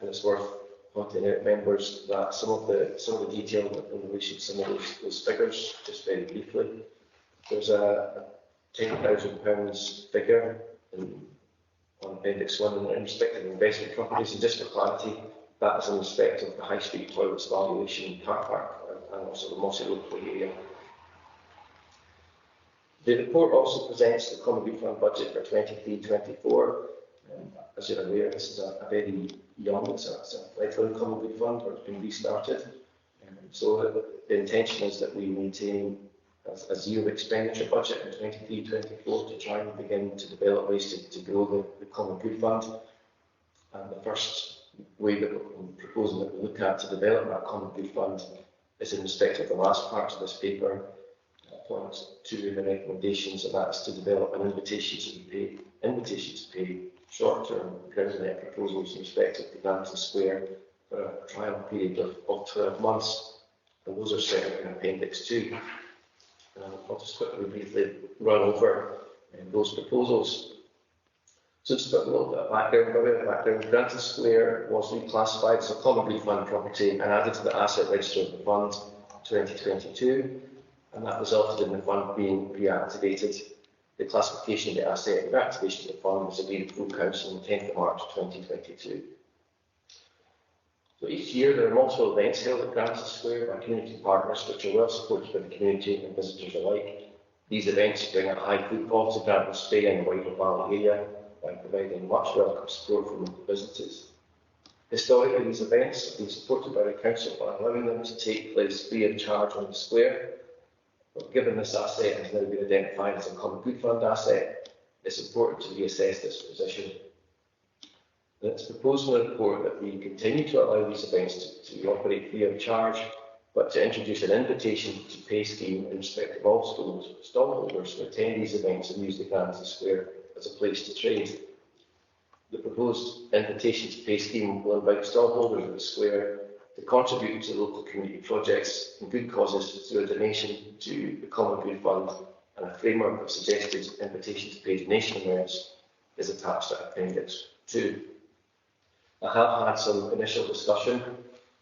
and it's worth pointing out, members, that some of the detail in relation to some of those figures, just very briefly. There's a £10,000 figure on Appendix 1 in respect of investment properties, and just for clarity, that is in respect of the High Street Toilets valuation in Car Park and also the Mossy Road area. The report also presents the Common Good Fund budget for 23-24. As you're aware, this is a very young, it's a fledgling Common Good Fund, or it's been restarted. So the intention is that we maintain a zero expenditure budget in 23-24 to try and begin to develop ways to grow the Common Good Fund. And the first way that we're proposing that we look at to develop that Common Good Fund is in respect of the last part of this paper, point 2 in the recommendations, and that's to develop an invitation to pay short-term ground net proposals in respect of the Granton Square for a trial period of 12 months, and those are set out in Appendix 2. I'll just quickly briefly run over those proposals. So just a little bit of background. Granton Square was reclassified as a Common Good Fund property and added to the asset register of the fund in 2022, and that resulted in the fund being reactivated. The classification of the asset and reactivation of the fund was agreed at full council on 10th of March 2022. So each year there are multiple events held at Granton Square by community partners which are well supported by the community and visitors alike. These events bring a high footfall to Granton Square and the wider Valley area by providing much welcome support from local businesses. Historically, these events have been supported by the council by allowing them to take place free of charge on the square. But given this asset has now been identified as a Common Good Fund asset, it's important to reassess this position. And it's proposed in the report that we continue to allow these events to operate free of charge, but to introduce an invitation to pay scheme in respect of all stallholders who attend these events and use the Granton Square as a place to trade. The proposed invitation to pay scheme will invite stallholders at the square to contribute to local community projects and good causes through a donation to the Common Good Fund, and a framework of suggested invitation to pay donation amounts is attached to Appendix 2. I have had some initial discussion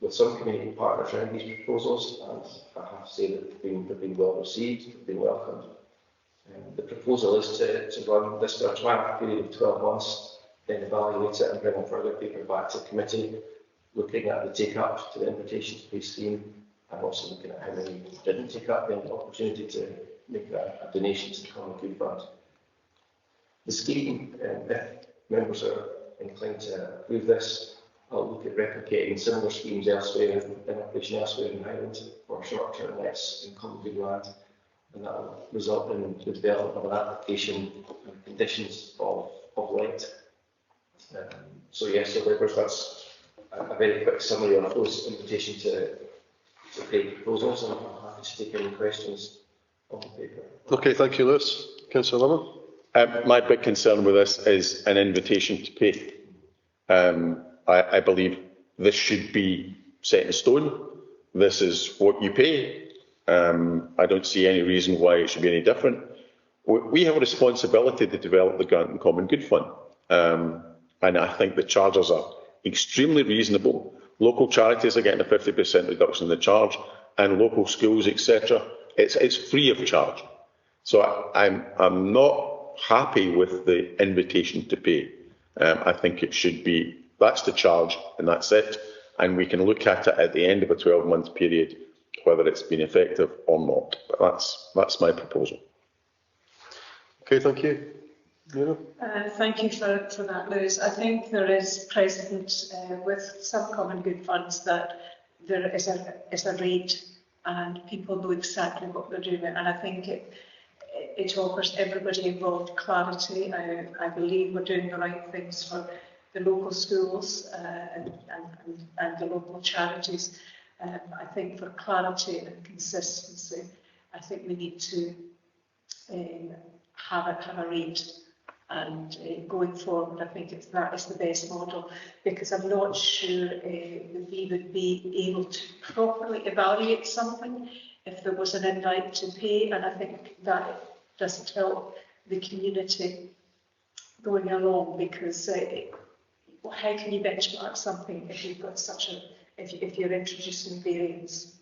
with some community partners around these proposals, and I have to say that they've been well received, they've been welcomed. The proposal is to run this for a trial period of 12 months, then evaluate it and bring a further paper back to committee, looking at the take-up to the invitation to pay scheme, and also looking at how many didn't take up the opportunity to make a donation to the Common Good Fund. The scheme, if members are inclined to approve this, I'll look at replicating similar schemes elsewhere, in operation elsewhere in Highland, for short-term lets in Common Good land, and that will result in the development of an application and conditions of let. So yes, so members, that's a very quick summary of those invitation to pay proposals, and I'm happy to take any questions on the paper. Okay, thank you, Lewis. Councillor Lemon. My big concern with this is an invitation to pay. I believe this should be set in stone. This is what you pay. I don't see any reason why it should be any different. We have a responsibility to develop the Granton Common Good Fund, and I think the charges are extremely reasonable. Local charities are getting a 50% reduction in the charge, and local schools, etc. It's free of charge. So I'm not happy with the invitation to pay. I think it should be, that's the charge and that's it, and we can look at it at the end of a 12-month period whether it's been effective or not. But that's my proposal. Okay, thank you. Thank you for that, Lewis. I think there is precedent with some common good funds that there is a rate and people know exactly what they're doing, and I think it offers everybody involved clarity. I believe we're doing the right things for the local schools and the local charities. I think for clarity and consistency, I think we need to have a rate. And going forward, I think that is the best model, because I'm not sure that we would be able to properly evaluate something if there was an invite to pay, and I think that doesn't help the community going along, because how can you benchmark something if you've got if you're introducing variance?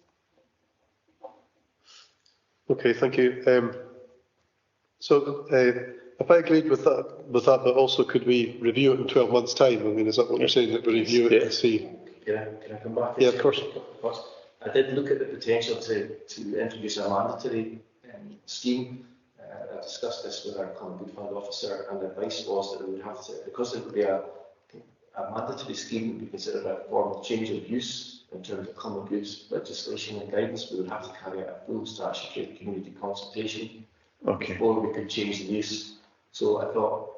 Okay, thank you. If I agreed with that, but also could we review it in 12 months' time? I mean, is that what you're saying, that we review it and see? Can I come back? Yeah, of course. I did look at the potential to introduce a mandatory scheme. I discussed this with our Common Good Fund officer, and the advice was that we would have to, because it would be a mandatory scheme, would be considered a form of change of use in terms of common goods legislation and guidance. We would have to carry out a full statutory community consultation before we could change the use. So I thought,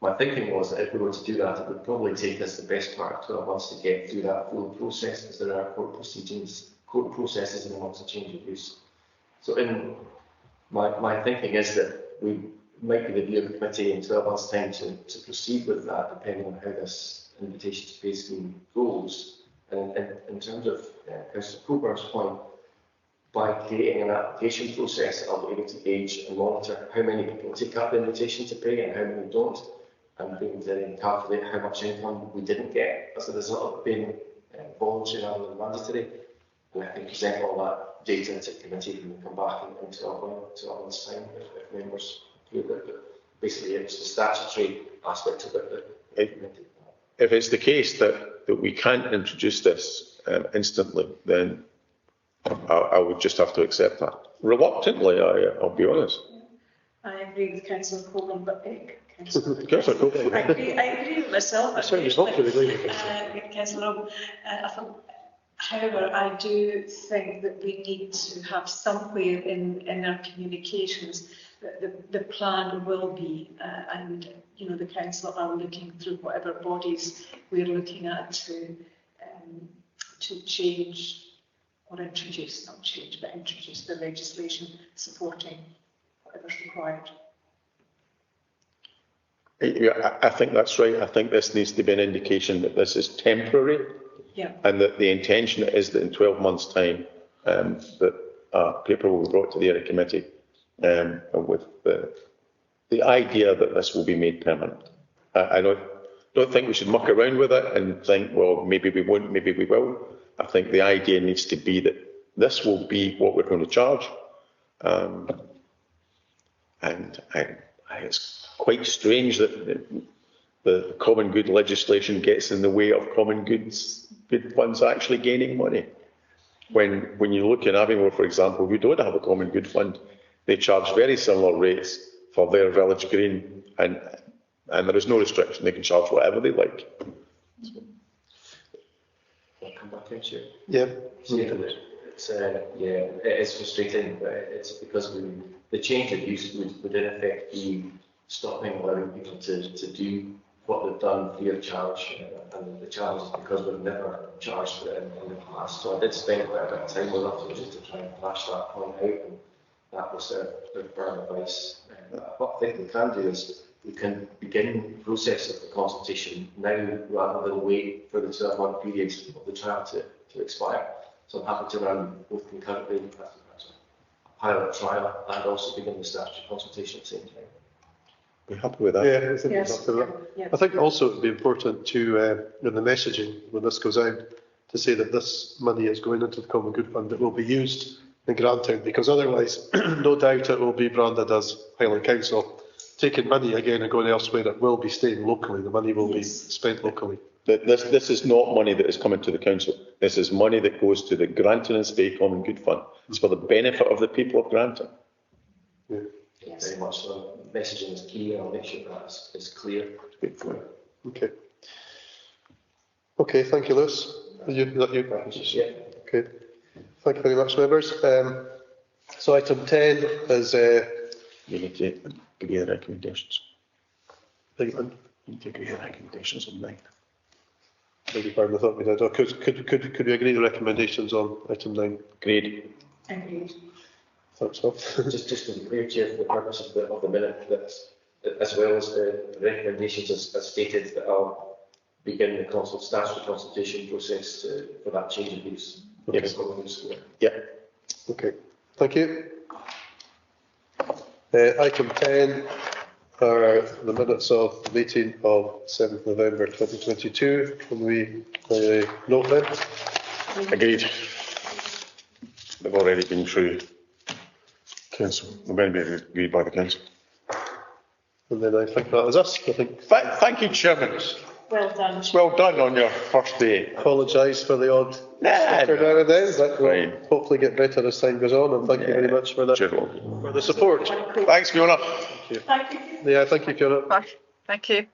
my thinking was that if we were to do that, it would probably take us the best part of 12 months to get through that full process, because there are court processes in amongst the change of use. So my thinking is that we might be the view of the committee in 12 months' time to proceed with that, depending on how this invitation to pay scheme goes. And in terms of Councillor Coburn's point, by creating an application process, I'll be able to gauge and monitor how many people take up the invitation to pay and how many don't, and be able to then calculate how much income we didn't get as a result of being voluntary rather than mandatory. And I can present all that data to the committee when we come back in 12 months' time if members approve it. But basically, it's the statutory aspect of it. If it's the case that we can't introduce this instantly, then I would just have to accept that. Reluctantly, I'll be honest. I agree with Councillor Coburn, but Councillor Coburn. I agree with myself. I certainly hope to agree with Councillor, however, I do think that we need to have somewhere in our communications the plan will be, and you know, the council are looking through whatever bodies we're looking at to change or introduce, not change, but introduce the legislation supporting whatever's required. Yeah, I think that's right. I think this needs to be an indication that this is temporary, yeah, and that the intention is that in 12 months' time, that paper will be brought to the area committee with the idea that this will be made permanent. I don't think we should muck around with it and think, well, maybe we won't, maybe we will. I think the idea needs to be that this will be what we're going to charge. And it's quite strange that the common good legislation gets in the way of common good funds actually gaining money. When you look in Aviemore, for example, we don't have a common good fund. They charge very similar rates for their village green, and there is no restriction. They can charge whatever they like. I'll come back in, Chair. Yeah. It's it is frustrating, but it's because the change of use would in effect be stopping allowing people to do what they've done free of charge, and the challenge is because we've never charged for it in the past. So I did spend quite a bit of time with it just to try and flash that point out, and that was their firm advice. What I think we can do is we can begin the process of the consultation now rather than wait for the 12-month period of the trial to expire. So I'm happy to run both concurrently, a pilot trial, and also begin the statutory consultation at the same time. Be happy with that. Yeah, I think yes, we're happy with that. yeah. I think also it would be important to, in the messaging when this goes out, to say that this money is going into the Common Good Fund that will be used in Grantown, because otherwise, no doubt it will be branded as Highland Council taking money again and going elsewhere. It will be staying locally. The money will be spent locally. This is not money that is coming to the council. This is money that goes to the Grantown and Spey Common Good Fund. It's for the benefit of the people of Grantown. Yeah. Yes. Very much so. Messaging is key, and I'll make sure that is clear. Okay. Okay, thank you, Lewis. Is that you? Yeah. Okay. Thank you very much, members. So item 10 is... You need to give your recommendations. beg your pardon? You need to give your recommendations on 9. Beg your pardon, I thought we did. Oh, could we agree the recommendations on item 9? Agreed. Agreed. Thought so. just to be clear, Chair, for the purpose of the minute, that as well as the recommendations as stated, that I'll begin the statutory consultation process for that change of use. Okay. Yeah. Okay. Thank you. Item 10 are the minutes of the meeting of 7th November 2022. Can we note them? Agreed. They've already been through council. They've been agreed by the council. And then I think that is us. I think. Thank you, Chairman. Well done. Well done on your first day. Apologise for the odd sticker now and then, but we'll hopefully get better as time goes on. And thank you very much for the support. Thanks, Fiona. Thank you. Yeah, thank you, Fiona. Thank you.